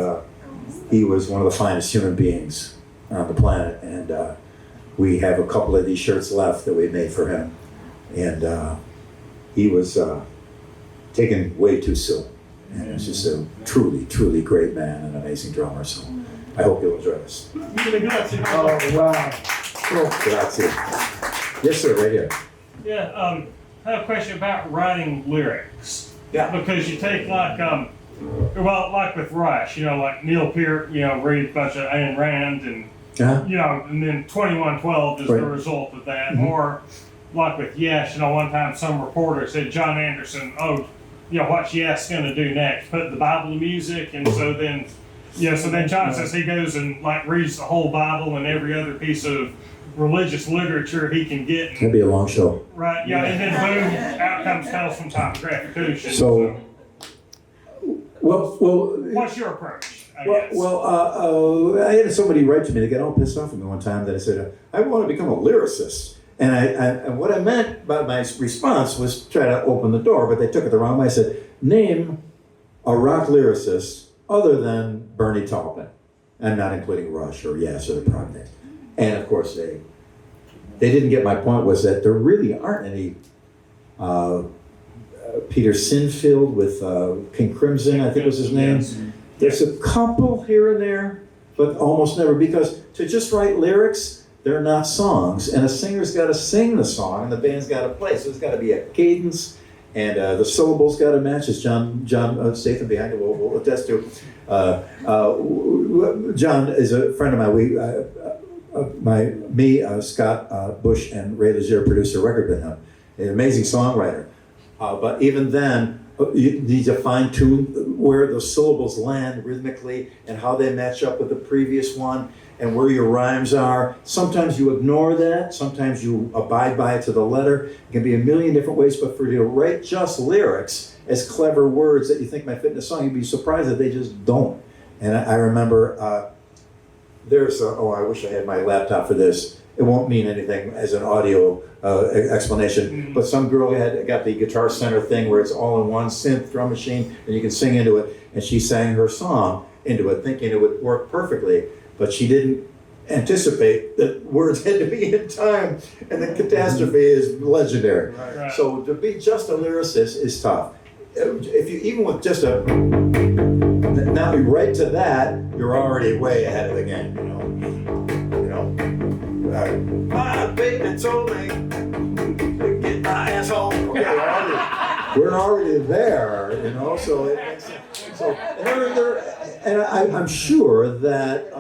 he was one of the finest human beings on the planet. And we have a couple of these shirts left that we made for him, and he was taken way too soon. And he's just a truly, truly great man and amazing drummer. So I hope you'll enjoy this. Oh, wow. Cool. Grazie. Yes, sir, right here. Yeah, I have a question about writing lyrics. Yeah. Because you take like with Rush, you know, like Neil Peart, you know, read a bunch of Ayn Rand and, you know, and then 2112 is the result of that. Mm-hmm. Or like with Yes, you know, one time some reporter said John Anderson, you know, what's Yes gonna do next? Put the Bible to music, and so then, John says he goes and like reads the whole Bible and every other piece of religious literature he can get. It'll be a long show. Right, yeah, and then boom, out comes Tales from Topographic Ocean. So, well, what's your approach? I had somebody write to me. They got all pissed off at me one time that I said, I want to become a lyricist. And and what I meant by my response was try to open the door, but they took it the wrong way. I said, name a rock lyricist other than Bernie Taupin, and not including Rush or Yes or the Project. And of course, they didn't get my point was that there really aren't any Peter Sinfield with King Crimson, I think was his name. Yes. There's a couple here and there, but almost never, because to just write lyrics, they're not songs, and a singer's got to sing the song, and the band's got to play. So there's got to be a cadence, and the syllables got to match. As John Statham behind it will attest to. John is a friend of mine. Scott Bush, and Ray Leger produced a record with him. An amazing songwriter, but even then, you need to fine tune where those syllables land rhythmically and how they match up with the previous one, and where your rhymes are. Sometimes you ignore that, sometimes you abide by it to the letter. It can be a million different ways, but for you to write just lyrics as clever words that you think might fit in a song, you'd be surprised that they just don't. And I remember I wish I had my laptop for this. It won't mean anything as an audio explanation, but some girl got the Guitar Center thing where it's all in one synth drum machine and you can sing into it, and she sang her song into it thinking it would work perfectly, but she didn't anticipate that words had to be in time, and the catastrophe is legendary. Right. So to be just a lyricist is tough. If you, even with just a, now you right to that, you're already way ahead of the game, my baby told me to get my ass home. Okay, we're already there, so it makes sense. So, and I'm sure that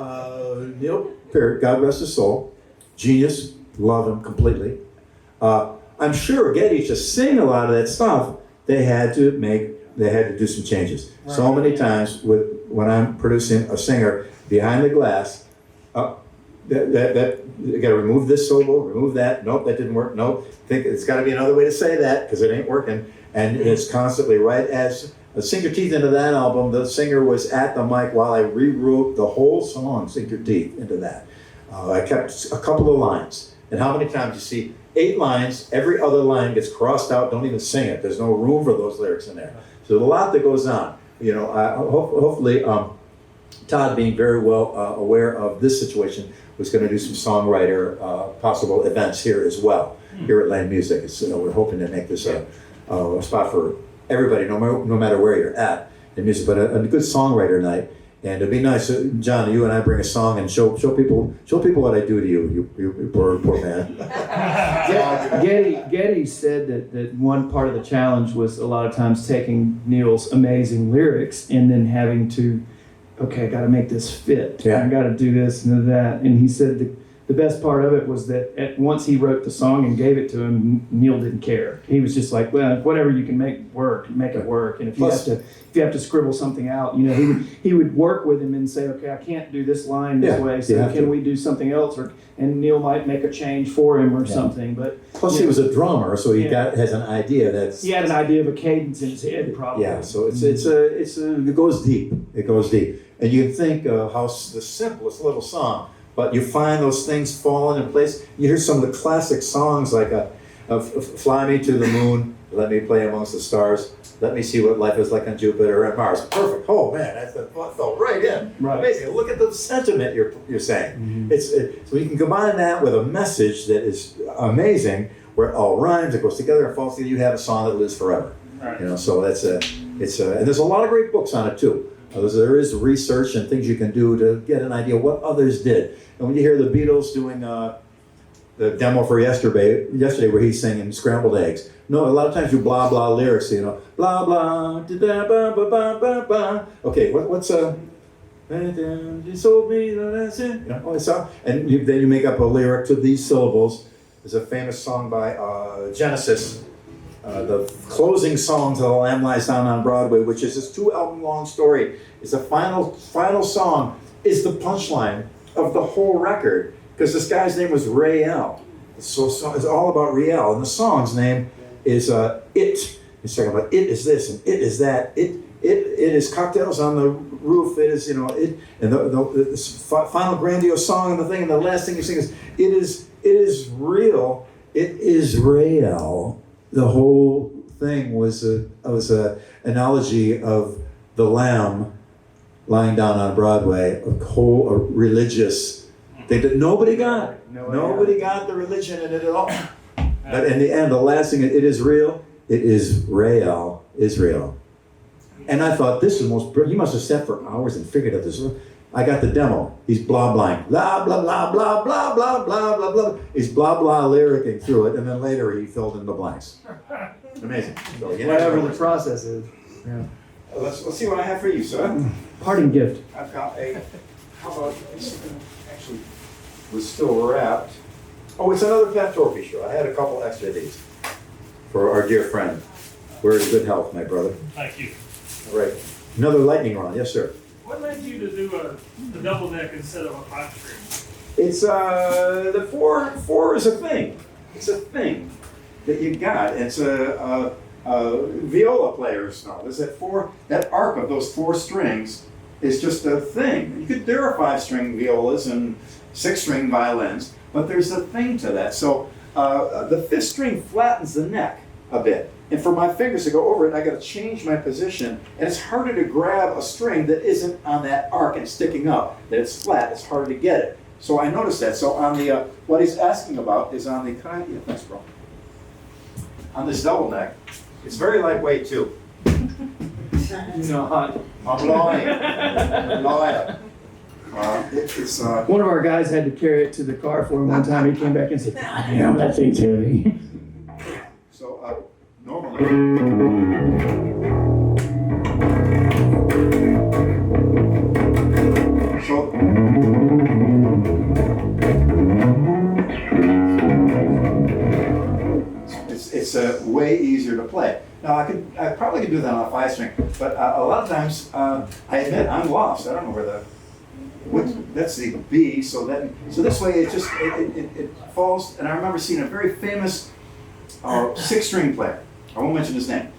Neil Peart, God rest his soul, genius, love him completely. I'm sure Geddy, to sing a lot of that stuff, they had to do some changes. Right. So many times when I'm producing a singer behind the glass, that you got to remove this syllable, remove that. Nope, that didn't work. Nope, think it's got to be another way to say that because it ain't working. And it's constantly right as Sink Your Teeth into that album. The singer was at the mic while I rewrote the whole song, Sink Your Teeth, into that. I kept a couple of lines. And how many times you see 8 lines, every other line gets crossed out, don't even sing it. There's no room for those lyrics in there. So there's a lot that goes on. Hopefully Todd, being very well aware of this situation, was going to do some songwriter possible events here as well, here at Land Music. We're hoping to make this a spot for everybody, no matter where you're at in music, but a good songwriter night. And it'd be nice, John, you and I bring a song and show people what I do to you poor man. Geddy said that one part of the challenge was a lot of times taking Neil's amazing lyrics and then having to, okay, I got to make this fit. Yeah. I got to do this and that. And he said the best part of it was that once he wrote the song and gave it to him, Neil didn't care. He was just like, well, whatever you can make it work. And if you have to scribble something out, he would work with him and say, okay, I can't do this line this way, so can we do something else? And Neil might make a change for him or something. But plus, he was a drummer, so he has an idea he had an idea of a cadence in his head, probably. Yeah, so it goes deep. It goes deep, and you can think how the simplest little song. But you find those things falling in place. You hear some of the classic songs like Fly Me to the Moon, Let Me Play Amongst the Stars, Let Me See What Life Is Like on Jupiter and Mars. Perfect. Oh man, that fell right in. Right. Amazing. Look at the sentiment you're saying. Mm-hmm. So you can combine that with a message that is amazing, where it all rhymes, it goes together and falls together. You have a song that lives forever. Right. So and there's a lot of great books on it too. There is research and things you can do to get an idea what others did. And when you hear the Beatles doing the demo for yesterday where he's singing Scrambled Eggs, no, a lot of times you blah blah lyrics, blah blah da da ba ba ba ba ba. Okay, what's you sold me that's it. And then you make up a lyric to these syllables. There's a famous song by Genesis. The closing song to The Lamb Lies Down on Broadway, which is this 2-album long story. It's the final song, is the punchline of the whole record, because this guy's name was Ray L. So it's all about Riel, and the song's name is It. He's talking about it is this and it is that. It is cocktails on the roof. It is it, and the final grandiose song and the thing, and the last thing you sing is it is real. It is Rael. The whole thing was a analogy of the lamb lying down on Broadway, a whole religious thing that nobody got. Nobody got the religion in it at all. But in the end, the last thing, it is real. It is Rael, Israel. And I thought, this is he must have sat for hours and figured out this. I got the demo. He's blah-blahing. Blah, blah, blah, blah, blah, blah, blah, blah, blah. He's blah-blah lyricing through it, and then later he filled in the blanks. Amazing. So, whatever the process is. Yeah. Let's see what I have for you, sir. Parting gift. I've got how about this? Actually, was still wrapped. Oh, it's another Pat Torpey show. I had a couple extra of these for our dear friend. We're in good health, my brother. Thank you. All right. Another lightning round. Yes, sir. What led you to do a double deck instead of a 5-string? It's the four is a thing. It's a thing that you got. It's a viola players know. There's that arc of those 4 strings is just a thing. There are 5-string violas and 6-string violins, but there's a thing to that. So the 5th string flattens the neck a bit. And for my fingers to go over it, I got to change my position. And it's harder to grab a string that isn't on that arc and sticking up, that it's flat. It's harder to get it. So I noticed that. So on the, what he's asking about is on the, yeah, thanks, bro. On this double neck, it's very lightweight too. Not. I'm lying. I'm lying. It's One of our guys had to carry it to the car for him one time. He came back and said, "God damn, that thing's heavy." so normally. So it's way easier to play. Now I probably could do that on a 5-string, but a lot of times I admit I'm lost. I don't know where that's the B. So this way it falls. And I remember seeing a very famous 6-string player. I won't mention his name,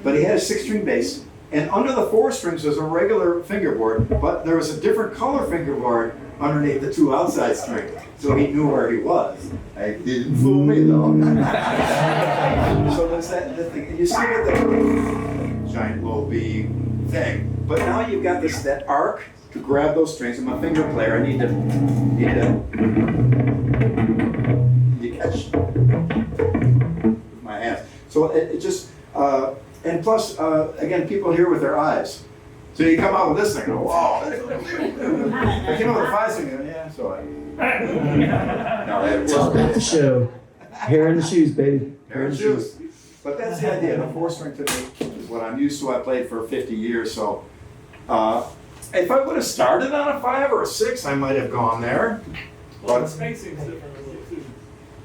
but he had a 6-string bass, and under the 4 strings was a regular fingerboard, but there was a different color fingerboard underneath the 2 outside strings, so he knew where he was. I didn't fool me though. So there's that thing. And you see with the giant low B thing, but now you've got that arc to grab those strings. I'm a finger player. I need to catch with my hands. So it just and plus again, people hear with their eyes. So you come out with this thing, and go, wow. I came out with a 5-string, and yeah, so It's all about the show. Hair in the shoes, baby. Hair and shoes. But that's the idea. The 4-string to me is what I'm used to. I played for 50 years, so if I would have started on a 5 or a 6, I might have gone there. Well, the spacing's different too.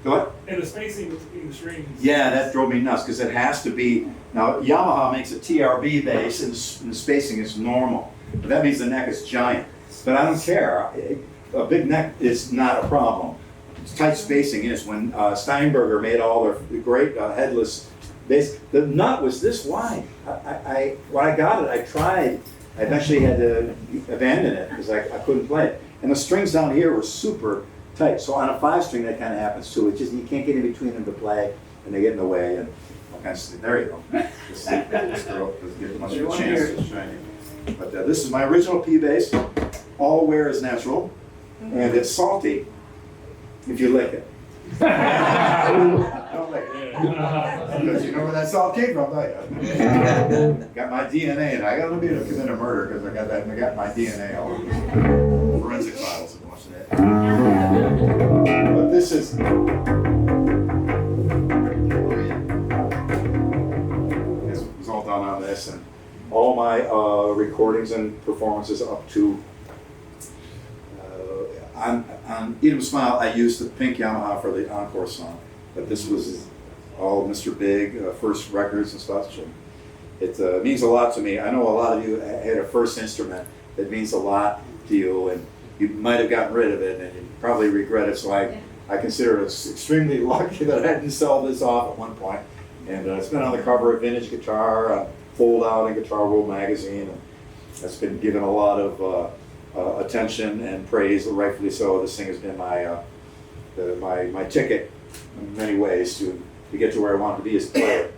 What? And the spacing between the strings. Yeah, that drove me nuts because it has to be. Now Yamaha makes a TRB bass, and the spacing is normal, but that means the neck is giant. But I don't care. A big neck is not a problem. Tight spacing is. When Steinberger made all the great headless bass, the nut was this wide. When I got it, I tried. I eventually had to abandon it because I couldn't play it. And the strings down here were super tight. So on a 5-string, that kind of happens too. It's just you can't get in between them to play, and they get in the way. And all kinds of, there you go. This girl doesn't get much of a chance to shine. But this is my original P bass. All wear is natural, and it's salty if you lick it. Don't lick it. Because you know where that salt came from, don't you? Got my DNA, and I got to be able to commit a murder because I got my DNA all over the forensic files and watching that. But this is. It was all done on this, and all my recordings and performances up to. On Eat 'em Smile, I used the pink Yamaha for the encore song, but this was all Mr. Big, first records and stuff. It means a lot to me. I know a lot of you had a first instrument that means a lot to you, and you might have gotten rid of it, and you probably regret it. So I consider it extremely lucky that I didn't sell this off at one point. And it's been on the cover of Vintage Guitar, Fold Out in Guitar World magazine, and it's been given a lot of attention and praise, rightfully so. This thing has been my ticket in many ways to get to where I want to be as a player.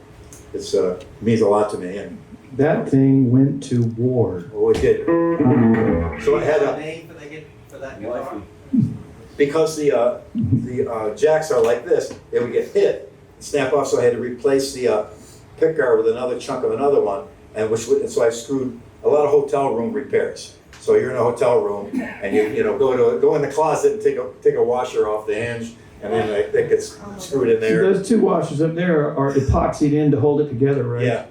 It means a lot to me. And that thing went to war. Oh, it did. So I had a name for that guitar? because the jacks are like this, they would get hit, snap off. So I had to replace the pickguard with another chunk of another one, and so I screwed a lot of hotel room repairs. So you're in a hotel room, and you go in the closet and take a washer off the hinge, and then it gets screwed in there. So those 2 washers up there are epoxied in to hold it together, right? Yeah.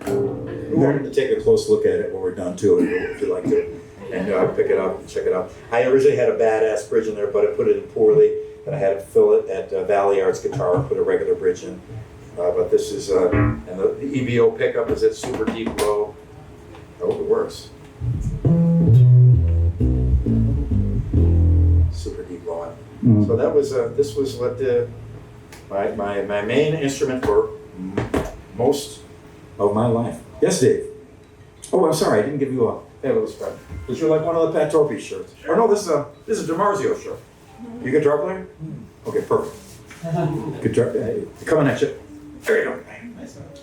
We're going to take a close look at it when we're done too, if you'd like to, and pick it up and check it out. I originally had a badass bridge in there, but I put it in poorly, and I had to fill it at Valley Arts Guitar and put a regular bridge in. But this is, and the EBO pickup is at super deep low. I hope it works. Super deep low. Mm. So that was this was what my main instrument for most of my life. Yes, Dave. Oh, I'm sorry, I didn't give you Hey, little spread. Would you like one of the Pat Torpey shirts? Or no, this is a DiMarzio shirt. You guitar player? Okay, perfect. Guitar, coming at you. There you go.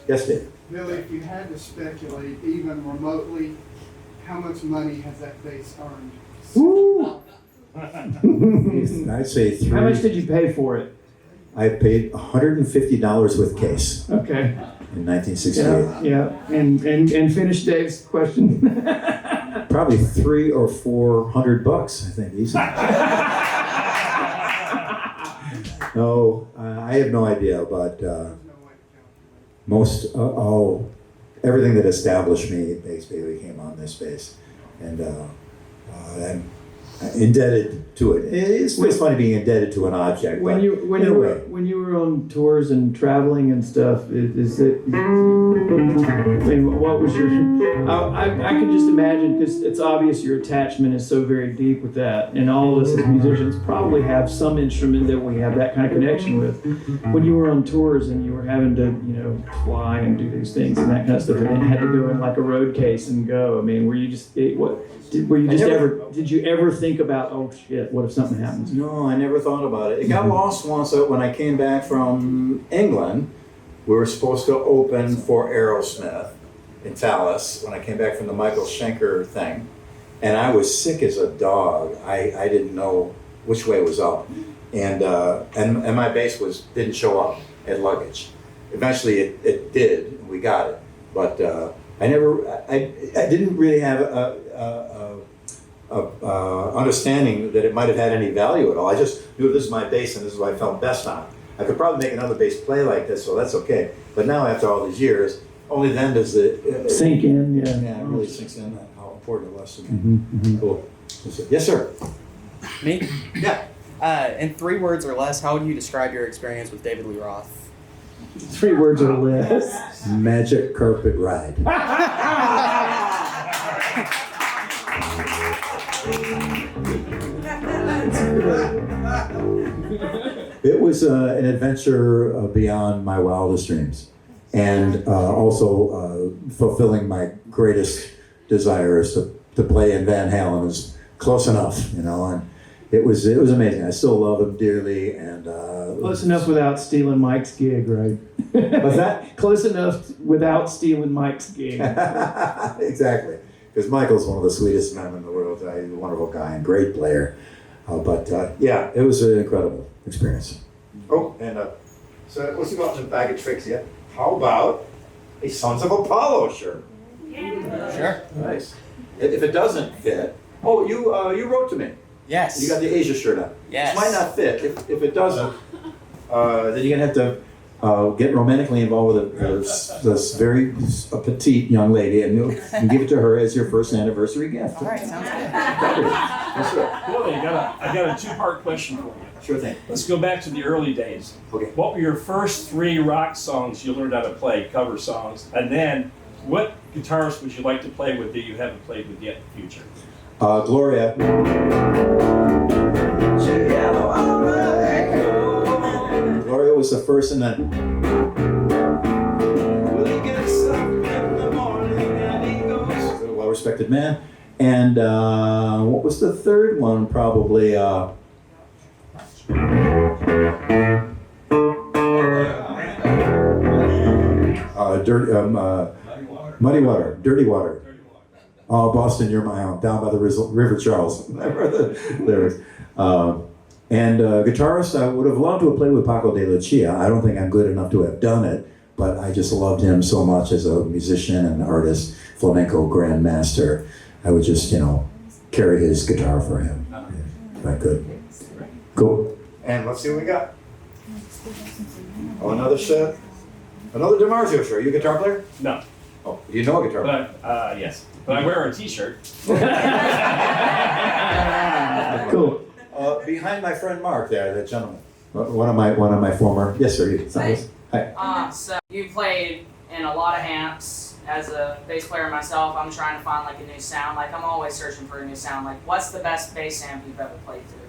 Yes, Dave. Billy, if you had to speculate, even remotely, how much money has that bass earned? Woo! I'd say three. How much did you pay for it? I paid $150 with case Okay. in 1968. Yeah. And finish Dave's question. Probably $300 or $400, I think, easy. No, I have no idea, but everything that established me basically came on this bass, and I'm indebted to it. It's funny being indebted to an object. When you were on tours and traveling and stuff, is it? I mean, what was your? I could just imagine, because it's obvious your attachment is so very deep with that, and all of us as musicians probably have some instrument that we have that kind of connection with. When you were on tours and you were having to, fly and do these things and that kind of stuff, and then had to go in like a road case and go. I mean, were you just Did you ever think about, oh shit, what if something happens? No, I never thought about it. It got lost once when I came back from England. We were supposed to open for Aerosmith in Tallis when I came back from the Michael Schenker thing. And I was sick as a dog. I didn't know which way was up. And my bass didn't show up at luggage. Eventually it did, and we got it. But I didn't really have understanding that it might have had any value at all. I just knew this is my bass and this is what I felt best on. I could probably make another bass play like this, so that's okay. But now after all these years, only then does it sink in. Yeah, it really sinks in how important it was to me. Cool. Yes, sir. Me? Yeah. In 3 words or less, how would you describe your experience with David Lee Roth? 3 words or less. Magic carpet ride. It was an adventure beyond my wildest dreams, and also fulfilling my greatest desires to play in Van Halen was close enough, and it was amazing. I still love him dearly, and close enough without stealing Mike's gig, right? What's that? Close enough without stealing Mike's gig. Exactly, because Michael's one of the sweetest men in the world. He's a wonderful guy and great player. Yeah, it was an incredible experience. Oh, and so what's got in the bag of tricks here? How about a Sons of Apollo shirt? Yeah. Sure. Nice. If it doesn't fit, you wrote to me. Yes. You got the Asia shirt on. Yes. It might not fit. If it doesn't, then you're gonna have to get romantically involved with this very petite young lady, and you can give it to her as your first anniversary gift. All right, sounds good. Yes, sir. Billy, I got a 2-part question for you. Sure thing. Let's go back to the early days. Okay. What were your first 3 rock songs you learned how to play, cover songs? And then, what guitarist would you like to play with that you haven't played with yet in the future? Gloria. Gloria was the first, and then. Well-respected man. And what was the third one? Probably. Muddy Water, Dirty Water. Oh, Boston, you're my own. Down by the River Charles. Remember the lyrics. Guitarist, I would have loved to have played with Paco de Lucia. I don't think I'm good enough to have done it, but I just loved him so much as a musician and artist, flamenco grandmaster. I would just, carry his guitar for him if I could. Cool. And let's see what we got. Oh, another set. Another DiMarzio shirt. Are you a guitar player? No. Oh, you know a guitar player? But, yes. But I wear a t-shirt. Cool. Behind my friend Mark there, that gentleman. One of my former. Yes, sir. You. Hi. So you played in a lot of amps. As a bass player myself, I'm trying to find like a new sound. Like I'm always searching for a new sound. Like what's the best bass amp you've ever played through?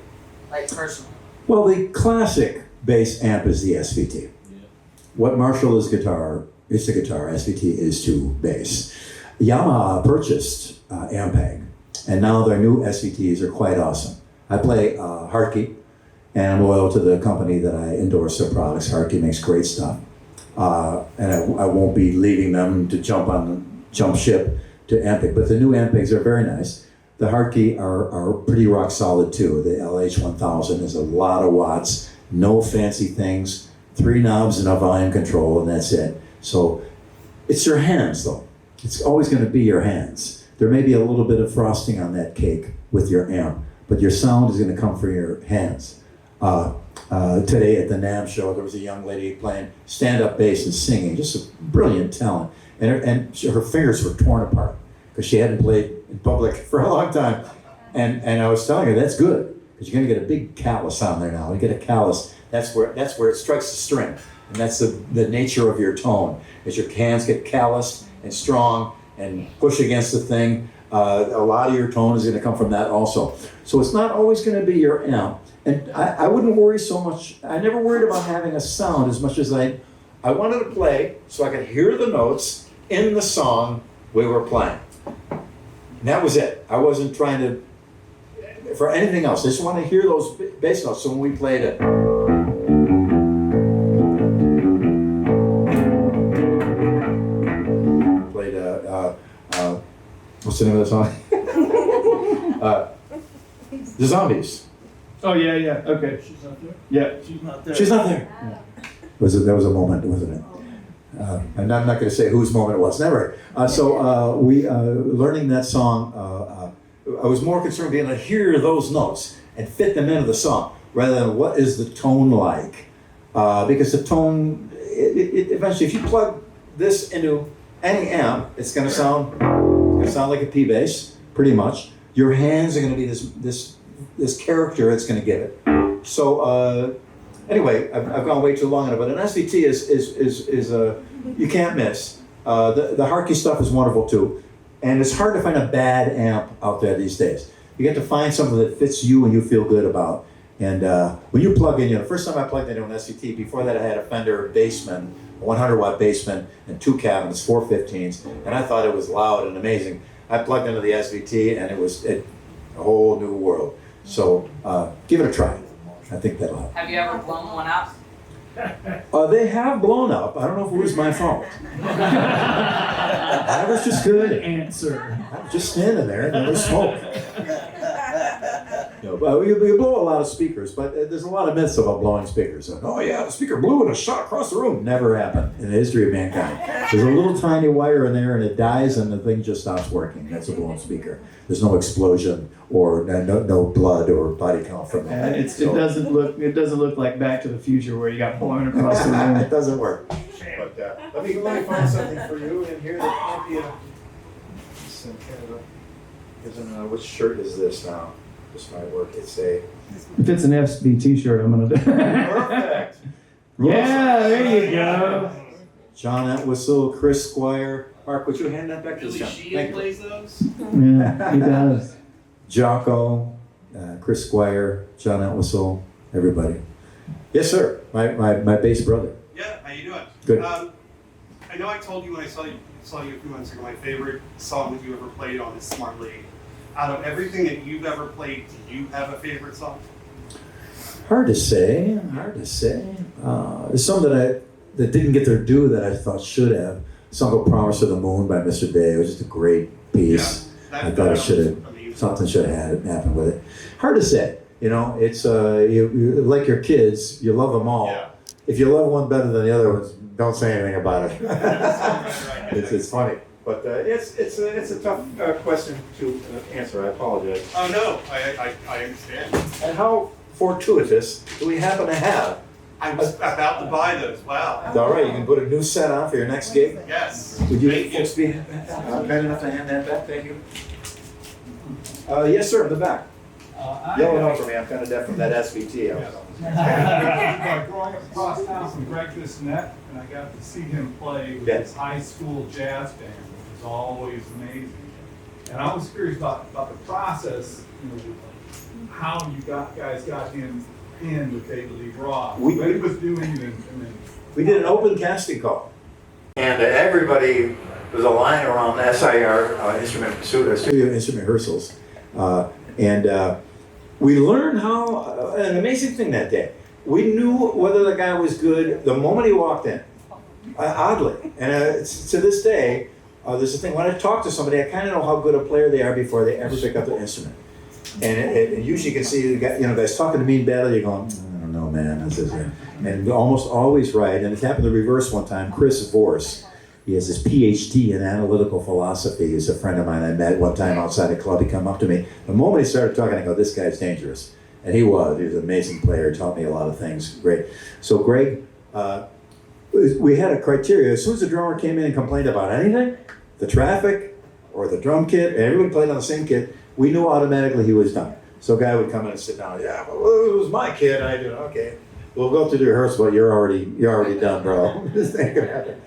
Like personally. Well, the classic bass amp is the SVT. Yeah. What Marshall is guitar, it's the guitar. SVT is to bass. Yamaha purchased Ampeg. And now their new SVTs are quite awesome. I play Hartke, and I'm loyal to the company that I endorse their products. Hartke makes great stuff. And I won't be leaving them to jump ship to Ampeg. But the new Ampegs are very nice. The Hartke are pretty rock solid too. The LH1000 is a lot of watts, no fancy things, 3 knobs and a volume control, and that's it. So it's your hands though. It's always going to be your hands. There may be a little bit of frosting on that cake with your amp, but your sound is going to come from your hands. Today at the NAMM show, there was a young lady playing stand-up bass and singing, just a brilliant talent. And her fingers were torn apart because she hadn't played in public for a long time. And I was telling her, that's good, because you're going to get a big callus on there now. You get a callus, that's where it strikes the string. And that's the nature of your tone, is your hands get calloused and strong and push against the thing. A lot of your tone is going to come from that also. So it's not always going to be your amp. And I wouldn't worry so much. I never worried about having a sound as much as I wanted to play so I could hear the notes in the song we were playing. And that was it. I wasn't trying to, for anything else. I just wanted to hear those bass notes. So when we played it, what's the name of the song? The Zombies. Oh yeah, okay. She's not there? Yeah. She's not there. She's not there. That was a moment, wasn't it? And I'm not going to say whose moment it was. Never. We learning that song. I was more concerned being able to hear those notes and fit them into the song rather than what is the tone like, because the tone. Eventually, if you plug this into any amp, it's going to sound like a P bass, pretty much. Your hands are going to be this character it's going to give it. So anyway, I've gone way too long on it, but an SVT is you can't miss. The Hartke stuff is wonderful too, and it's hard to find a bad amp out there these days. You get to find something that fits you and you feel good about. And when you plug in, the first time I plugged into an SVT, before that I had a Fender Bassman, a 100-watt Bassman, and 2 cabinets, 415s, and I thought it was loud and amazing. I plugged into the SVT, and it was a whole new world. So give it a try. I think that'll help. Have you ever blown one up? They have blown up. I don't know if it was my fault. I was just Good answer. I was just standing there and there was smoke. You blow a lot of speakers, but there's a lot of myths about blowing speakers. Oh yeah, the speaker blew and it shot across the room. Never happened in the history of mankind. There's a little tiny wire in there and it dies and the thing just stops working. That's a blown speaker. There's no explosion or no blood or body count from that. It doesn't look like Back to the Future where you got blown across the room. It doesn't work. But let me find something for you in here that can't be which shirt is this now? This might work. If it's an FBT shirt, I'm gonna do. Perfect. Yeah, there you go. John Entwistle, Chris Squire. Mark, would you hand that back to Billy John? Sheehan plays those? Yeah, he does. Jocko, Chris Squire, John Entwistle, everybody. Yes, sir. My bass brother. Yeah, how you doing? Good. I know I told you when I saw you a few months ago, my favorite song that you ever played on is Smart Lady. Out of everything that you've ever played, do you have a favorite song? Hard to say. There's some that didn't get their due that I thought should have. A song called Promise of the Moon by Mr. Day. It was just a great piece. Yeah, I thought something should have happened with it. Hard to say. It's you like your kids, you love them all. Yeah. If you love one better than the other ones, don't say anything about it. It's funny. But it's a tough question to answer. I apologize. Oh no, I understand. And how fortuitous do we happen to have? I was about to buy those. Wow. All right, you can put a new set on for your next gig. Yes. Would you Thank folks be kind enough to hand that back? Thank you. Yes, sir, in the back. Yell it out for me. I'm kind of deaf from that SVT. Growing up across town from Greg Bissonette, and I got to see him play with his high school jazz band, which was always amazing. And I was curious about the process, how you guys got him in with David Lee Roth. What he was doing, and then we did an open casting call, and everybody there's a line around SIR studio instrument rehearsals, and we learned how an amazing thing that day. We knew whether the guy was good the moment he walked in, oddly. And to this day, there's a thing, when I talk to somebody, I kind of know how good a player they are before they ever pick up the instrument. And usually you can see the guy, guys talking to me in battle, you're going, I don't know, man. And almost always right. And it happened the reverse one time. Chris Vorse, he has his PhD in analytical philosophy. He's a friend of mine I met one time outside a club. He come up to me. The moment he started talking, I go, this guy's dangerous. And he was an amazing player, taught me a lot of things. Great. So Greg, we had a criteria. As soon as the drummer came in and complained about anything, the traffic or the drum kit, everybody played on the same kit, we knew automatically he was done. So a guy would come in and sit down, yeah, well, it was my kit. I do, okay. We'll go through the rehearsal, but you're already done, bro. This ain't gonna happen.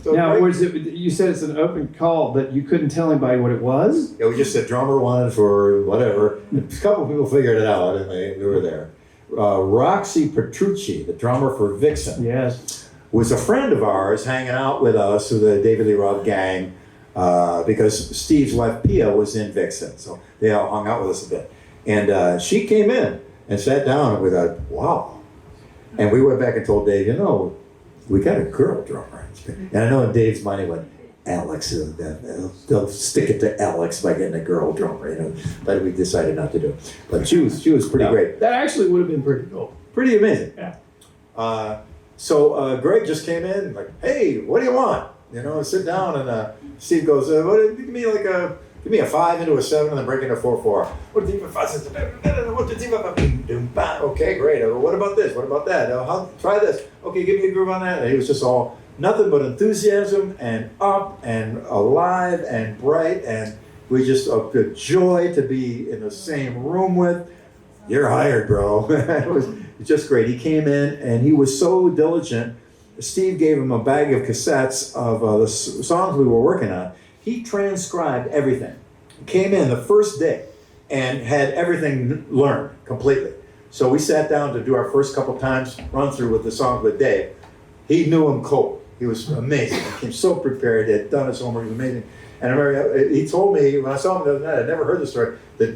So now, you said it's an open call, but you couldn't tell anybody what it was? Yeah, we just said drummer wanted for whatever. A couple people figured it out, and they were there. Roxy Petrucci, the drummer for Vixen, yes, was a friend of ours hanging out with us with the David Lee Roth gang because Steve's wife Pia was in Vixen, so they all hung out with us a bit. And she came in and sat down, and we thought, wow. And we went back and told Dave, we got a girl drummer. And I know in Dave's mind he went, Alex, they'll stick it to Alex by getting a girl drummer, but we decided not to do it. But she was pretty great. That actually would have been pretty cool. Pretty amazing. Yeah. So Greg just came in, like, hey, what do you want? Sit down, and Steve goes, give me a 5 into a 7 and then break into a 4/4. What do you think? Okay, great. What about this? What about that? Try this. Okay, give me a groove on that. And he was just all nothing but enthusiasm and up and alive and bright, and we just a joy to be in the same room with. You're hired, bro. It was just great. He came in and he was so diligent. Steve gave him a bag of cassettes of the songs we were working on. He transcribed everything. Came in the first day and had everything learned completely. So we sat down to do our first couple times run through with the songs with Dave. He knew them cold. He was amazing. He came so prepared. He had done his homework. He was amazing. And I remember he told me when I saw him the other night, I'd never heard the story, that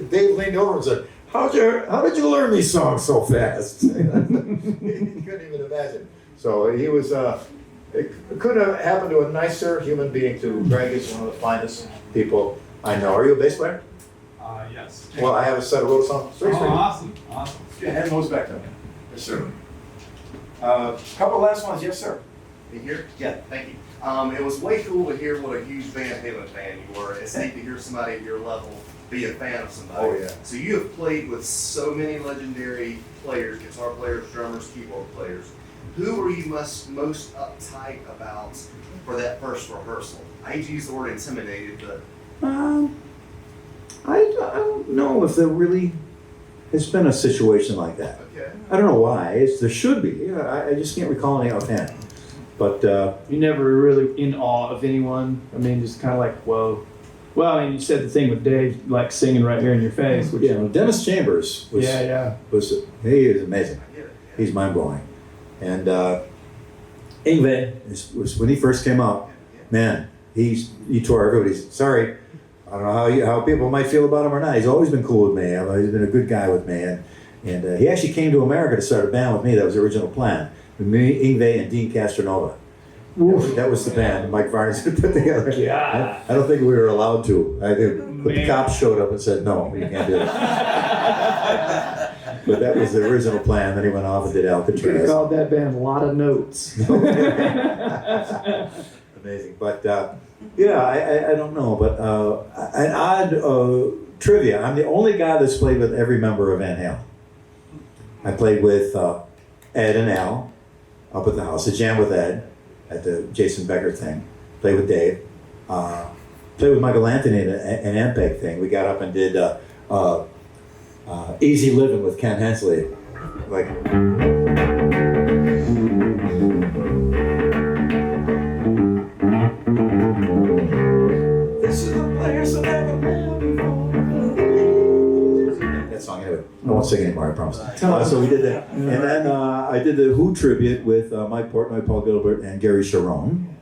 Dave leaned over and said, how did you learn these songs so fast? He couldn't even imagine. So he was, it couldn't have happened to a nicer human being too. Greg is one of the finest people I know. Are you a bass player? Yes. Well, I have a set of little songs. Awesome. Yeah, hand those back then. Yes, sir. Couple last ones, yes, sir. You here? Yeah, thank you. It was way cool to hear what a huge Van Halen fan you were. It's neat to hear somebody at your level be a fan of somebody. Oh, yeah. So you have played with so many legendary players, guitar players, drummers, keyboard players. Who were you most uptight about for that first rehearsal? I hate to use the word intimidated, but... I don't know if there really has been a situation like that. Okay. I don't know why. There should be. I just can't recall any offhand. But you never really in awe of anyone. I mean, just kind of like, whoa. Well, I mean, you said the thing with Dave, like singing right here in your face. Which, Dennis Chambers was. He is amazing. He's mind blowing. And Yngwie was when he first came out. Man, he tore everybody's. Sorry. I don't know how people might feel about him or not. He's always been cool with me. He's been a good guy with me. And he actually came to America to start a band with me. That was the original plan. Me, Yngwie, and Dean Castronova. That was the band Mike Varnes had put together. Yeah. I don't think we were allowed to. But the cops showed up and said, no, you can't do that. But that was the original plan. Then he went off and did Alcatraz. You could have called that band a lot of notes. Amazing. But I don't know. But an odd trivia. I'm the only guy that's played with every member of Van Halen. I played with Ed and Al up at the house. I jammed with Ed at the Jason Becker thing. Played with Dave. Played with Michael Anthony at an Ampeg thing. We got up and did Easy Living with Ken Hensley. This is the place I've ever been before. That song, anyway. I won't sing anymore, I promise. So we did that. And then I did the Who tribute with Mike Portnoy, Paul Gilbert, and Gary Sharon.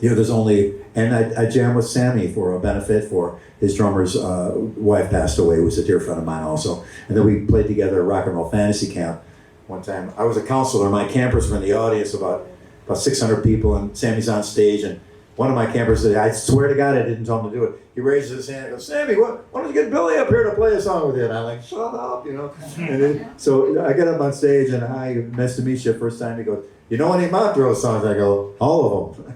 there's only, and I jammed with Sammy for a benefit for his drummer's wife passed away, who was a dear friend of mine also. And then we played together at Rock and Roll Fantasy Camp one time. I was a counselor, my campers were in the audience, about 600 people, and Sammy's on stage, and one of my campers said, I swear to God I didn't tell him to do it. He raises his hand and goes, Sammy, why don't you get Billy up here to play a song with you? And I'm like, shut up, And then, so I get up on stage and, hi, nice to meet you. First time he goes, you know any Montrose songs? I go, all of them.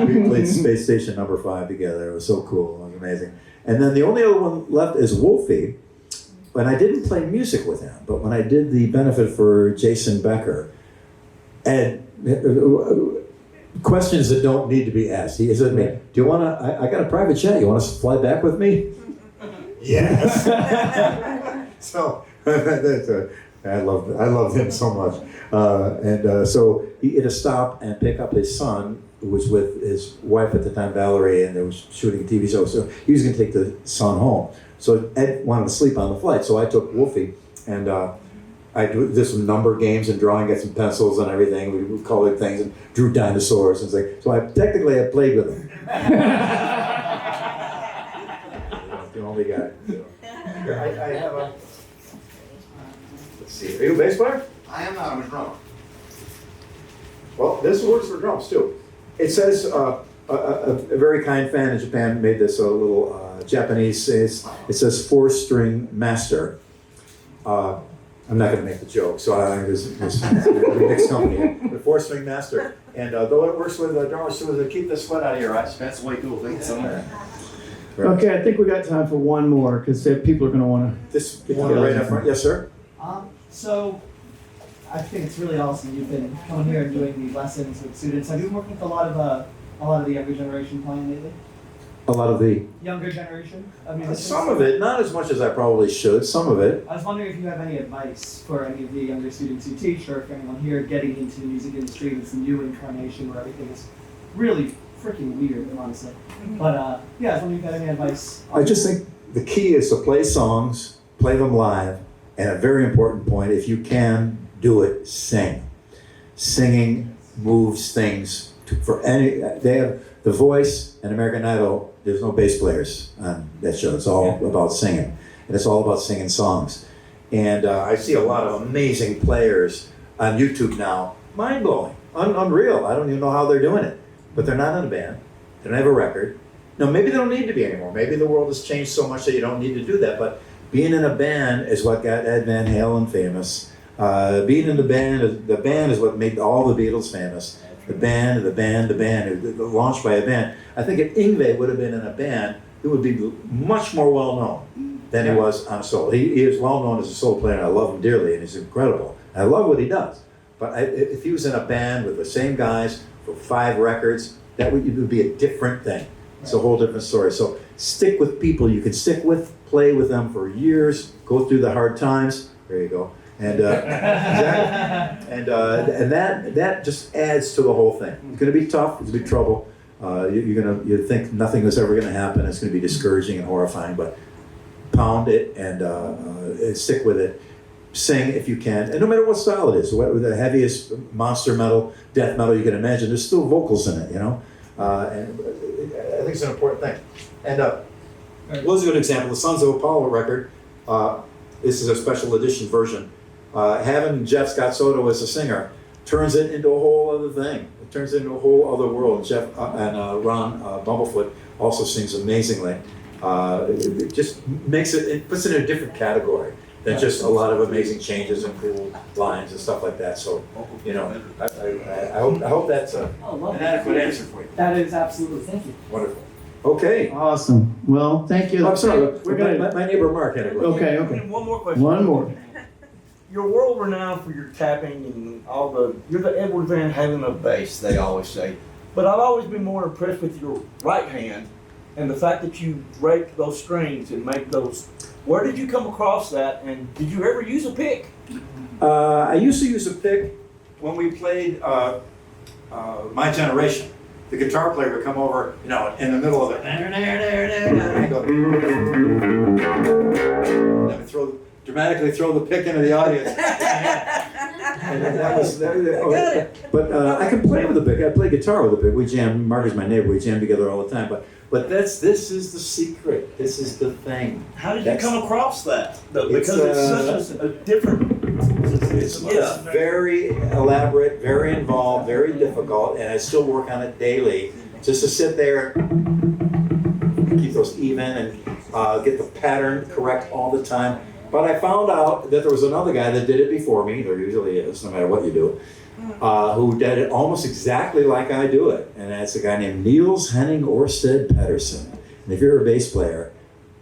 We played Space Station No. 5 together. It was so cool. It was amazing. And then the only other one left is Wolfie. And I didn't play music with him, but when I did the benefit for Jason Becker, and questions that don't need to be asked. He said to me, do you want to, I got a private jet, you want to fly back with me? Yes. So, I love him so much. So he had to stop and pick up his son, who was with his wife at the time, Valerie, and they was shooting a TV show. So he was going to take the son home. So Ed wanted to sleep on the flight, so I took Wolfie, and I did some number games and drawing, got some pencils and everything. We colored things and drew dinosaurs and things. So I played with him. The only guy. So. I have a. Let's see. Are you a bass player? I am not. I'm a drummer. Well, this works for drums too. It says a very kind fan in Japan made this a little Japanese. It says 4-string master. I'm not going to make the joke, so there's mixed company. The 4-string master, and though it works with drummers too, to keep the sweat out of your eyes. That's way cool. Thank you so much. Okay, I think we got time for one more because people are going to want to. This one right up front, yes, sir. So, I think it's really awesome. You've been coming here and doing these lessons with students. Have you been working with a lot of the younger generation playing lately? A lot of the Younger generation? some of it, not as much as I probably should. Some of it. I was wondering if you have any advice for any of the younger students you teach, or if anyone here getting into the music industry, this new incarnation where everything is really freaking weird, honestly. But yeah, I was wondering if you had any advice. I just think the key is to play songs, play them live, and a very important point, if you can do it, sing. Singing moves things for any. They have The Voice and American Idol. There's no bass players on that show. It's all about singing, and it's all about singing songs. And I see a lot of amazing players on YouTube now, mind-blowing, unreal. I don't even know how they're doing it, but they're not in a band. They don't have a record. Now, maybe they don't need to be anymore. Maybe the world has changed so much that you don't need to do that, but being in a band is what got Ed Van Halen famous. Being in the band is what made all the Beatles famous. The band, launched by a band. I think if Yngwie would have been in a band, he would be much more well known than he was on a solo. He is well known as a solo player, and I love him dearly, and he's incredible. I love what he does. But if he was in a band with the same guys for 5 records, it would be a different thing. It's a whole different story. So stick with people you can stick with, play with them for years, go through the hard times. There you go. And and that just adds to the whole thing. It's going to be tough. It's going to be trouble. You think nothing is ever going to happen. It's going to be discouraging and horrifying. But pound it and stick with it. Sing if you can, and no matter what style it is, the heaviest monster metal, death metal you can imagine, there's still vocals in it. And I think it's an important thing. And was a good example. The Sons of Apollo record. This is a special edition version. Having Jeff Scott Soto as a singer turns it into a whole other thing. It turns it into a whole other world. Jeff and Ron Bumblefoot also sings amazingly. It just it puts it in a different category than just a lot of amazing changes and cool lines and stuff like that. So, I hope that's an adequate answer for you. That is absolutely. Thank you. Wonderful. Okay. Awesome. Well, thank you. I'm sorry. We're gonna. My neighbor Mark had a question. Okay. One more question. One more. You're world renowned for your tapping and you're the Edward Van Halen of bass, they always say. But I've always been more impressed with your right hand and the fact that you rake those strings and make those. Where did you come across that, and did you ever use a pick? I used to use a pick when we played My Generation. The guitar player would come over, in the middle of it, and go, and dramatically throw the pick into the audience. And but I can play with a pick. I play guitar with a pick. We jam. Mark is my neighbor. We jam together all the time. But this is the secret. This is the thing. How did you come across that? Though? Because it's such a different. It's very elaborate, very involved, very difficult, and I still work on it daily. Just to sit there, keep those even, and get the pattern correct all the time. But I found out that there was another guy that did it before me. There usually is, no matter what you do, who did it almost exactly like I do it, and that's a guy named Niels Henning Orsted Pedersen. And if you're a bass player,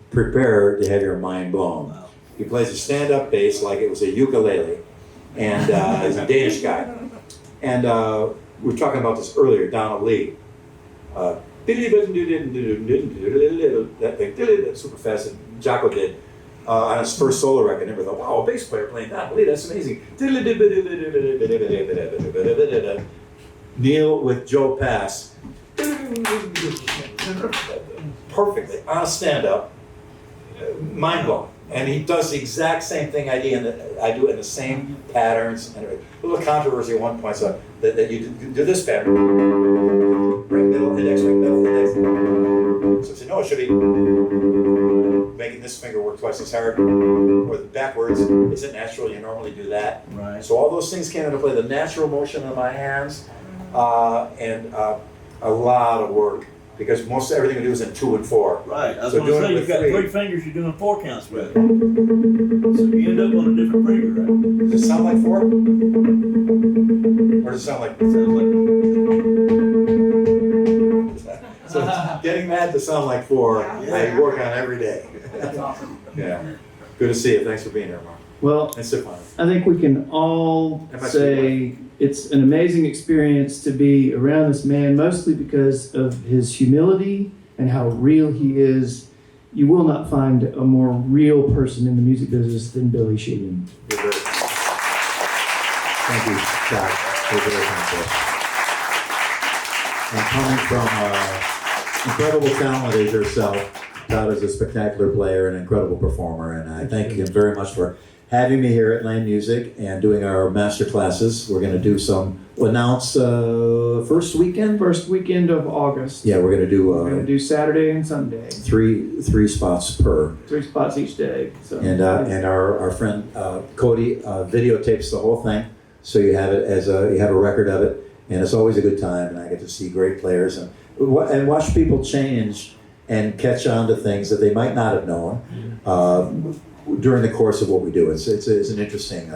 prepare to have your mind blown. He plays a stand-up bass like it was a ukulele, and he's a Danish guy. And we were talking about this earlier, Donald Lee. That thing, super fast, and Jocko did on his first solo record. I never thought, wow, a bass player playing Donald Lee, that's amazing. Neil with Joe Pass, perfectly on a stand-up, mind blowing. And he does the exact same thing I do in the same patterns. And a little controversy at one point, so that you do this pattern. Ring middle, index, ring middle, index. So I said, no, it should be making this finger work twice as hard. Or the backwards isn't natural, you normally do that. Right. So all those things came into play, the natural motion of my hands, and a lot of work. Because most everything we do is in 2 and 4. Right. I was So going to doing say, it you've with got 3 fingers, you're doing 4 counts with. So you end up on a different finger, right? Does it sound like 4? Or does it sound like? It sounds like. So getting that to sound like 4, I work on every day. That's awesome. Yeah. Good to see you. Thanks for being here, Mark. Well, It's so fun. I think we can all say it's an amazing experience to be around this man, mostly because of his humility and how real he is. You will not find a more real person in the music business than Billy Sheehan. You're very Thank you, Scott. You're very kind. And coming from incredible talent as yourself, Todd is a spectacular player and an incredible performer, and I thank him very much for having me here at Lane Music and doing our master classes. We're going to do we'll announce first weekend of August. Yeah, we're going to do Saturday and Sunday. three spots per. 3 spots each day. So. And our friend Cody videotapes the whole thing, so you have it you have a record of it, and it's always a good time. And I get to see great players and watch people change and catch on to things that they might not have known. During the course of what we do, it's an interesting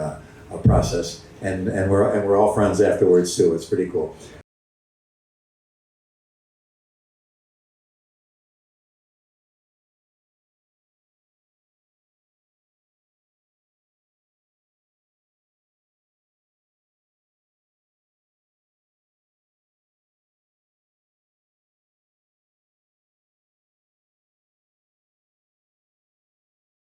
process, and we're all friends afterwards too. It's pretty cool.